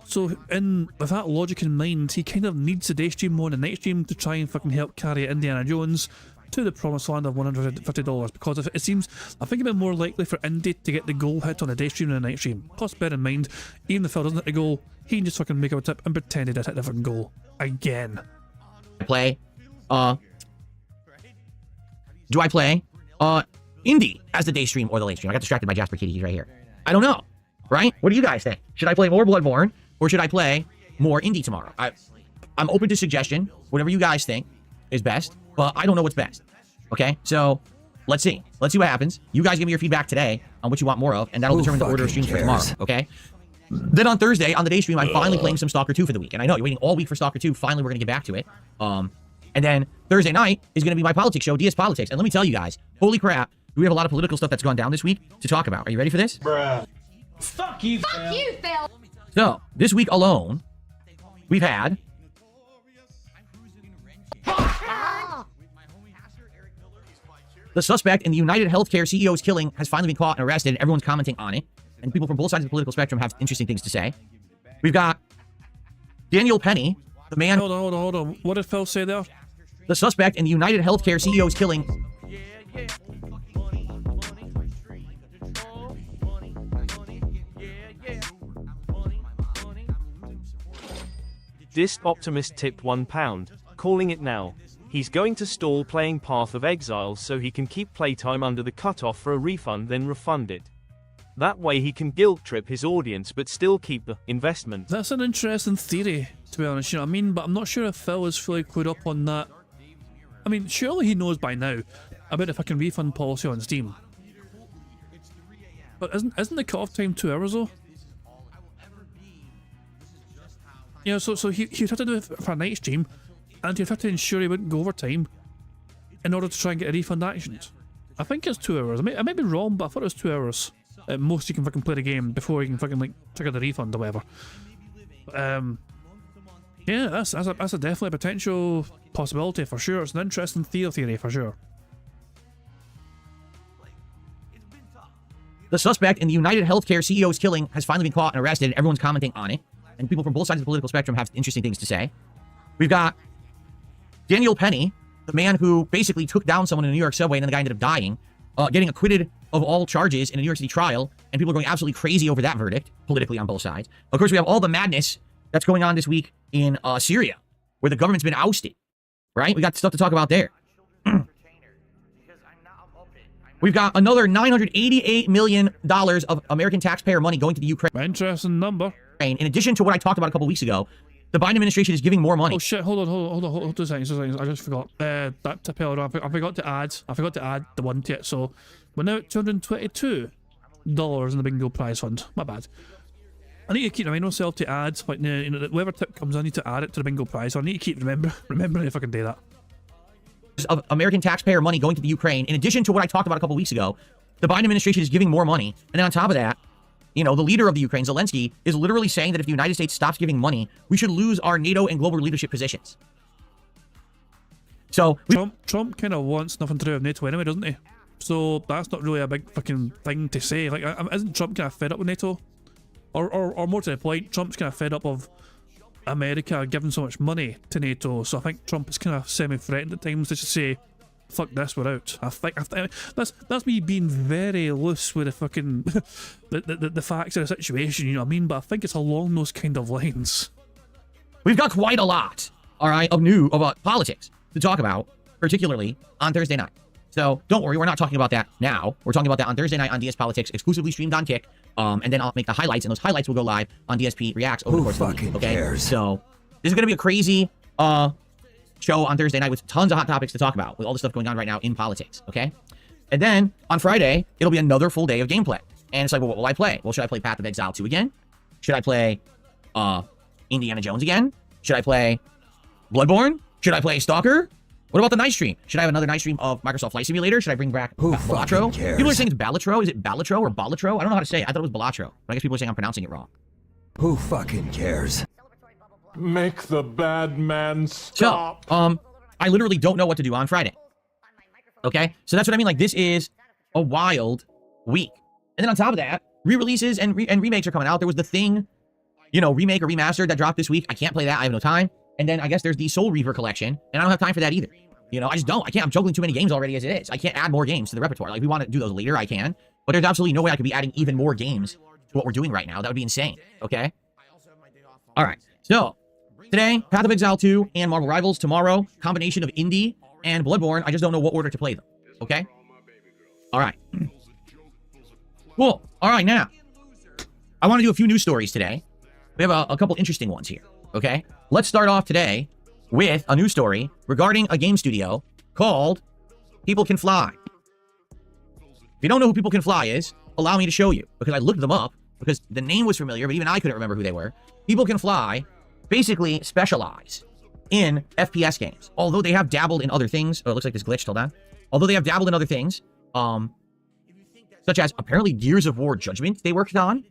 So, with that logic in mind, he kind of needs the day stream more than the night stream to try and fucking help carry Indiana Jones to the promised land of $150, because if it seems, I think it'd be more likely for Indy to get the goal hit on a day stream than a night stream. Plus, bear in mind, even if Phil doesn't hit the goal, he can just fucking make up a tip and pretend he did hit the fucking goal. Again. Do I play Indy as the day stream or the late stream? I got distracted by Jasper Kitty. He's right here. I don't know. Right? What do you guys think? Should I play more Bloodborne, or should I play more Indy tomorrow? I'm open to suggestion. Whatever you guys think is best, but I don't know what's best. Okay? So, let's see. Let's see what happens. You guys give me your feedback today on what you want more of, and that'll determine the order of streams for tomorrow. Okay? Then on Thursday, on the day stream, I'm finally playing some Stalker 2 for the week. And I know, you're waiting all week for Stalker 2. Finally, we're going to get back to it. And then Thursday night is going to be my politics show, DS Politics. And let me tell you guys, holy crap, we have a lot of political stuff that's gone down this week to talk about. Are you ready for this? Bruh. Fuck you, Phil. So, this week alone, we've had... The suspect in the United Healthcare CEO's killing has finally been caught and arrested, and everyone's commenting on it. And people from both sides of the political spectrum have interesting things to say. We've got Daniel Penny, the man... Hold on. What did Phil say there? The suspect in the United Healthcare CEO's killing... Disc Optimist tipped £1, calling it now. He's going to stall playing Path of Exile so he can keep playtime under the cutoff for a refund, then refund it. That way he can guilt trip his audience but still keep the investment. That's an interesting theory, to be honest, you know what I mean? But I'm not sure if Phil is fully clued up on that. I mean, surely he knows by now about the fucking refund policy on Steam. But isn't the cut-off time 2 hours though? You know, so he'd have to do it for a night stream, and he'd have to ensure he wouldn't go overtime in order to try and get a refund actioned. I think it's 2 hours. I may be wrong, but I thought it was 2 hours. At most, you can fucking play the game before you can fucking like trigger the refund or whatever. Yeah, that's a definitely a potential possibility for sure. It's an interesting theory for sure. The suspect in the United Healthcare CEO's killing has finally been caught and arrested, and everyone's commenting on it. And people from both sides of the political spectrum have interesting things to say. We've got Daniel Penny, the man who basically took down someone in a New York subway and then the guy ended up dying, getting acquitted of all charges in a New York City trial, and people are going absolutely crazy over that verdict, politically on both sides. Of course, we have all the madness that's going on this week in Syria, where the government's been ousted, right? We got stuff to talk about there. We've got another $988 million of American taxpayer money going to the Ukraine. Interesting number. In addition to what I talked about a couple weeks ago, the Biden administration is giving more money. Oh shit, hold on 2 seconds. I just forgot. That to Pellerin, I forgot to add the one to it, so we're now at $222 in the bingo prize fund. My bad. I need to keep reminding myself to add, like, you know, whatever tip comes, I need to add it to the bingo prize. So I need to keep remembering if I can do that. Of American taxpayer money going to the Ukraine. In addition to what I talked about a couple weeks ago, the Biden administration is giving more money. And then on top of that, you know, the leader of the Ukraine, Zelensky, is literally saying that if the United States stops giving money, we should lose our NATO and global leadership positions. So Trump kind of wants nothing to do with NATO anyway, doesn't he? So that's not really a big fucking thing to say. Like, isn't Trump kind of fed up with NATO? Or more to the point, Trump's kind of fed up of America giving so much money to NATO. So I think Trump is kind of semi-threatened at times to just say, fuck this, we're out. I think that's me being very loose with the fucking the facts of the situation, you know what I mean? But I think it's along those kind of lines. we've got quite a lot, all right, of politics to talk about, particularly on Thursday night. So don't worry, we're not talking about that now. We're talking about that on Thursday night on DS Politics, exclusively streamed on Kick. And then I'll make the highlights, and those highlights will go live on DSP Reacts over the course of the week. Okay, cares? So this is gonna be a crazy show on Thursday night with tons of hot topics to talk about, with all the stuff going on right now in politics. Okay, and then on Friday it'll be another full day of gameplay, and it's like, well, what will I play? Well, should I play Path of Exile 2 again? Should I play Indiana Jones again? Should I play Bloodborne? Should I play Stalker? What about the night stream? Should I have another night stream of Microsoft Flight Simulator? Should I bring back Balatro? People are saying it's Balatro. Is it Balatro or Balatro? I don't know how to say it. I thought it was Balatro. But I guess people are saying I'm pronouncing it wrong. Who fucking cares? Make the bad man stop. So, I literally don't know what to do on Friday. Okay? So that's what I mean. Like, this is a wild week. And then on top of that, re-releases and remakes are coming out. There was the Thing, remake or remastered that dropped this week. I can't play that. I have no time. And then I guess there's the Soul Reaver collection, and I don't have time for that either. I just don't. I can't. I'm juggling too many games already as it is. I can't add more games to the repertoire. Like, if we want to do those later, I can. But there's absolutely no way I could be adding even more games to what we're doing right now. That would be insane. Okay? All right. So, today, Path of Exile 2 and Marvel Rivals. Tomorrow, combination of Indie and Bloodborne. I just don't know what order to play them. Okay? All right. Cool. All right, now, I want to do a few news stories today. We have a couple interesting ones here. Okay? Let's start off today with a news story regarding a game studio called People Can Fly. If you don't know who People Can Fly is, allow me to show you, because I looked them up, because the name was familiar, but even I couldn't remember who they were. People Can Fly basically specialize in FPS games, although they have dabbled in other things. Oh, it looks like this glitched. Hold on. Although they have dabbled in other things, such as apparently Gears of War Judgment they worked on,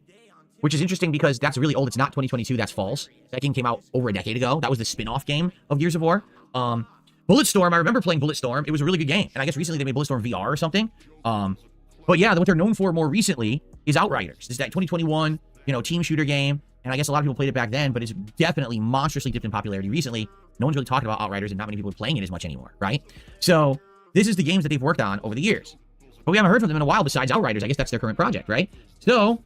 which is interesting because that's really old. It's not 2022. That's false. That game came out over a decade ago. That was the spin-off game of Gears of War. Bulletstorm, I remember playing Bulletstorm. It was a really good game. And I guess recently they made Bulletstorm VR or something. But yeah, what they're known for more recently is Outriders. This is that 2021, team shooter game. And I guess a lot of people played it back then, but it's definitely monstrously dipped in popularity recently. No one's really talking about Outriders, and not many people are playing it as much anymore, right? So this is the games that they've worked on over the years. But we haven't heard from them in a while besides Outriders. I guess that's their current project, right? So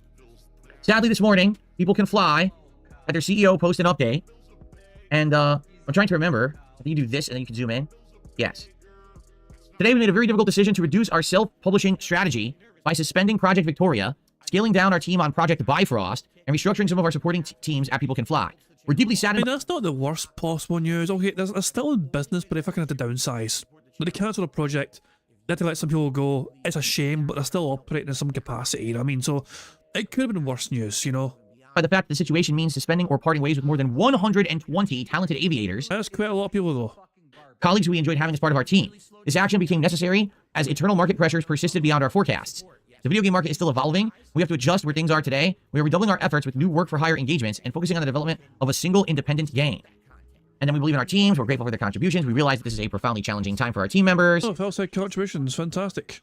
sadly, this morning, People Can Fly had their CEO post an update. And I'm trying to remember. I think you do this and then you can zoom in. Yes. Today, we made a very difficult decision to reduce our self-publishing strategy by suspending Project Victoria, scaling down our team on Project Bifrost, and restructuring some of our supporting teams at People Can Fly. We're deeply saddened. I mean, that's not the worst possible news. Okay, they're still in business, but they fucking had to downsize. But they cancelled a project. They had to let some people go. It's a shame, but they're still operating in some capacity. You know what I mean? So it could have been worse news, By the fact that the situation means suspending or parting ways with more than 120 talented aviators. That's quite a lot of people, though. Colleagues we enjoyed having as part of our team. This action became necessary as internal market pressures persisted beyond our forecasts. The video game market is still evolving. We have to adjust where things are today. We are redoubling our efforts with new work-for-hire engagements and focusing on the development of a single independent game. And then we believe in our teams. We're grateful for their contributions. We realize that this is a profoundly challenging time for our team members. Oh, outside contributions, fantastic.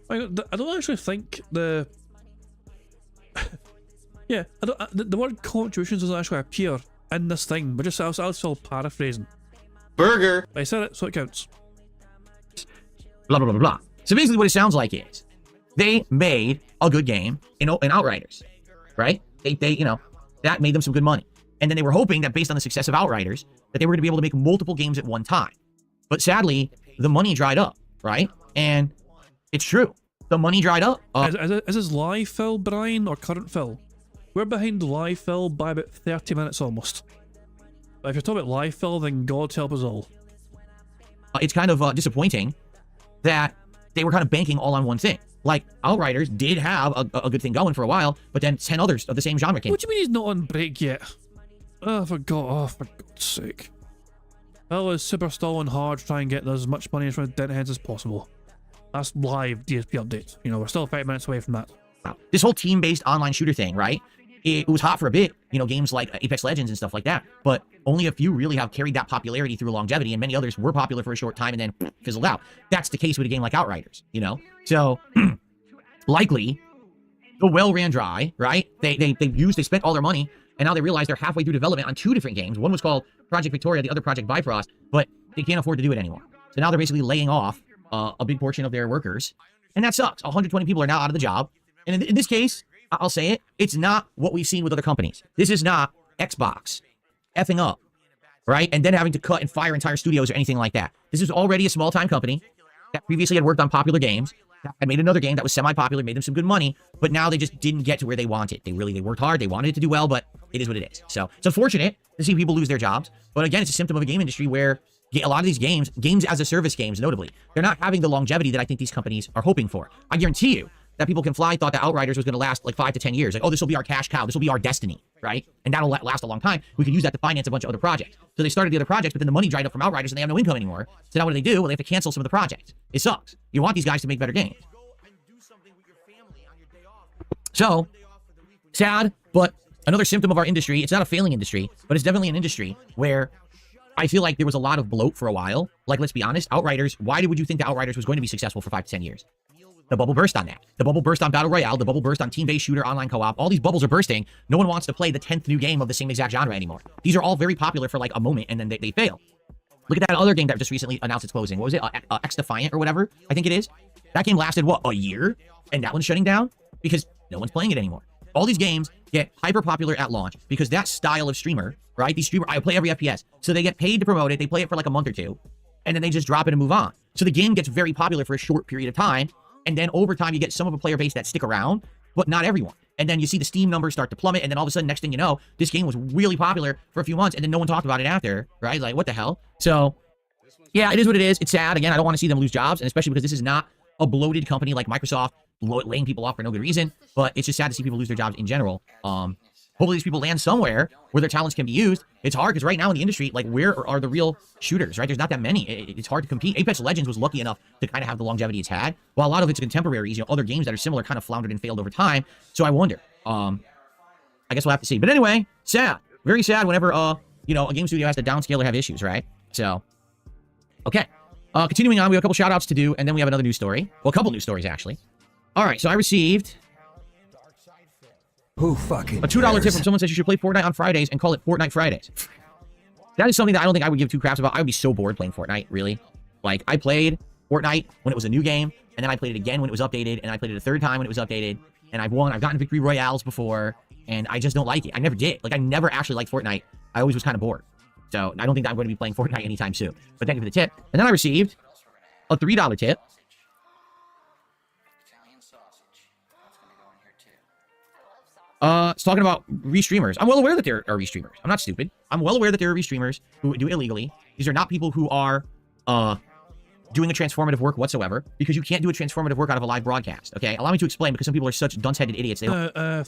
I don't actually think the... yeah, the word contributions doesn't actually appear in this thing, but just I was still paraphrasing. Burger! I said it, so it counts. Blah, blah, blah, blah. So basically what it sounds like is, they made a good game in Outriders, right? They that made them some good money. And then they were hoping that based on the success of Outriders, that they were going to be able to make multiple games at one time. But sadly, the money dried up, right? And it's true. The money dried up. Is this live fill, Brian, or current fill? We're behind live fill by about 30 minutes almost. But if you're talking about live fill, then God help us all. It's kind of disappointing that they were kind of banking all on one thing. Like, Outriders did have a good thing going for a while, but then 10 others of the same genre came. What do you mean he's not on break yet? Oh, for God's sake. Well, is super stalling hard to try and get as much money from dent heads as possible. That's live DSP update. We're still 5 minutes away from that. Wow. This whole team-based online shooter thing, right? It was hot for a bit, games like Apex Legends and stuff like that. But only a few really have carried that popularity through longevity, and many others were popular for a short time and then fizzled out. That's the case with a game like Outriders, So, likely, the well ran dry, right? They spent all their money, and now they realize they're halfway through development on 2 different games. One was called Project Victoria, the other Project Bifrost, but they can't afford to do it anymore. So now they're basically laying off a big portion of their workers, and that sucks. 120 people are now out of the job, and in this case, I'll say it, it's not what we've seen with other companies. This is not Xbox effing up, right? And then having to cut and fire entire studios or anything like that. This was already a small-time company that previously had worked on popular games, that had made another game that was semi-popular, made them some good money, but now they just didn't get to where they wanted. They worked hard, they wanted it to do well, but it is what it is. So it's unfortunate to see people lose their jobs, but again, it's a symptom of a game industry where a lot of these games as a service games, notably, they're not having the longevity that I think these companies are hoping for. I guarantee you that People Can Fly thought that Outriders was going to last like 5 to 10 years. Like, oh, this will be our cash cow. This will be our destiny, right? And that'll last a long time. We can use that to finance a bunch of other projects. So they started the other projects, but then the money dried up from Outriders and they have no income anymore. So now what do? Well, they have to cancel some of the projects. It sucks. You want these guys to make better games. So, sad, but another symptom of our industry. It's not a failing industry, but it's definitely an industry where I feel like there was a lot of bloat for a while. Like, let's be honest, Outriders, why would you think that Outriders was going to be successful for 5 to 10 years? The bubble burst on that. The bubble burst on Battle Royale. The bubble burst on team-based shooter, online co-op. All these bubbles are bursting. No one wants to play the 10th new game of the same exact genre anymore. These are all very popular for like a moment, and then they fail. Look at that other game that just recently announced its closing. What was it? X-Defiant or whatever, I think it is. That game lasted, what, a year? And that one's shutting down? Because no one's playing it anymore. All these games get hyper popular at launch because that style of streamer, right? These streamer, I play every FPS. So they get paid to promote it. They play it for like a month or two, and then they just drop it and move on. So the game gets very popular for a short period of time. And then over time, you get some of a player base that stick around, but not everyone. And then you see the Steam numbers start to plummet. And then all of a sudden, next thing you know, this game was really popular for a few months. And then no one talked about it after, right? Like, what the hell? So, yeah, it is what it is. It's sad. Again, I don't want to see them lose jobs. And especially because this is not a bloated company like Microsoft laying people off for no good reason. But it's just sad to see people lose their jobs in general. Hopefully these people land somewhere where their talents can be used. It's hard because right now in the industry, like, where are the real shooters, right? There's not that many. It's hard to compete. Apex Legends was lucky enough to kind of have the longevity it's had, while a lot of its contemporaries, other games that are similar kind of floundered and failed over time. So I wonder. I guess we'll have to see. But anyway, sad. Very sad whenever, a game studio has to downscale or have issues, right? So, okay. Continuing on, we have a couple shout-outs to do, and then we have another news story. Well, a couple news stories, actually. All right, so I received Who fucking a $2 tip from someone says you should play Fortnite on Fridays and call it Fortnite Fridays. That is something that I don't think I would give two craps about. I would be so bored playing Fortnite, really. Like, I played Fortnite when it was a new game, and then I played it again when it was updated, and I played it a third time when it was updated, and I've gotten victory royales before, and I just don't like it. I never did. Like, I never actually liked Fortnite. I always was kind of bored. So, I don't think that I'm going to be playing Fortnite anytime soon. But thank you for the tip. And then I received a $3 tip. It's talking about restreamers. I'm well aware that there are restreamers. I'm not stupid. I'm well aware that there are restreamers who do it illegally. These are not people who are doing a transformative work whatsoever, because you can't do a transformative work out of a live broadcast. Okay, allow me to explain, because some people are such dunce-headed idiots.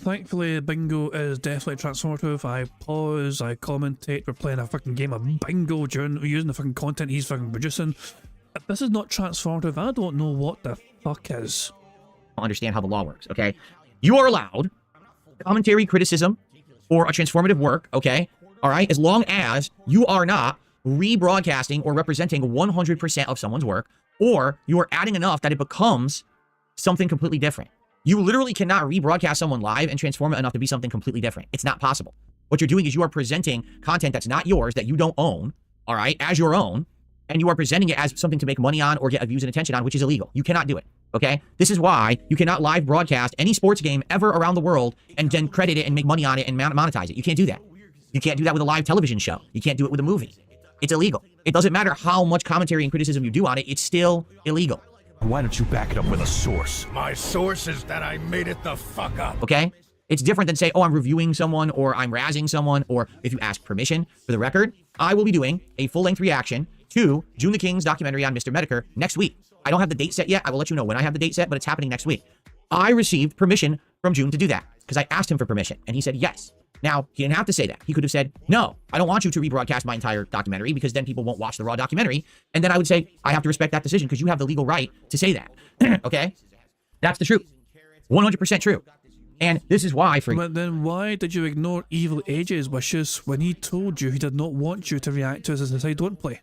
Thankfully, Bingo is definitely transformative. I pause, I commentate. We're playing a fucking game of Bingo using the fucking content he's fucking producing. If this is not transformative, I don't know what the fuck is. Understand how the law works. Okay, you are allowed commentary, criticism, or a transformative work, okay? All right? As long as you are not rebroadcasting or representing 100% of someone's work, or you are adding enough that it becomes something completely different. You literally cannot rebroadcast someone live and transform it enough to be something completely different. It's not possible. What you're doing is you are presenting content that's not yours, that you don't own, all right, as your own, and you are presenting it as something to make money on or get views and attention on, which is illegal. You cannot do it. Okay? This is why you cannot live broadcast any sports game ever around the world and then credit it and make money on it and monetize it. You can't do that. You can't do that with a live television show. You can't do it with a movie. It's illegal. It doesn't matter how much commentary and criticism you do on it. It's still illegal. Why don't you back it up with a source? My source is that I made it the fuck up. Okay? It's different than say, oh, I'm reviewing someone or I'm razzing someone, or if you ask permission for the record, I will be doing a full-length reaction to June the King's documentary on Mr. Medicare next week. I don't have the date set yet. I will let you know when I have the date set, but it's happening next week. I received permission from June to do that because I asked him for permission, and he said yes. Now, he didn't have to say that. He could have said, no, I don't want you to rebroadcast my entire documentary because then people won't watch the raw documentary. And then I would say, I have to respect that decision because you have the legal right to say that. Okay? That's the truth. 100% true. And this is why But then why did you ignore Evil Age's wishes when he told you he did not want you to react to his Inside Don't Play?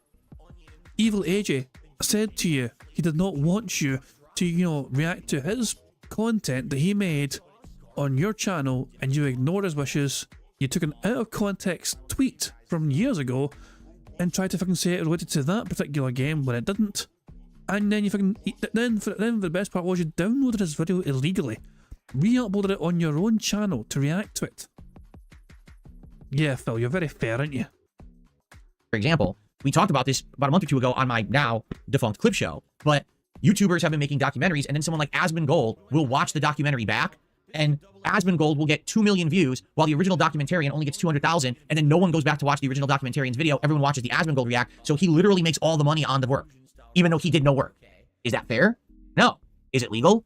Evil Age said to you he did not want you to, react to his content that he made on your channel, and you ignored his wishes. You took an out of context tweet from years ago and tried to fucking say it related to that particular game when it didn't. And then you fucking then the best part was you downloaded his video illegally, re-uploaded it on your own channel to react to it. Yeah, Phil, you're very fair, aren't you? For example, we talked about this about a month or two ago on my now defunct clip show, but YouTubers have been making documentaries, and then someone like Asmongold will watch the documentary back, and Asmongold will get 2 million views while the original documentarian only gets 200,000, and then no one goes back to watch the original documentarian's video. Everyone watches the Asmongold react, so he literally makes all the money on the work, even though he did no work. Is that fair? No. Is it legal?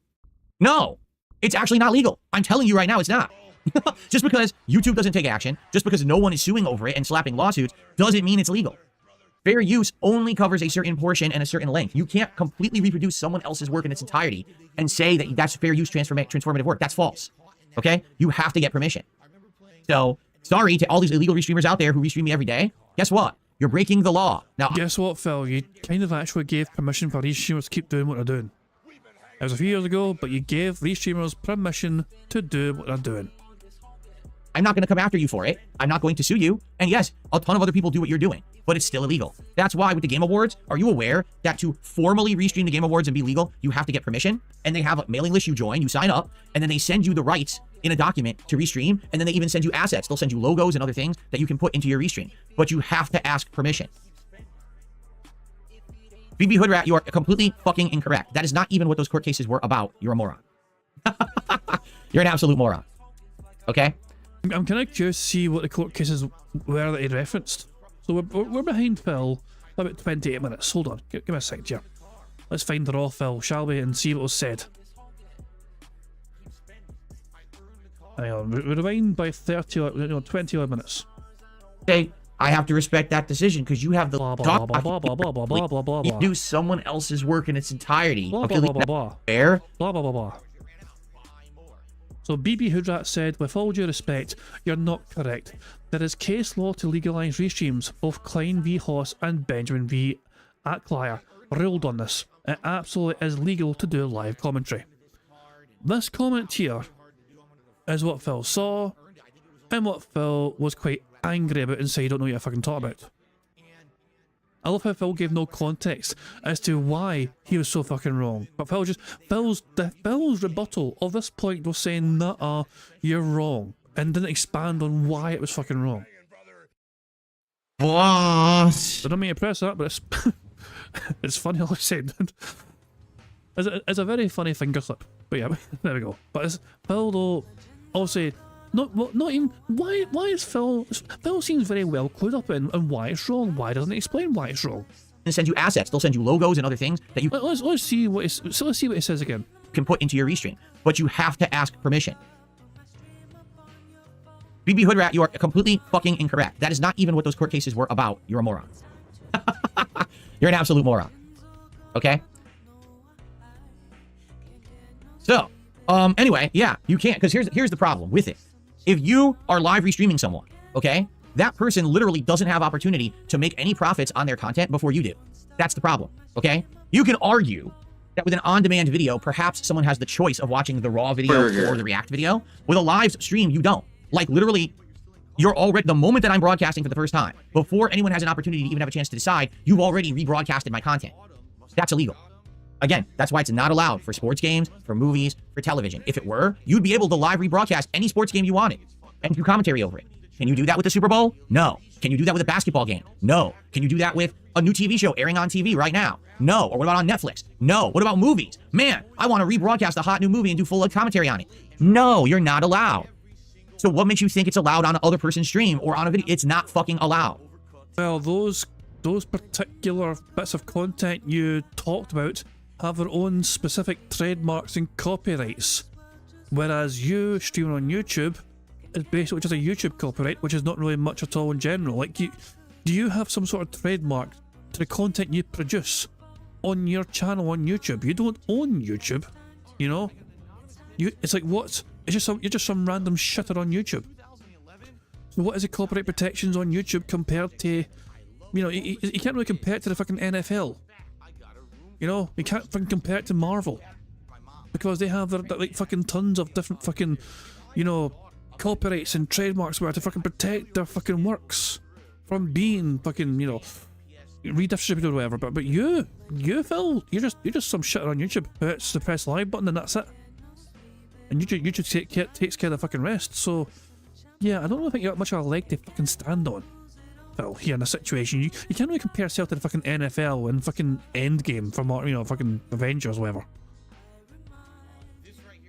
No. It's actually not legal. I'm telling you right now, it's not. Just because YouTube doesn't take action, just because no one is suing over it and slapping lawsuits, doesn't mean it's legal. Fair use only covers a certain portion and a certain length. You can't completely reproduce someone else's work in its entirety and say that that's fair use transformative work. That's false. Okay? You have to get permission. So, sorry to all these illegal restreamers out there who restream me every day. Guess what? You're breaking the law. Now, guess what, Phil? You kind of actually gave permission for restreamers to keep doing what they're doing. It was a few years ago, but you gave restreamers permission to do what they're doing. I'm not going to come after you for it. I'm not going to sue you. And yes, a ton of other people do what you're doing, but it's still illegal. That's why with the Game Awards, are you aware that to formally restream the Game Awards and be legal, you have to get permission? And they have a mailing list you join, you sign up, and then they send you the rights in a document to restream, and then they even send you assets. They'll send you logos and other things that you can put into your restream, but you have to ask permission. BB Hoodrat, you are completely fucking incorrect. That is not even what those court cases were about. You're a moron. You're an absolute moron. Okay? I'm kind of curious to see what the court cases were that he referenced. So we're behind Phil by about 28 minutes. Hold on, give me a second here. Let's find the raw Phil, shall we, and see what was said. Hang on, we're behind by 20 odd minutes. Okay, I have to respect that decision because you have the you do someone else's work in its entirety. Blah blah blah blah blah. Fair? Blah blah blah blah. So BB Hoodrat said, with all due respect, you're not correct. There is case law to legalise restreams. Both Klein v Hoss and Benjamin v Acklier ruled on this. It absolutely is legal to do live commentary. This comment here is what Phil saw, and what Phil was quite angry about and said, you don't know what you're fucking talking about. I love how Phil gave no context as to why he was so fucking wrong. But Phil's rebuttal of this point was saying, nah, you're wrong, and didn't expand on why it was fucking wrong. Boss. I don't mean to press that, but it's it's funny all I said. It's a very funny finger slip. But yeah, there we go. But it's Phil though, obviously, not even why is Phil seems very well clued up in why it's wrong. Why doesn't he explain why it's wrong? They send you assets. They'll send you logos and other things that you let's see what he says again. Can put into your restream, but you have to ask permission. BB Hoodrat, you are completely fucking incorrect. That is not even what those court cases were about. You're a moron. You're an absolute moron. Okay? So, anyway, yeah, you can't, because here's the problem with it. If you are live restreaming someone, okay, that person literally doesn't have opportunity to make any profits on their content before you do. That's the problem, okay? You can argue that with an on-demand video, perhaps someone has the choice of watching the raw video or the react video. With a live stream, you don't. Like, literally, you're already, the moment that I'm broadcasting for the first time, before anyone has an opportunity to even have a chance to decide, you've already rebroadcasted my content. That's illegal. Again, that's why it's not allowed for sports games, for movies, for television. If it were, you'd be able to live rebroadcast any sports game you wanted and do commentary over it. Can you do that with the Super Bowl? No. Can you do that with a basketball game? No. Can you do that with a new TV show airing on TV right now? No. Or what about on Netflix? No. What about movies? Man, I want to rebroadcast a hot new movie and do full commentary on it. No, you're not allowed. So what makes you think it's allowed on another person's stream or on a video? It's not fucking allowed. Well, those particular bits of content you talked about have their own specific trademarks and copyrights, whereas you streaming on YouTube is basically just a YouTube copyright, which is not really much at all in general. Like, do you have some sort of trademark to the content you produce on your channel on YouTube? You don't own YouTube, you know. It's like what? You're just some random shitter on YouTube. So what is the copyright protections on YouTube compared to, you know, you can't really compare it to the fucking NFL. You know, you can't fucking compare it to Marvel because they have their like fucking tons of different fucking, you know, copyrights and trademarks where to fucking protect their fucking works from being fucking, you know, redistributed or whatever. But you Phil, you're just some shitter on YouTube. It's the press live button and that's it. And YouTube takes care of the fucking rest. So Yeah, I don't really think you got much of a leg to fucking stand on. Phil, here in a situation, you can't really compare yourself to the fucking NFL and fucking Endgame from, you know, fucking Avengers or whatever.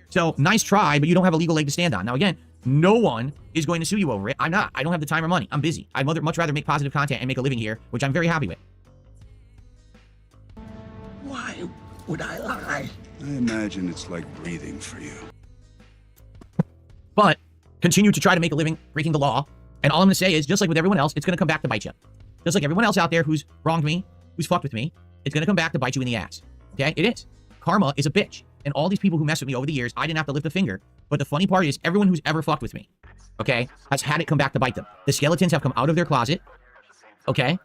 So, nice try, but you don't have a legal leg to stand on. Now, again, no one is going to sue you over it. I'm not. I don't have the time or money. I'm busy. I'd much rather make positive content and make a living here, which I'm very happy with. Why would I lie? I imagine it's like breathing for you. But continue to try to make a living breaking the law. And all I'm going to say is, just like with everyone else, it's going to come back to bite you. Just like everyone else out there who's wronged me, who's fucked with me, it's going to come back to bite you in the ass. Okay? It is. Karma is a bitch. And all these people who messed with me over the years, I didn't have to lift a finger. But the funny part is, everyone who's ever fucked with me, okay, has had it come back to bite them. The skeletons have come out of their closet. Okay?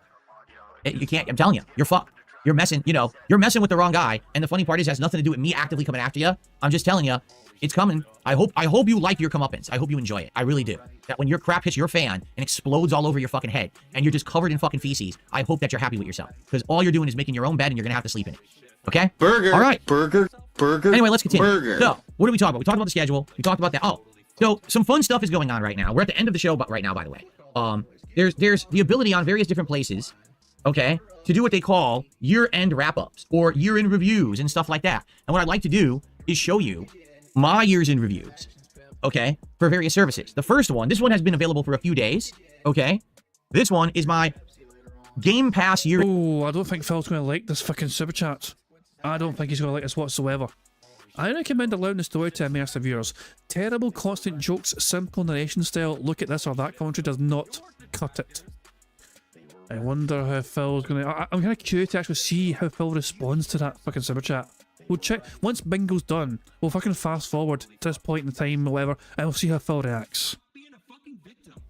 You can't, I'm telling you, you're fucked. You're messing, you know, you're messing with the wrong guy. And the funny part is, it has nothing to do with me actively coming after you. I'm just telling you, it's coming. I hope you like your comeuppance. I hope you enjoy it. I really do. That when your crap hits your fan and explodes all over your fucking head and you're just covered in fucking feces, I hope that you're happy with yourself. Because all you're doing is making your own bed and you're gonna have to sleep in it. Okay? Burger. All right. Burger. Anyway, let's continue. Burger. So, what did we talk about? We talked about the schedule. We talked about that. Oh, so some fun stuff is going on right now. We're at the end of the show, but right now, by the way. There's the ability on various different places, okay, to do what they call year-end wrap-ups or year-end reviews and stuff like that. And what I'd like to do is show you my years in reviews, okay, for various services. The first one, this one has been available for a few days, okay? This one is my Game Pass year. Oh, I don't think Phil's going to like this fucking super chat. I don't think he's going to like this whatsoever. I recommend allowing the story to immerse the viewers. Terrible constant jokes, simple narration style, look at this or that commentary does not cut it. I wonder how Phil's going to... I'm kind of curious to actually see how Phil responds to that fucking super chat. We'll check, once Bingo's done, we'll fucking fast forward to this point in time or whatever, and we'll see how Phil reacts.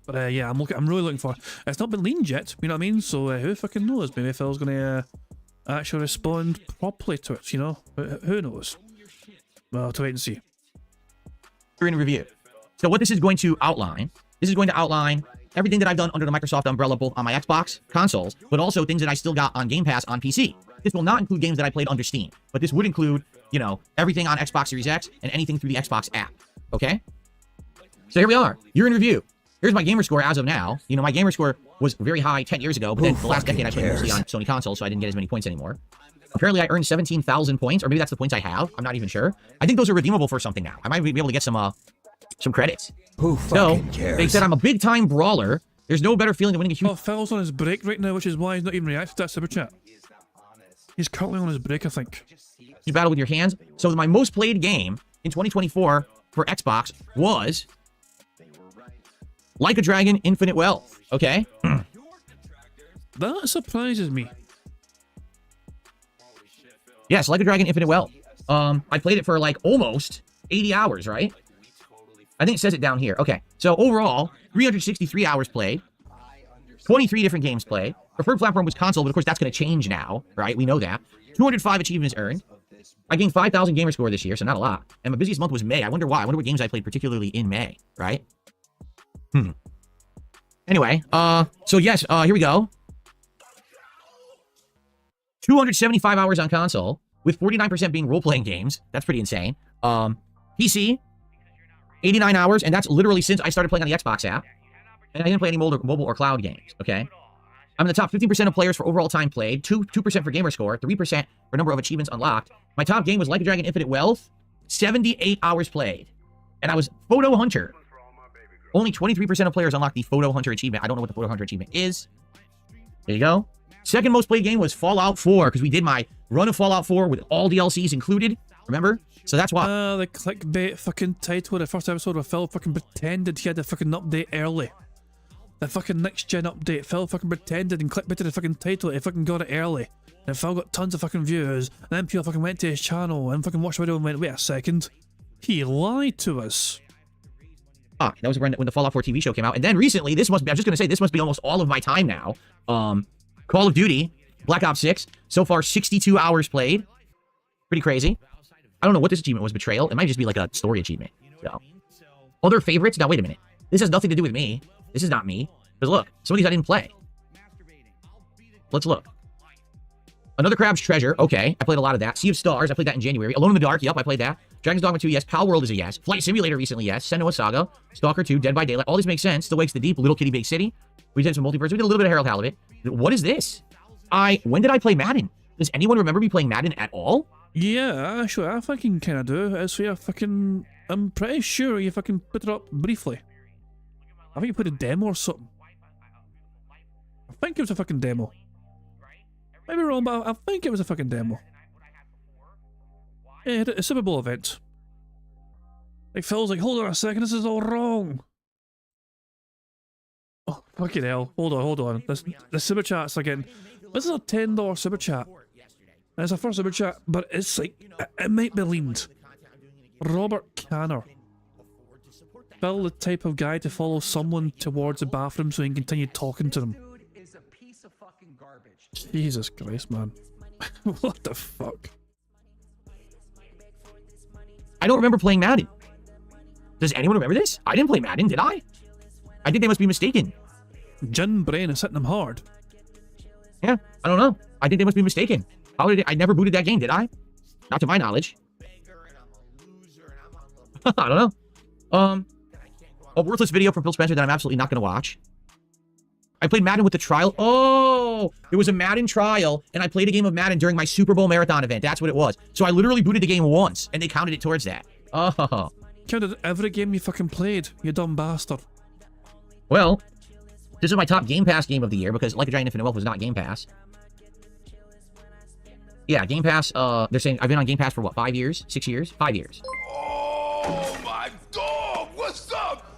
But yeah, I'm really looking for it. It's not been leaned yet, you know what I mean? So who fucking knows? Maybe Phil's gonna actually respond properly to it, you know? Who knows? Well, to wait and see. In review. So what this is going to outline, everything that I've done under the Microsoft umbrella, both on my Xbox consoles, but also things that I still got on Game Pass on PC. This will not include games that I played under Steam, but this would include, you know, everything on Xbox Series X and anything through the Xbox app, okay? So here we are, year in review. Here's my gamer score as of now. You know, my gamer score was very high 10 years ago, but then the last decade I played mostly on Sony consoles, so I didn't get as many points anymore. Apparently I earned 17,000 points, or maybe that's the points I have. I'm not even sure. I think those are redeemable for something now. I might be able to get some credits. Who fucking cares? They said I'm a big-time brawler. There's no better feeling than winning a huge... Oh, Phil's on his break right now, which is why he's not even reacted to that super chat. He's currently on his break, I think. You battle with your hands. So my most played game in 2024 for Xbox was Like a Dragon Infinite Wealth, okay? That surprises me. Yes, Like a Dragon Infinite Wealth. I played it for like almost 80 hours, right? I think it says it down here. Okay, so overall, 363 hours played, 23 different games played. Preferred platform was console, but of course that's going to change now, right? We know that. 205 achievements earned. I gained 5,000 gamer score this year, so not a lot. And my busiest month was May. I wonder why. I wonder what games I played particularly in May, right? Anyway, so yes, here we go. 275 hours on console, with 49% being role-playing games. That's pretty insane. PC, 89 hours, and that's literally since I started playing on the Xbox app. And I didn't play any mobile or cloud games, okay? I'm in the top 15% of players for overall time played, 2% for gamer score, 3% for number of achievements unlocked. My top game was Like a Dragon Infinite Wealth, 78 hours played. And I was Photo Hunter. Only 23% of players unlocked the Photo Hunter achievement. I don't know what the Photo Hunter achievement is. There you go. Second most played game was Fallout 4, because we did my run of Fallout 4 with all DLCs included. Remember? So that's why. The clickbait fucking title of the first episode where Phil fucking pretended he had the fucking update early. The fucking next gen update. Phil fucking pretended and clickbaited the fucking title. He fucking got it early. And Phil got tons of fucking views. And then people fucking went to his channel and fucking watched the video and went, wait a second. He lied to us. That was when the Fallout 4 TV show came out. And then recently, this must be, I'm just going to say, this must be almost all of my time now. Call of Duty, Black Ops 6. So far, 62 hours played. Pretty crazy. I don't know what this achievement was, Betrayal. It might just be like a story achievement. So. Other favorites? Now, wait a minute. This has nothing to do with me. This is not me. Because look, some of these I didn't play. Let's look. Another Crab's Treasure. Okay, I played a lot of that. Sea of Stars. I played that in January. Alone in the Dark. Yep, I played that. Dragon's Dogma 2, yes. Pal World is a yes. Flight Simulator recently, yes. Senua Saga, Stalker 2, Dead by Daylight. All these make sense. Still Wakes the Deep, Little Kitty Big City. We did some multiverse. We did a little bit of Harold Halibut. What is this? When did I play Madden? Does anyone remember me playing Madden at all? Yeah, actually, I fucking kind of do. It's where I'm pretty sure you fucking put it up briefly. I think you put a demo or something. I think it was a fucking demo. Maybe wrong, but I think it was a fucking demo. Yeah, a Super Bowl event. Like, Phil's like, hold on a second, this is all wrong. Oh, fucking hell. Hold on. The Super Chat's again. This is a $10 Super Chat. And it's a first Super Chat, but it's like, it might be leaned. Robert Canner. Phil, the type of guy to follow someone towards the bathroom so he can continue talking to them. Jesus Christ, man. What the fuck? I don't remember playing Madden. Does anyone remember this? I didn't play Madden, did I? I think they must be mistaken. Jin Brain is hitting them hard. Yeah, I don't know. I think they must be mistaken. I never booted that game, did I? Not to my knowledge. I don't know. A worthless video from Phil Spencer that I'm absolutely not going to watch. I played Madden with the trial. Oh, it was a Madden trial, and I played a game of Madden during my Super Bowl marathon event. That's what it was. So I literally booted the game once, and they counted it towards that. Oh. Counted every game you fucking played, you dumb bastard. Well, this is my top Game Pass game of the year, because Like a Giant Infinite Wealth was not Game Pass. Yeah, Game Pass, they're saying I've been on Game Pass for what, 5 years? 6 years? 5 years. Oh, my dog! What's up?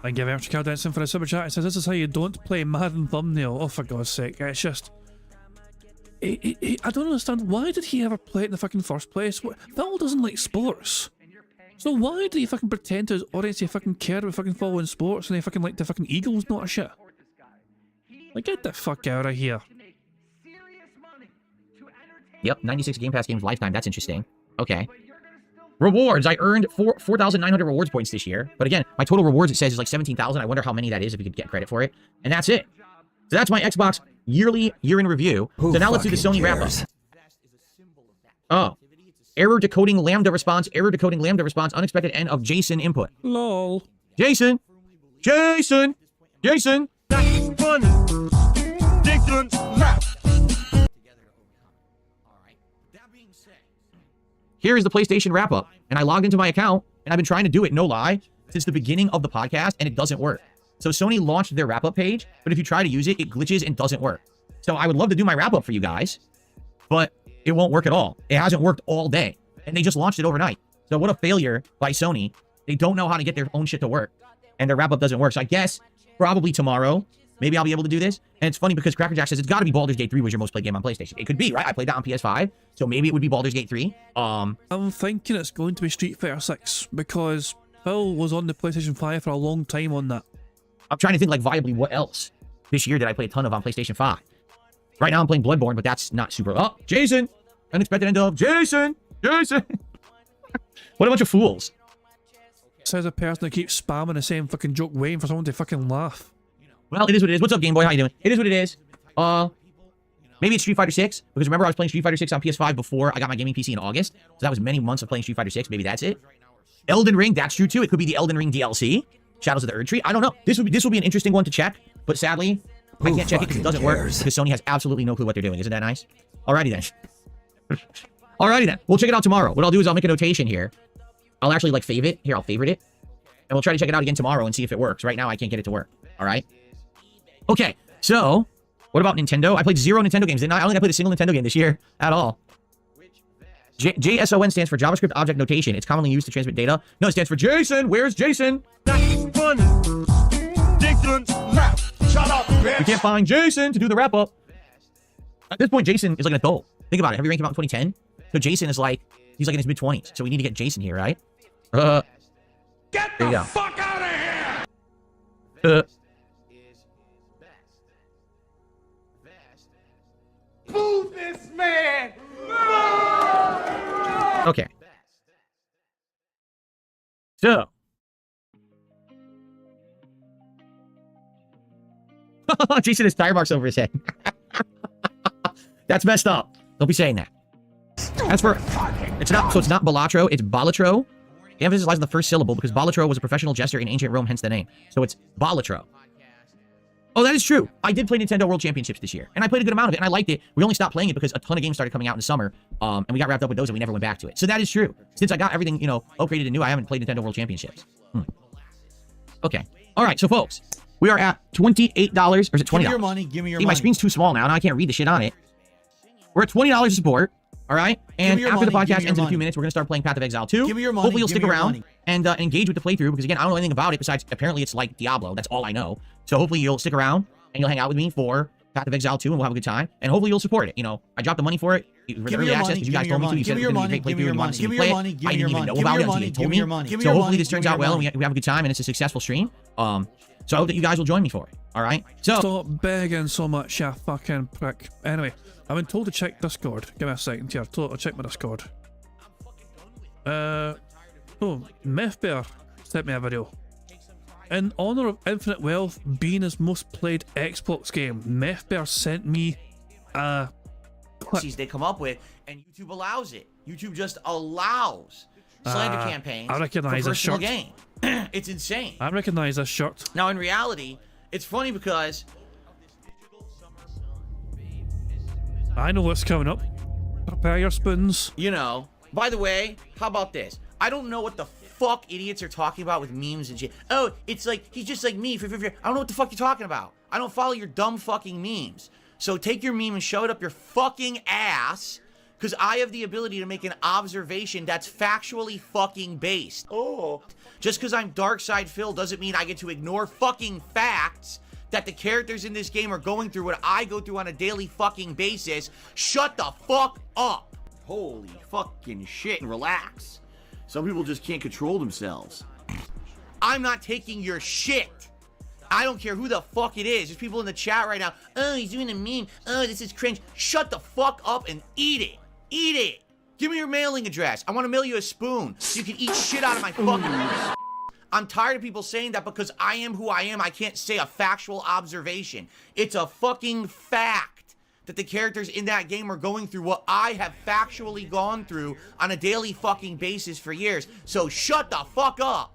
Thank you very much, Cal Denson, for the Super Chat. It says, this is how you don't play Madden thumbnail. Oh, for God's sake. It's just... I don't understand. Why did he ever play it in the fucking first place? Phil doesn't like sports. So why do you fucking pretend to his audience you fucking care about fucking following sports and they fucking like the fucking Eagles, not a shit? Like, get the fuck out of here. Yep, 96 Game Pass games lifetime. That's interesting. Okay. Rewards. I earned 4,900 rewards points this year. But again, my total rewards, it says, is like 17,000. I wonder how many that is if you could get credit for it. And that's it. So that's my Xbox year in review. So now let's do the Sony wrap-up. Oh. Error decoding Lambda response. Error decoding Lambda response. Unexpected end of JSON input. LOL. Jason. Jason. Jason. That's funny. Jason's left. Here is the PlayStation wrap-up. And I logged into my account, and I've been trying to do it, no lie, since the beginning of the podcast, and it doesn't work. So Sony launched their wrap-up page, but if you try to use it, it glitches and doesn't work. So I would love to do my wrap-up for you guys, but it won't work at all. It hasn't worked all day, and they just launched it overnight. So what a failure by Sony. They don't know how to get their own shit to work, and their wrap-up doesn't work. So I guess probably tomorrow, maybe I'll be able to do this. And it's funny because Cracker Jack says it's got to be Baldur's Gate 3 was your most played game on PlayStation. It could be, right? I played that on PS5, so maybe it would be Baldur's Gate 3. I'm thinking it's going to be Street Fighter 6 because Phil was on the PlayStation 5 for a long time on that. I'm trying to think, like, viably, what else this year did I play a ton of on PlayStation 5? Right now I'm playing Bloodborne, but that's not super... Oh, Jason! Unexpected end of... Jason! Jason! What a bunch of fools. Says a person that keeps spamming the same fucking joke waiting for someone to fucking laugh. Well, it is what it is. What's up, Game Boy? How you doing? It is what it is. Maybe it's Street Fighter 6, because remember I was playing Street Fighter 6 on PS5 before I got my gaming PC in August, so that was many months of playing Street Fighter 6. Maybe that's it. Elden Ring, that's true too. It could be the Elden Ring DLC. Shadows of the Erd Tree. I don't know. This will be an interesting one to check, but sadly, I can't check it because it doesn't work, because Sony has absolutely no clue what they're doing. Isn't that nice? Alrighty then. Alrighty then. We'll check it out tomorrow. What I'll do is I'll make a notation here. I'll actually like favorite it. Here, I'll favorite it. And we'll try to check it out again tomorrow and see if it works. Right now, I can't get it to work. Alright? Okay, so, what about Nintendo? I played 0 Nintendo games, didn't I? I don't think I played a single Nintendo game this year at all. JSON stands for JavaScript Object Notation. It's commonly used to transmit data. No, it stands for Jason. Where's Jason? That's funny. Jason's left. Shut up, bitch. We can't find Jason to do the wrap-up. At this point, Jason is like an adult. Think about it. Heavy Rain came out in 2010. So Jason is like, he's like in his mid-20s. So we need to get Jason here, right? Get the fuck out of here! Boo this man! Okay. So. Jason has tire marks over his head. That's messed up. Don't be saying that. As for It's not, so it's not Balatro, it's Balatro. The emphasis lies on the first syllable because Balatro was a professional jester in ancient Rome, hence the name. So it's Balatro. Oh, that is true. I did play Nintendo World Championships this year, and I played a good amount of it, and I liked it. We only stopped playing it because a ton of games started coming out in the summer, and we got wrapped up with those, and we never went back to it. So that is true. Since I got everything, you know, upgraded and new, I haven't played Nintendo World Championships. Okay. All right, so folks, we are at $28, or is it $20? Give me your money. Give me your See, money. my screen's too small now I can't read the shit on it. We're at $20 to support. All right, and after the podcast ends in a few minutes, we're gonna start playing Path of Exile 2. Give me your money. Hopefully you'll stick around and engage with the playthrough, because again, I don't know anything about it besides apparently it's like Diablo. That's all I know. So hopefully you'll stick around and you'll hang out with me for Path of Exile 2, and we'll have a good time. And hopefully you'll support it. You know, I dropped the money for it. Early access because you guys told me to. You said it was gonna be a great playthrough and you wanted to see me play it. I didn't even know about it until you told me. So hopefully this turns out well and we have a good time and it's a successful stream. So I hope that you guys will join me for it. All right. So stop begging so much, you fucking prick. Anyway, I've been told to check Discord. Give me a second here. I'll check my Discord. Oh, Methbear sent me a video. In honor of Infinite Wealth being his most played Xbox game, Methbear sent me a clip. They come up with, and YouTube allows it. YouTube just allows slander campaigns I recognize for this personal shirt. gain. It's insane. I recognize this shirt. Now, in reality, it's funny because I know what's coming up. Prepare your spoons. You know, by the way, how about this? I don't know what the fuck idiots are talking about with memes and shit. Oh, it's like, he's just like me. I don't know what the fuck you're talking about. I don't follow your dumb fucking memes. So take your meme and shove it up your fucking ass, because I have the ability to make an observation that's factually fucking based. Oh. Just because I'm Darkside Phil doesn't mean I get to ignore fucking facts that the characters in this game are going through what I go through on a daily fucking basis. Shut the fuck up. Holy fucking shit. Relax. Some people just can't control themselves. I'm not taking your shit. I don't care who the fuck it is. There's people in the chat right now. Oh, he's doing a meme. Oh, this is cringe. Shut the fuck up and eat it. Eat it. Give me your mailing address. I want to mail you a spoon so you can eat shit out of my fucking... I'm tired of people saying that because I am who I am, I can't say a factual observation. It's a fucking fact that the characters in that game are going through what I have factually gone through on a daily fucking basis for years. So shut the fuck up.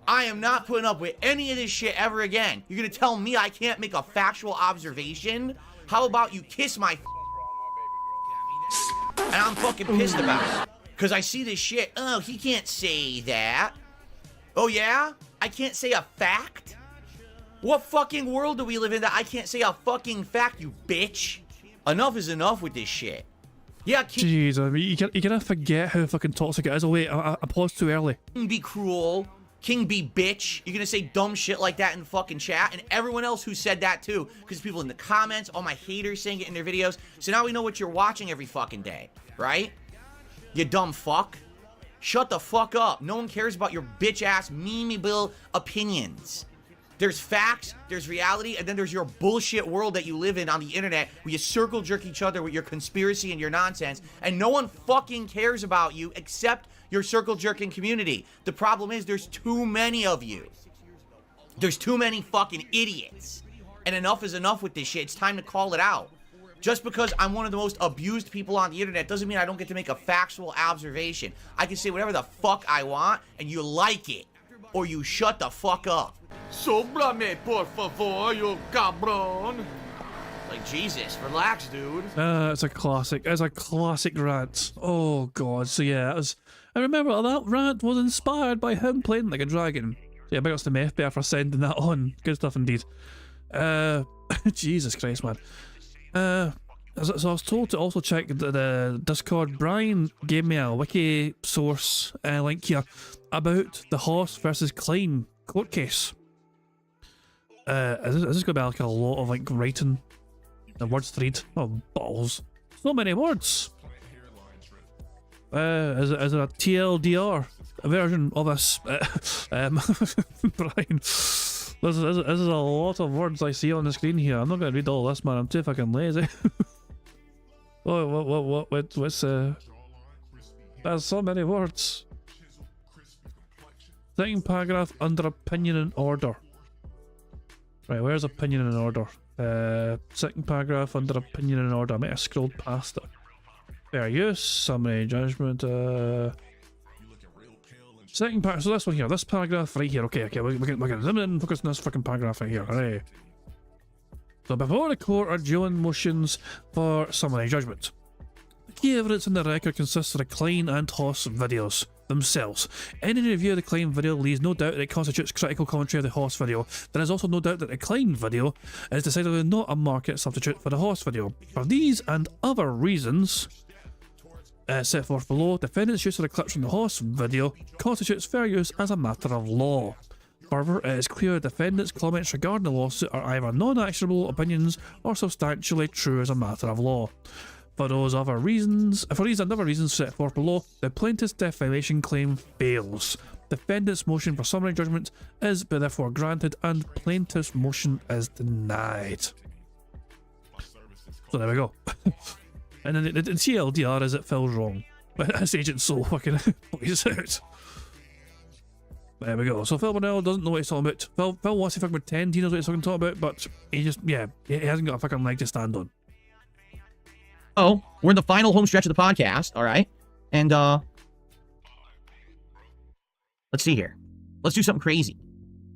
I am not putting up with any of this shit ever again. You're gonna tell me I can't make a factual observation? How about you kiss my and I'm fucking pissed about it. Because I see this shit. Oh, he can't say that. Oh yeah? I can't say a fact? What fucking world do we live in that I can't say a fucking fact, you bitch? Enough is enough with this shit. Yeah, jeez, I mean, you gotta forget how fucking toxic it is. Oh wait, I paused too early. King be cruel. King be bitch. You're gonna say dumb shit like that in fucking chat, and everyone else who said that too, because people in the comments, all my haters saying it in their videos. So now we know what you're watching every fucking day, right? You dumb fuck. Shut the fuck up. No one cares about your bitch-ass, memeable opinions. There's facts, there's reality, and then there's your bullshit world that you live in on the internet where you circle jerk each other with your conspiracy and your nonsense, and no one fucking cares about you except your circle jerking community. The problem is there's too many of you. There's too many fucking idiots. And enough is enough with this shit. It's time to call it out. Just because I'm one of the most abused people on the internet doesn't mean I don't get to make a factual observation. I can say whatever the fuck I want, and you like it. Or you shut the fuck up. Sóbrame, por favor, you cabrón. Like, Jesus, relax, dude. It's a classic. It's a classic rant. Oh, God. So, yeah, it was... I remember that rant was inspired by him playing like a dragon. So, yeah, big ups to Methbear for sending that on. Good stuff indeed. Jesus Christ, man. So I was told to also check the Discord. Brian gave me a wiki source link here about the Horse versus Klein court case. Is this going to be like a lot of like writing? The words to read? Oh, balls. So many words. Is it a TLDR version of this? Brian. This is a lot of words I see on the screen here. I'm not going to read all this, man. I'm too fucking lazy. What's there's so many words. Second paragraph under opinion and order. Right, where's opinion and order? Second paragraph under opinion and order. I might have scrolled past it. Fair use, summary, judgment, second paragraph, so this one here, this paragraph right here, okay, we're gonna zoom in and focus on this fucking paragraph right here, hooray. So before the court are dueling motions for summary judgment. The key evidence in the record consists of the Klein and Hoss videos themselves. Any review of the Klein video leaves no doubt that it constitutes critical commentary of the Hoss video. There is also no doubt that the Klein video is decidedly not a market substitute for the Hoss video. For these and other reasons set forth below, defendants' use of the clips from the Hoss video constitutes fair use as a matter of law. Further, it is clear defendants' comments regarding the lawsuit are either non-actionable opinions or substantially true as a matter of law. For these and other reasons set forth below, the plaintiff's defamation claim fails. Defendant's motion for summary judgment is therefore granted and plaintiff's motion is denied. So there we go. And then the TLDR is it Phil's wrong. But this agent so fucking plays out. There we go. So Phil Burnell doesn't know what he's talking about. Phil wants to fucking pretend he knows what he's fucking talking about, but he just, yeah, he hasn't got a fucking leg to stand on. Oh, we're in the final home stretch of the podcast, all right? And, let's see here. Let's do something crazy.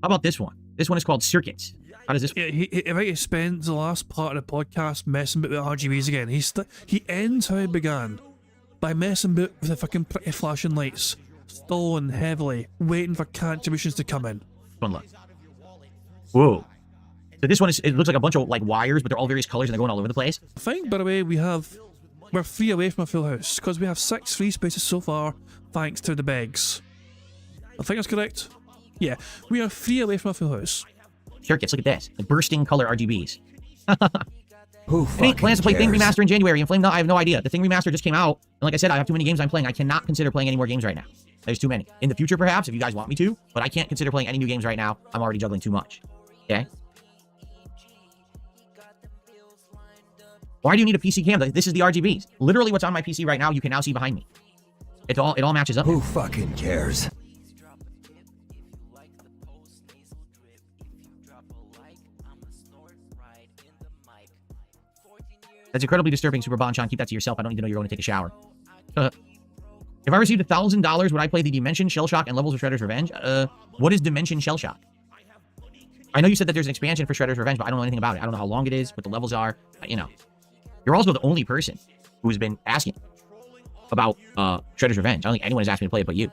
How about this one? This one is called Circuits. How does this... Yeah, he spends the last part of the podcast messing about with RGBs again. He ends how he began, by messing about with the fucking pretty flashing lights, stalling heavily, waiting for contributions to come in. One look. Whoa. So this one is, it looks like a bunch of like wires, but they're all various colors and they're going all over the place. I think, by the way, we're 3 away from a full house, because we have 6 free spaces so far, thanks to the begs. I think that's correct. Yeah, we are 3 away from a full house. Circuits, look at this. The bursting color RGBs. Who Any plans to play Thing Remaster in January? And Flame, no, I have no idea. The Thing Remaster just came out, and like I said, I have too many games I'm playing. I cannot consider playing any more games right now. There's too many. In the future, perhaps, if you guys want me to, but I can't consider playing any new games right now. I'm already juggling too much. Okay? Why do you need a PC cam? This is the RGBs. Literally what's on my PC right now, you can now see behind me. It all matches up. Who fucking cares? That's incredibly disturbing, Super Bonchan. Keep that to yourself. I don't need to know you're going to take a shower. If I received $1,000, would I play the Dimension, Shell Shock, and Levels of Shredder's Revenge? What is Dimension Shell Shock? I know you said that there's an expansion for Shredder's Revenge, but I don't know anything about it. I don't know how long it is, what the levels are. You know. You're also the only person who has been asking about Shredder's Revenge. I don't think anyone has asked me to play it but you.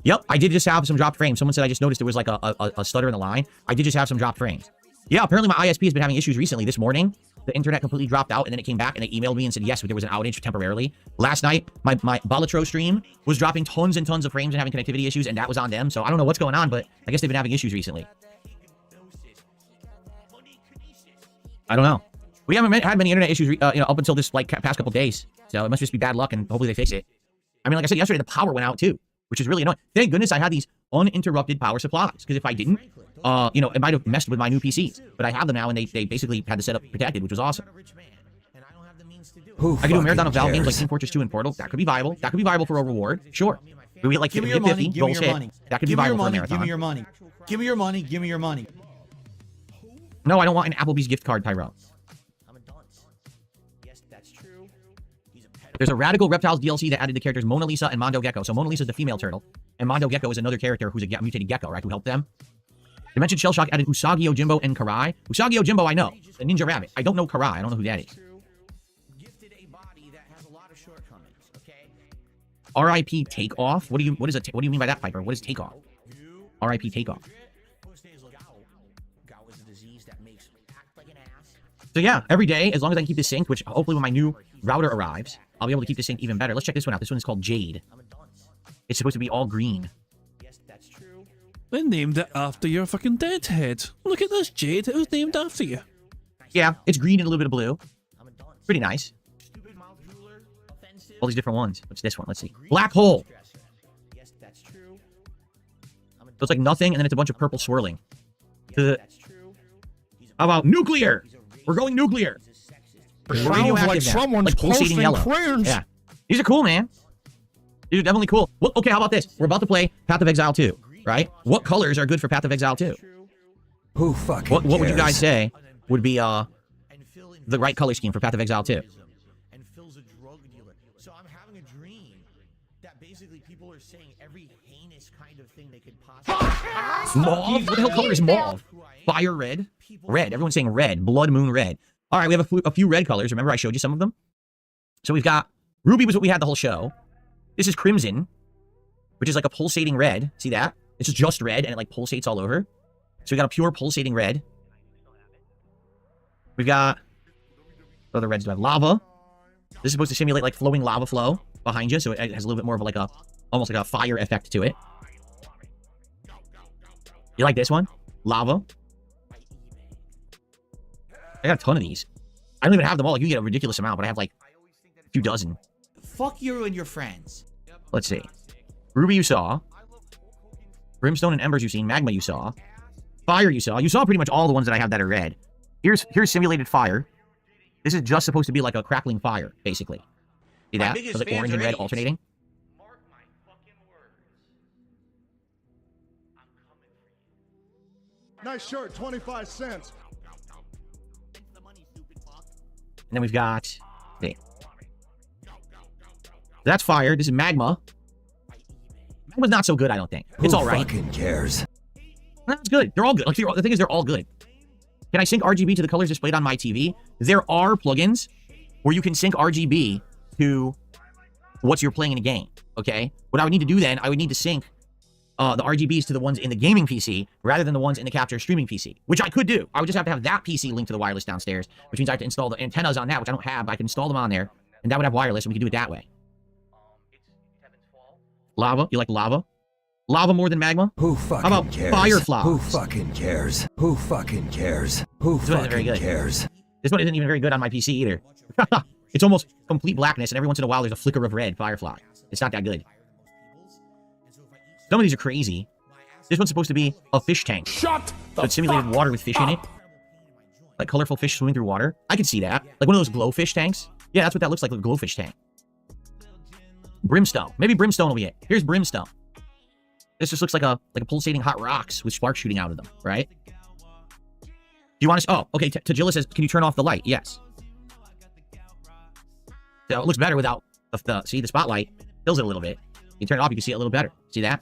Yep, I did just have some dropped frames. Someone said I just noticed there was like a stutter in the line. I did just have some dropped frames. Yeah, apparently my ISP has been having issues recently. This morning, the internet completely dropped out, and then it came back, and they emailed me and said, yes, there was an outage temporarily. Last night, my Balatro stream was dropping tons and tons of frames and having connectivity issues, and that was on them. So I don't know what's going on, but I guess they've been having issues recently. I don't know. We haven't had many internet issues, up until this like past couple days. So it must just be bad luck, and hopefully they fix it. I mean, like I said yesterday, the power went out too, which is really annoying. Thank goodness I had these uninterrupted power supplies, because if I didn't, it might have messed with my new PCs. But I have them now, and they basically had the setup protected, which was awesome. I could do a marathon of Valve games like Team Fortress 2 and Portal. That could be viable. That could be viable for a reward. Sure. We get like give me your money. Give me your money. That could be viable for a marathon. Give me your money. Give me your money. Give me your money. No, I don't want an Applebee's gift card, Tyrell. There's a Radical Reptiles DLC that added the characters Mona Lisa and Mondo Gecko. So Mona Lisa is the female turtle, and Mondo Gecko is another character who's a mutated gecko, right? Who helped them. Dimension Shell Shock added Usagi Yojimbo and Karai. Usagi Yojimbo I know. The Ninja Rabbit. I don't know Karai. I don't know who that is. R.I.P. Takeoff? What do you mean by that, Piper? What is Takeoff? R.I.P. Takeoff. So yeah, every day, as long as I can keep this synced, which hopefully when my new router arrives, I'll be able to keep this synced even better. Let's check this one out. This one is called Jade. It's supposed to be all green. They named it after your fucking deadhead. Look at this, Jade. It was named after you. Yeah, it's green and a little bit of blue. Pretty nice. All these different ones. What's this one? Let's see. Black Hole. So it's like nothing, and then it's a bunch of purple swirling. How about nuclear? We're going nuclear. Sounds like someone's posting prayers. Yeah. These are cool, man. These are definitely cool. Well, okay, how about this? We're about to play Path of Exile 2, right? What colors are good for Path of Exile 2? Who fucking What would you guys say would be the right color scheme for Path of Exile 2. And Phil's a drug dealer. So I'm having a dream that basically people are saying every heinous kind of thing they could possibly. Mauve? What the hell color is mauve? Fire red? Red. Everyone's saying red. Blood moon red. All right, we have a few red colors. Remember I showed you some of them? So we've got ruby was what we had the whole show. This is crimson, which is like a pulsating red. See that? This is just red, and it like pulsates all over. So we got a pure pulsating red. We've got... What other reds do I have? Lava. This is supposed to simulate like flowing lava flow behind you, so it has a little bit more of like a... Almost like a fire effect to it. You like this one? Lava. I got a ton of these. I don't even have them all. Like, you get a ridiculous amount, but I have like a few dozen. Fuck you and your friends. Let's see. Ruby you saw. Brimstone and Embers you've seen. Magma you saw. Fire you saw. You saw pretty much all the ones that I have that are red. Here's simulated fire. This is just supposed to be like a crackling fire, basically. See that? So like orange and red alternating. Nice shirt, 25 cents. And then we've got... See. That's fire. This is magma. Magma's not so good, I don't think. It's all right. Who fucking cares? That's good. They're all good. Like, the thing is, they're all good. Can I sync RGB to the colors displayed on my TV? There are plugins where you can sync RGB to what you're playing in a game, okay? What I would need to do then, I would need to sync the RGBs to the ones in the gaming PC rather than the ones in the capture streaming PC, which I could do. I would just have to have that PC linked to the wireless downstairs, which means I have to install the antennas on that, which I don't have. I can install them on there, and that would have wireless, and we can do it that way. Lava? You like lava? Lava more than magma? Who fucking How about cares? fireflies? Who fucking cares? Who fucking cares? Who fucking cares? This one isn't even very good on my PC either. It's almost complete blackness, and every once in a while there's a flicker of red firefly. It's not that good. Some of these are crazy. This one's supposed to be a fish tank. Shut So it's simulated water with fish in it. Like colorful fish swimming through water. I could see that. Like one of those glowfish tanks. Yeah, that's what that looks like, a glowfish tank. Brimstone. Maybe brimstone will be it. Here's brimstone. This just looks like a pulsating hot rocks with sparks shooting out of them, right? Do you want to... Oh, okay. Tajilla says, can you turn off the light? Yes. So it looks better without see, the spotlight fills it a little bit. You turn it off, you can see it a little better. See that?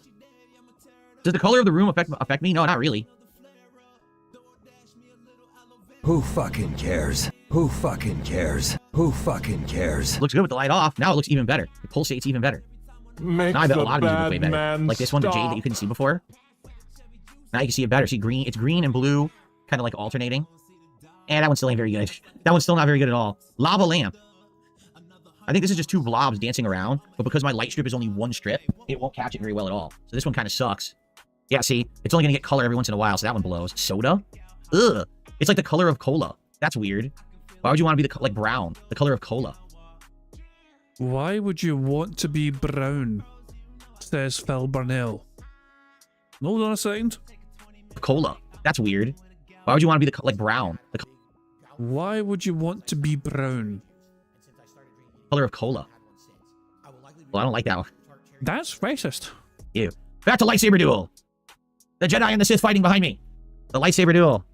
Does the color of the room affect me? No, not really. Who fucking cares? Who fucking cares? Who fucking cares? Looks good with the light off. Now it looks even better. It pulsates even better. Now I bet a lot of these look way better. Like this one, the jade that you couldn't see before. Now you can see it better. See green? It's green and blue, kind of like alternating. And that one still ain't very good. That one's still not very good at all. Lava lamp. I think this is just two blobs dancing around, but because my light strip is only one strip, it won't catch it very well at all. So this one kind of sucks. Yeah, see? It's only going to get color every once in a while, so that one blows. Soda? Ugh. It's like the color of cola. That's weird. Why would you want to be like brown? The color of cola. Why would you want to be brown? Says Phil Burnell. Hold on a second. Cola. That's weird. Why would you want to be like brown? Why would you want to be brown? Color of cola. Well, I don't like that one. That's racist. Ew. Back to lightsaber duel. The Jedi and the Sith fighting behind me. The lightsaber duel.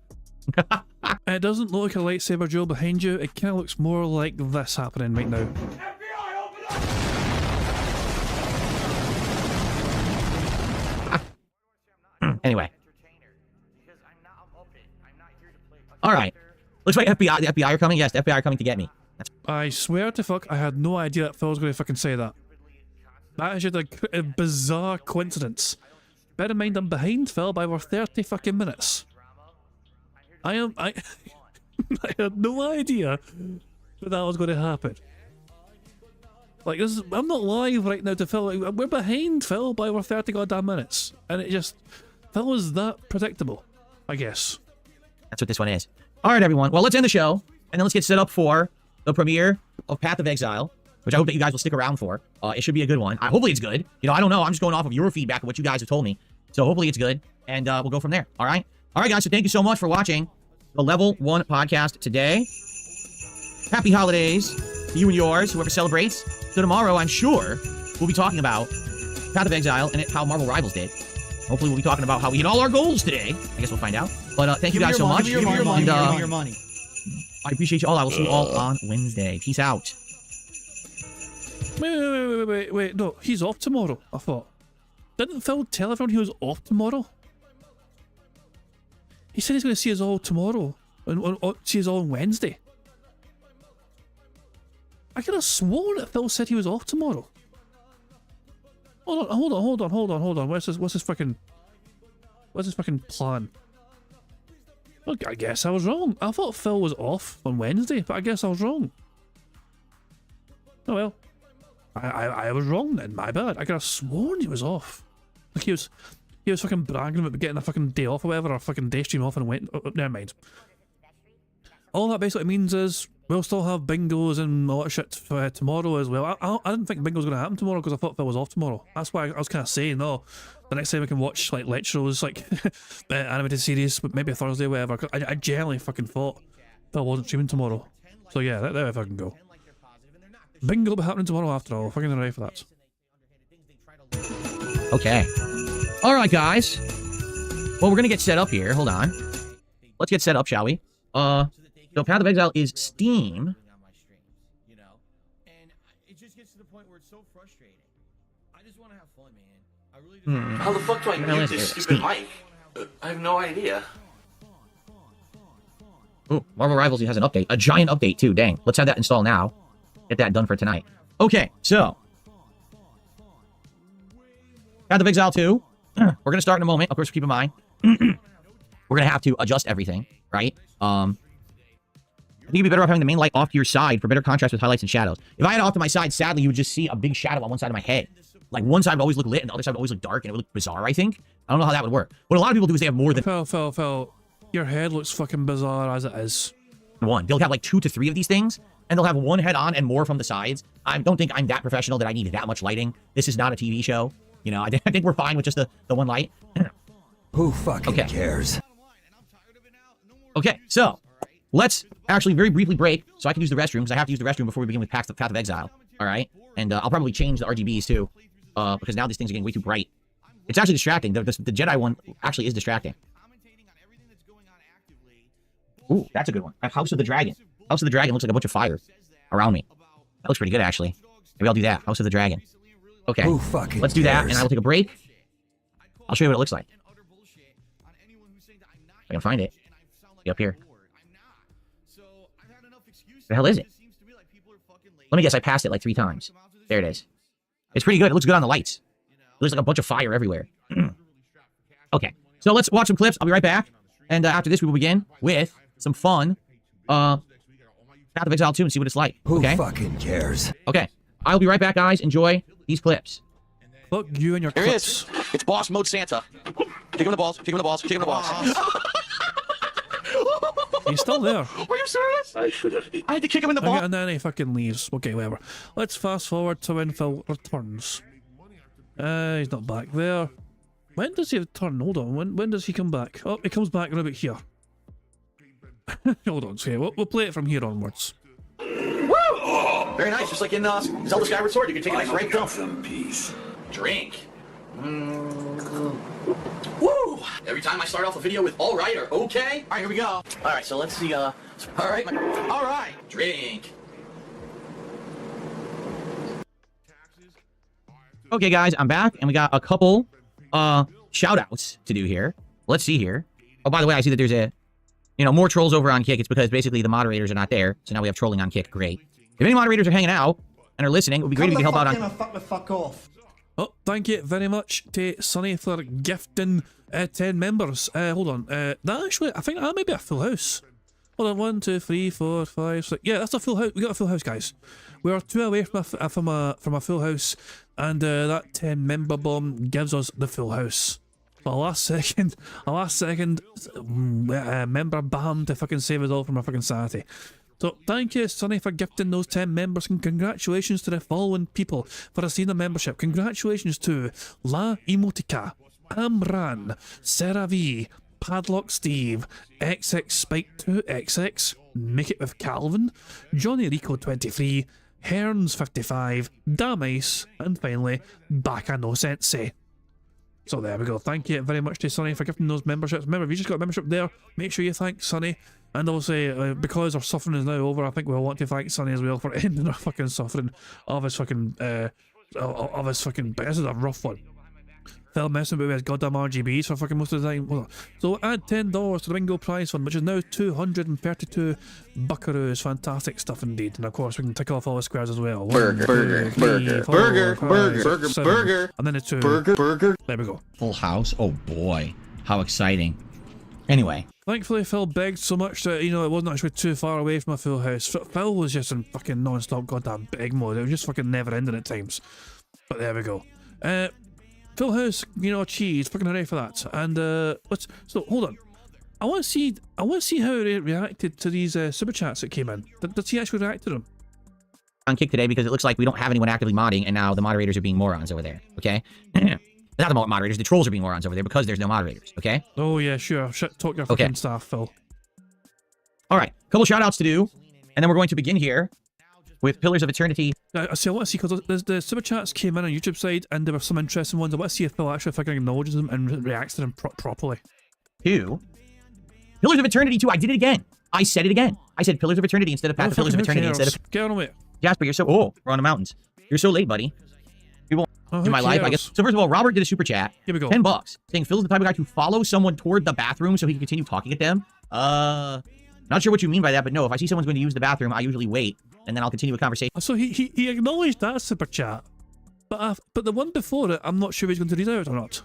It doesn't look like a lightsaber duel behind you. It kind of looks more like this happening right now. Anyway. All right. Looks like the FBI are coming. Yes, the FBI are coming to get me. I swear to fuck, I had no idea that Phil was going to fucking say that. That is just a bizarre coincidence. Bear in mind, I'm behind Phil by over 30 fucking minutes. I had no idea that was going to happen. Like, I'm not live right now to Phil. We're behind Phil by over 30 goddamn minutes. And it just... Phil was that predictable, I guess. That's what this one is. All right, everyone. Well, let's end the show. And then let's get set up for the premiere of Path of Exile, which I hope that you guys will stick around for. It should be a good one. Hopefully it's good. You know, I don't know. I'm just going off of your feedback and what you guys have told me. So hopefully it's good. And we'll go from there. All right? All right, guys. So thank you so much for watching the Level 1 podcast today. Happy holidays to you and yours, whoever celebrates. So tomorrow, I'm sure, we'll be talking about Path of Exile and how Marvel Rivals did. Hopefully we'll be talking about how we hit all our goals today. I guess we'll find out. But thank you guys so much. Give me your money. I appreciate you all. I will see you all on Wednesday. Peace out. Wait. No, he's off tomorrow, I thought. Didn't Phil tell everyone he was off tomorrow? He said he's going to see us all tomorrow. And see us all on Wednesday. I could have sworn that Phil said he was off tomorrow. Hold on. What's this fucking plan? Look, I guess I was wrong. I thought Phil was off on Wednesday, but I guess I was wrong. Oh well. I was wrong then, my bad. I could have sworn he was off. Like he was fucking bragging about getting a fucking day off or whatever, or a fucking day stream off and went. Never mind. All that basically means is we'll still have bingos and all that shit for tomorrow as well. I didn't think bingo's going to happen tomorrow because I thought Phil was off tomorrow. That's why I was kind of saying, no, the next time we can watch like lectures, like animated series, but maybe a Thursday, whatever. I genuinely fucking thought Phil wasn't streaming tomorrow. So yeah, there I fucking go. Bingo will be happening tomorrow after all. Fucking ready for that. Okay. Alright, guys. Well, we're gonna get set up here. Hold on. Let's get set up, shall we? So Path of Exile is Steam. How the fuck do I mute this stupid mic? I have no idea. Ooh, Marvel Rivals has an update. A giant update, too. Dang. Let's have that installed now. Get that done for tonight. Okay, so. Path of Exile 2. We're going to start in a moment. Of course, keep in mind. We're going to have to adjust everything, right? I think you'd be better off having the main light off to your side for better contrast with highlights and shadows. If I had it off to my side, sadly, you would just see a big shadow on one side of my head. Like, one side would always look lit, and the other side would always look dark, and it would look bizarre, I think. I don't know how that would work. What a lot of people do is they have more than... Phil, your head looks fucking bizarre as it is. One. They'll have like 2 to 3 of these things, and they'll have one head on and more from the sides. I don't think I'm that professional that I need that much lighting. This is not a TV show. You know, I think we're fine with just the one light. Who fucking cares? Okay, so let's actually very briefly break so I can use the restroom, because I have to use the restroom before we begin with Path of Exile. All right? And I'll probably change the RGBs too, because now these things are getting way too bright. It's actually distracting. The Jedi one actually is distracting. Ooh, that's a good one. House of the Dragon. House of the Dragon looks like a bunch of fire around me. That looks pretty good, actually. Maybe I'll do that. House of the Dragon. Okay, let's do that, and I will take a break. I'll show you what it looks like. If I can find it. Be up here. The hell is it? Let me guess, I passed it like 3 times. There it is. It's pretty good. It looks good on the lights. It looks like a bunch of fire everywhere. Okay, so let's watch some clips. I'll be right back. And after this, we will begin with some fun Path of Exile 2 and see what it's like. Okay? Who fucking cares? Okay, I'll be right back, guys. Enjoy these clips. Look, you and your Here clips. it is. It's Boss Mode Santa. Kick him in the balls. Kick him in the balls. Kick him in the balls. He's still there. Were you serious? I had to kick him in the balls. And then he fucking leaves. Okay, whatever. Let's fast forward to when Phil returns. He's not back there. When does he return? Hold on. When does he come back? Oh, he comes back right about here. Hold on. Okay, we'll play it from here onwards. Woo! Very nice. Just like in Zelda Skyward Sword, you can take a nice right dump. Drink. Woo! Every time I start off a video with all right or okay. All right, here we go. All right, so let's see. All right. All right. Drink. Okay, guys, I'm back, and we got a couple shout-outs to do here. Let's see here. Oh, by the way, I see that there's more trolls over on Kick. It's because basically the moderators are not there, so now we have trolling on Kick. Great. If any moderators are hanging out and are listening, it would be great if you could help out on... Fuck off. Oh, thank you very much to Sonny for gifting 10 members. Hold on. That actually, I think that may be a full house. Hold on, 1, 2, 3, 4, 5, 6. Yeah, that's a full house. We got a full house, guys. We are 2 away from a full house, and that 10 member bomb gives us the full house. A last second member bam to fucking save us all from our fucking sanity. So thank you, Sonny, for gifting those 10 members, and congratulations to the following people for receiving a membership. Congratulations to La Emotica, Amran, Sarah V, Padlock Steve, XX Spike 2XX, Make It With Calvin, Johnny Rico 23, Herns 55, Damice, and finally Bacano Sensei. So there we go. Thank you very much to Sonny for gifting those memberships. Remember, if you just got a membership there, make sure you thank Sonny. And also, because our suffering is now over, I think we'll want to thank Sonny as well for ending our fucking suffering of his fucking, this is a rough one. Phil messing with his goddamn RGBs for fucking most of the time. So add $10 to the bingo prize fund, which is now 232 buckaroos. Fantastic stuff indeed. And of course, we can tick off all the squares as well. Burger. And then it's two. Burger. There we go. Full house. Oh boy, how exciting. Anyway. Thankfully, Phil begged so much that, you know, it wasn't actually too far away from a full house. Phil was just in fucking non-stop goddamn beg mode. It was just fucking never ending at times. But there we go. Full house, you know, cheese. Fucking hooray for that. And so hold on. I want to see how he reacted to these super chats that came in. Does he actually react to them? On kick today because it looks like we don't have anyone actively modding, and now the moderators are being morons over there. Okay. Not the moderators, the trolls are being morons over there because there's no moderators, okay? Oh, yeah, sure. Talk your fucking staff, Phil. Alright, couple shout-outs to do, and then we're going to begin here with Pillars of Eternity. I see, I want to see, because the super chats came in on YouTube side, and there were some interesting ones. I want to see if Phil actually fucking acknowledges them and reacts to them properly. 2. Pillars of Eternity 2, I did it again. I said it again. I said Pillars of Eternity instead of Path of Pillars of Eternity instead of... Get on with it. Jasper, you're so... Oh, we're on the mountains. You're so late, buddy. People... in my life, I guess. So first of all, Robert did a super chat. Here we go. $10, saying Phil's the type of guy to follow someone toward the bathroom so he can continue talking at them. Not sure what you mean by that, but no, if I see someone's going to use the bathroom, I usually wait, and then I'll continue a conversation. So he acknowledged that super chat, but the one before it, I'm not sure he's going to read out or not.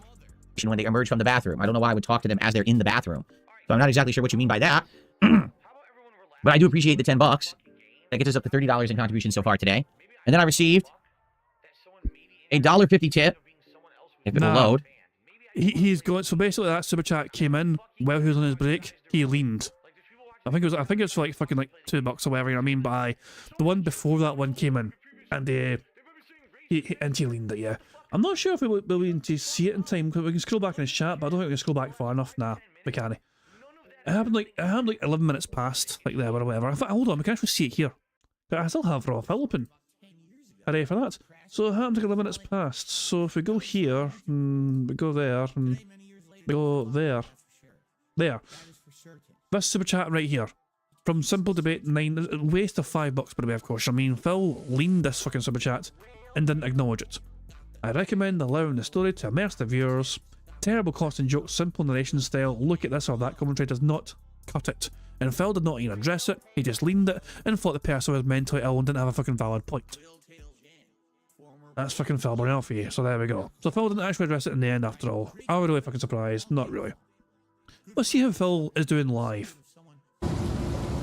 When they emerge from the bathroom, I don't know why I would talk to them as they're in the bathroom. So I'm not exactly sure what you mean by that. But I do appreciate the $10. That gets us up to $30 in contributions so far today. And then I received a $1.50 tip. If it'll load. He's going. So basically, that super chat came in while he was on his break. He leaned. I think it was for like fucking like $2 or whatever. You know what I mean? By the one before that one came in, and he leaned it. Yeah. I'm not sure if we'll be able to see it in time because we can scroll back in his chat, but I don't think we can scroll back far enough. Nah, we can't. It happened like 11 minutes past, like there or whatever. In fact, hold on, we can actually see it here. But I still have Raw Phil open. Hooray for that. So it happened like 11 minutes past. So if we go here, we go there, and we go there. There. This super chat right here. From Simple Debate 9, a waste of $5 by the way, of course. I mean, Phil leaned this fucking super chat and didn't acknowledge it. I recommend allowing the story to immerse the viewers. Terrible constant jokes, simple narration style, look at this or that commentary does not cut it. And Phil did not even address it, he just leaned it and thought the person was mentally ill and didn't have a fucking valid point. That's fucking Phil Burnell for you, so there we go. So Phil didn't actually address it in the end after all. I was really fucking surprised, not really. Let's see how Phil is doing live.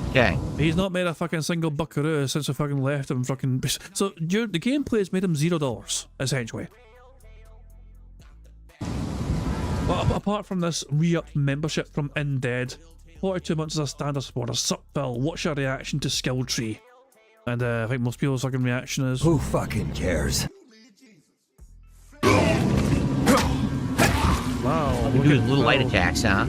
Okay. He's not made a fucking single buckaroo since we fucking left him fucking... So the gameplay's made him $0, essentially. Well, apart from this re-upped membership from Indead, 42 months as a standard supporter. Sup, Phil, what's your reaction to Skill Tree? And I think most people's fucking reaction is... Who fucking cares? Wow. Look at little light attacks, huh?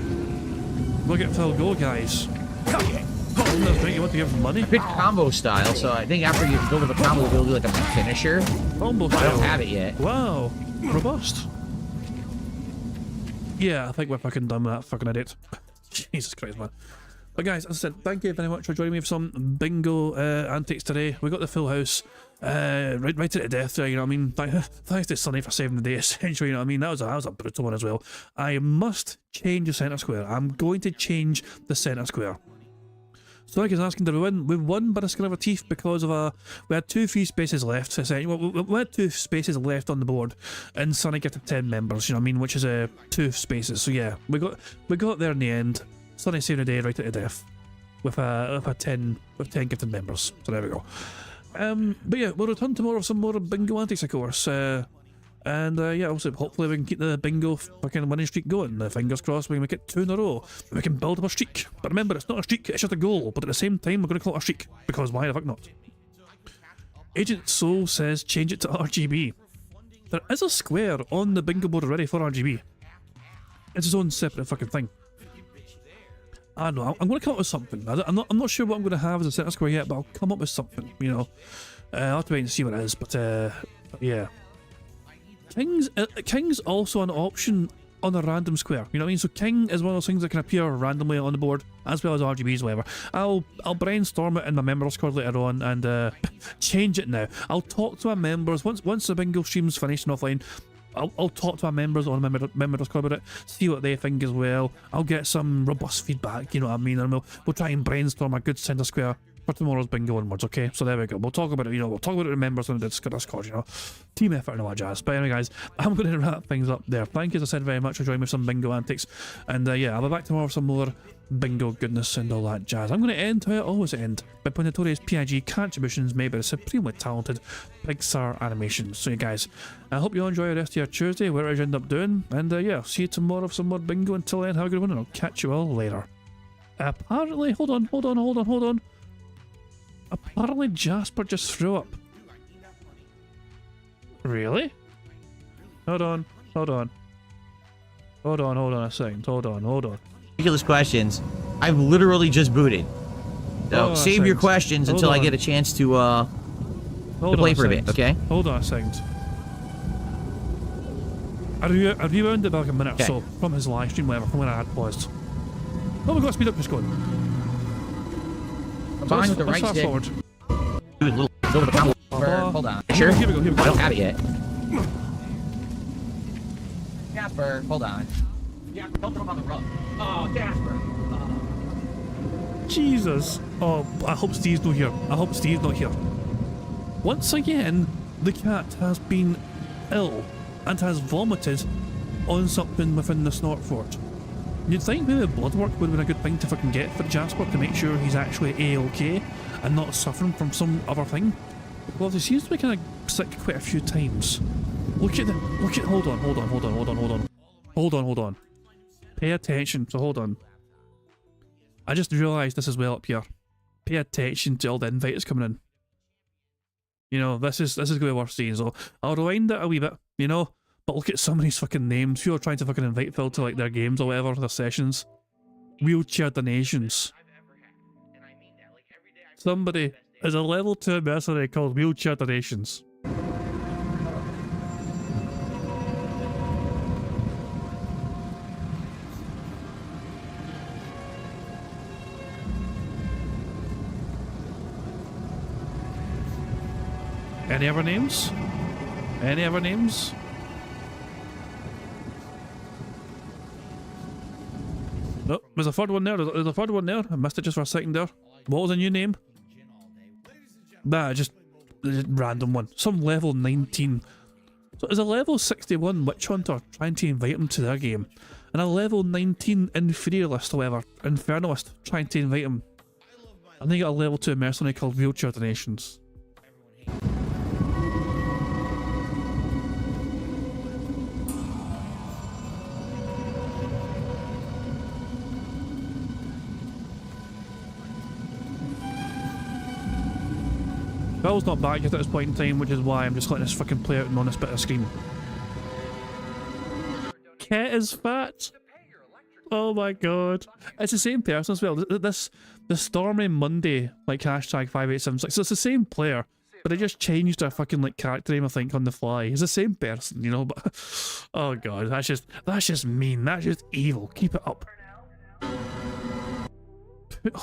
Look at Phil go, guys. You want to give him money? I picked combo style, so I think after you go to the combo, we'll do like a finisher. Combo style. I don't have it yet. Wow. Robust. Yeah, I think we're fucking done with that fucking idiot. Jesus Christ, man. But guys, as I said, thank you very much for joining me for some bingo antics today. We got the full house right to the death there, you know what I mean? Thanks to Sonny for saving the day, essentially, you know what I mean? That was a brutal one as well. I must change the centre square. I'm going to change the centre square. Sonic is asking, did we win? We won by the skin of our teeth because of we had 2 free spaces left, essentially. We had 2 spaces left on the board, and Sonic got 10 members, you know what I mean, which is 2 spaces. So yeah, we got there in the end. Sonny saved the day right at the death with 10 gifted members. So there we go. But yeah, we'll return tomorrow with some more bingo antics, of course. And yeah, also hopefully we can keep the bingo fucking winning streak going. Fingers crossed we can make it 2 in a row. We can build up a streak. But remember, it's not a streak, it's just a goal. But at the same time, we're going to call it a streak. Because why the fuck not? Agent Soul says change it to RGB. There is a square on the bingo board already for RGB. It's its own separate fucking thing. I don't know, I'm going to come up with something. I'm not sure what I'm going to have as a centre square yet, but I'll come up with something, you know. I'll have to wait and see what it is, but yeah. King's also an option on a random square. You know what I mean? So king is one of those things that can appear randomly on the board, as well as RGBs, whatever. I'll brainstorm it in my members card later on and change it now. I'll talk to my members once the bingo stream's finished and offline. I'll talk to our members on members club about it, see what they think as well. I'll get some robust feedback, you know what I mean, and we'll try and brainstorm a good centre square for tomorrow's bingo onwards, okay? So there we go. We'll talk about it, you know, we'll talk about it with members on the Discord, you know. Team effort and all that jazz. But anyway, guys, I'm going to wrap things up there. Thank you, as I said, very much for joining me with some bingo antics. And yeah, I'll be back tomorrow with some more bingo goodness and all that jazz. I'm going to end how I always end, by putting notorious PIG contributions made by the supremely talented Pixar Animations. So, you guys, I hope you all enjoy the rest of your Tuesday, whatever you end up doing. And yeah, see you tomorrow with some more bingo. Until then, have a good one, and I'll catch you all later. Apparently, hold on. Apparently Jasper just threw up. Really? Hold on a second. Hold on. Ridiculous questions. I've literally just booted. So save your questions until I get a chance to play for a bit, okay? Hold on a second. I rewound it back a minute or so from his live stream, whatever, from when I had paused. Oh, we've got to speed up this going. Combine with the right stick. Forward. Do a little bit of combo. Hold on. Sure? Here we go. I don't have it yet. Jasper, hold on. Jasper, don't throw him on the rug. Oh, Jasper. Jesus. Oh, I hope Steve's not here. Once again, the cat has been ill and has vomited on something within the snort fort. You'd think maybe blood work would have been a good thing to fucking get for Jasper to make sure he's actually A-okay and not suffering from some other thing. Well, he seems to be kind of sick quite a few times. Hold on. Pay attention, so hold on. I just realised this as well up here. Pay attention to all the invites coming in. You know, this is going to be worth seeing, so I'll rewind it a wee bit, you know? But look at some of these fucking names. People are trying to fucking invite Phil to like their games or whatever, their sessions. Wheelchair donations. Somebody is a level 2 mercenary called Wheelchair Donations. Any other names? Oh, there's a third one there. There's a third one there. I missed it just for a second there. What was the new name? Nah, just a random one. Some level 19. So there's a level 61 Witch Hunter trying to invite him to their game. And a level 19 Inferiorist, however, Infernalist, trying to invite him. And then you got a level 2 mercenary called Wheelchair Donations. Bill's not back yet at this point in time, which is why I'm just letting this fucking play out on this bit of screen. Ket is fat. Oh my god. It's the same person as well. The Stormy Monday, like hashtag 5876. So it's the same player, but they just changed their fucking like character name, I think, on the fly. It's the same person, you know, but oh god, that's just mean. That's just evil. Keep it up.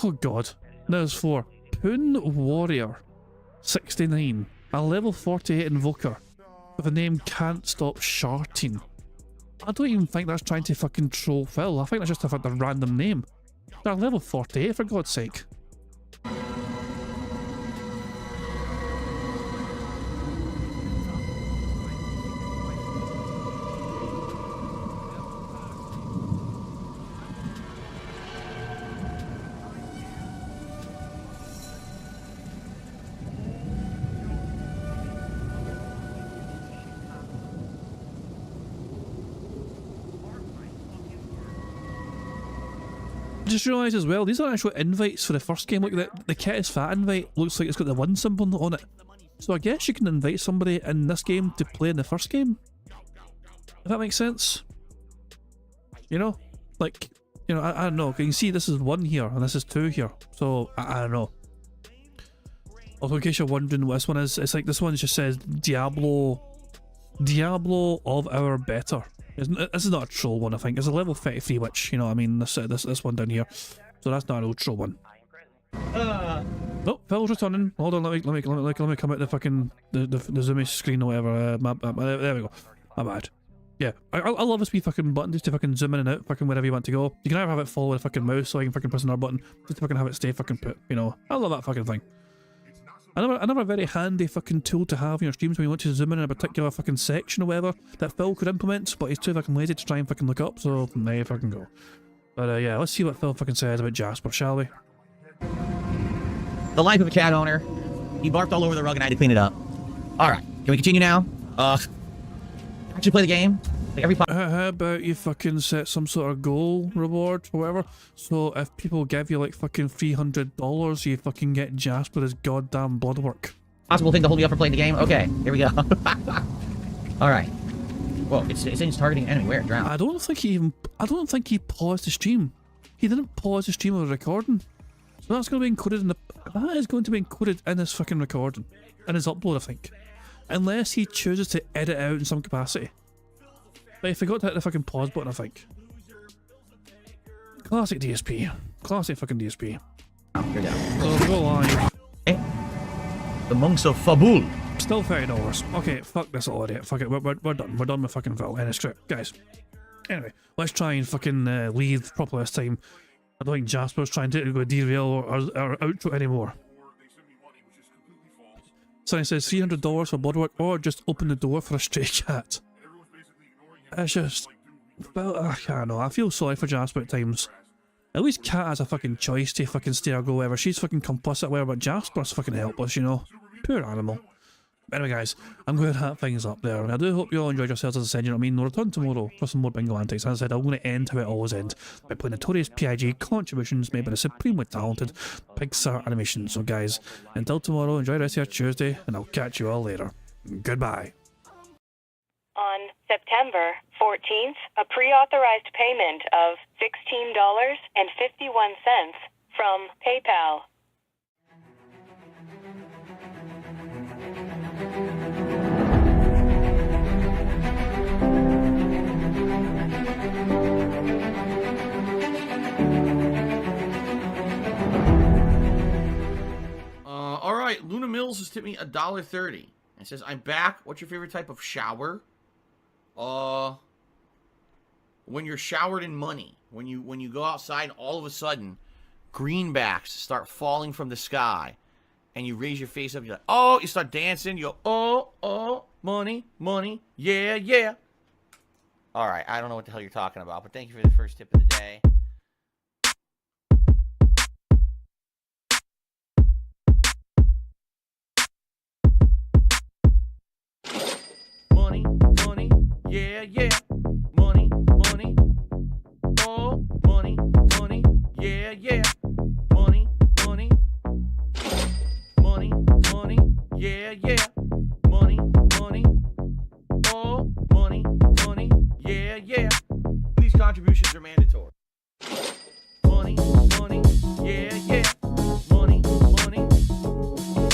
Oh god. There's 4. Poon Warrior 69, a level 48 invoker with the name Can't Stop Sharting. I don't even think that's trying to fucking troll Phil. I think that's just a random name. They're level 48 for God's sake. Just realised as well, these are actual invites for the first game. Look, the Ket is Fat invite looks like it's got the 1 symbol on it. So I guess you can invite somebody in this game to play in the first game. If that makes sense. You know? Like, you know, I don't know. You can see this is 1 here and this is 2 here. So, I don't know. Also, in case you're wondering what this one is, it's like this one just says Diablo of Our Better. This is not a troll one, I think. It's a level 33 witch, you know what I mean? This one down here. So that's not a real troll one. Oh, Phil's returning. Hold on, let me come out the fucking the zoomy screen or whatever. There we go. My bad. Yeah, I love this wee fucking button just to fucking zoom in and out fucking wherever you want to go. You can either have it follow with a fucking mouse, so I can fucking press another button just to fucking have it stay fucking put. You know, I love that fucking thing. Another very handy fucking tool to have in your streams when you want to zoom in a particular fucking section or whatever that Phil could implement, but he's too fucking lazy to try and fucking look up, so there you fucking go. But yeah, let's see what Phil fucking says about Jasper, shall we? The life of a cat owner. He barfed all over the rug and I had to clean it up. Alright, can we continue now? Actually play the game? Like every how about you fucking set some sort of goal reward or whatever, so if people give you like fucking $300, you fucking get Jasper his goddamn blood work. Possible thing to hold me up for playing the game? Okay, here we go. Alright. Whoa, it's in targeting enemy. Where? Drown. I don't think he paused the stream. He didn't pause the stream of the recording. So that's going to be included in that is going to be included in his fucking recording. In his upload, I think. Unless he chooses to edit out in some capacity. But he forgot to hit the fucking pause button, I think. Classic DSP. Classic fucking DSP. Oh, you're down. So we go live. The Monks of Fabul. Still $30. Okay, fuck this already. Fuck it, we're done. We're done with fucking Phil. End of script. Guys. Anyway, let's try and fucking leave properly this time. I don't think Jasper's trying to go derail or outro anymore. Sonny says $300 for bloodwork or just open the door for a stray cat. It's just... well, I don't know. I feel sorry for Jasper at times. At least Cat has a fucking choice to fucking stay or go wherever. She's fucking complicit where, but Jasper's fucking helpless, you know. Poor animal. Anyway, guys, I'm going to wrap things up there. I do hope you all enjoyed yourselves, as I said, you know what I mean? We'll return tomorrow for some more bingo antics. As I said, I'm going to end how it always ends, by playing notorious PIG contributions made by the supremely talented Pixar Animation. So guys, until tomorrow, enjoy the rest of your Tuesday, and I'll catch you all later. Goodbye. On September 14th, a pre-authorized payment of $16.51 from PayPal. Alright, Luna Mills has tipped me $1.30. It says, I'm back. What's your favorite type of shower? When you're showered in money. When you go outside and all of a sudden, greenbacks start falling from the sky. And you raise your face up, you're like, oh, you start dancing, you go, oh, money, money, yeah, yeah. Alright, I don't know what the hell you're talking about, but thank you for the first tip of the day. Money, money, yeah, yeah. Money, money, oh, money, money, yeah, yeah. Money, money, money, money, yeah, yeah. Money, money, oh, money, money, yeah, yeah. These contributions are mandatory. Money, money, yeah, yeah. Money, money,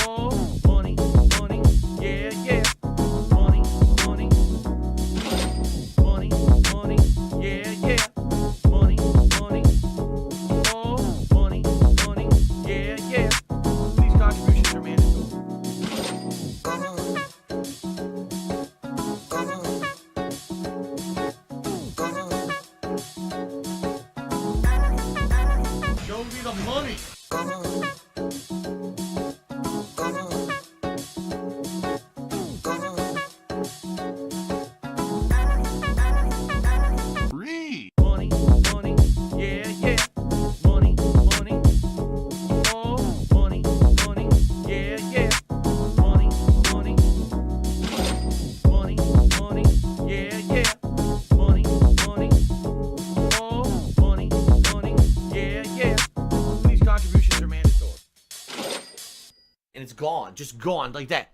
oh, money, money, yeah, yeah. Money, money, money, money, yeah, yeah. Money, money, oh, money, money, yeah, yeah. These contributions are mandatory. Show me the money. Money, money, yeah, yeah. Money, money, oh, money, money, yeah, yeah. Money, money, money, money, yeah, yeah. Money, money, oh, money, money, yeah, yeah. These contributions are mandatory. And it's gone, just gone like that.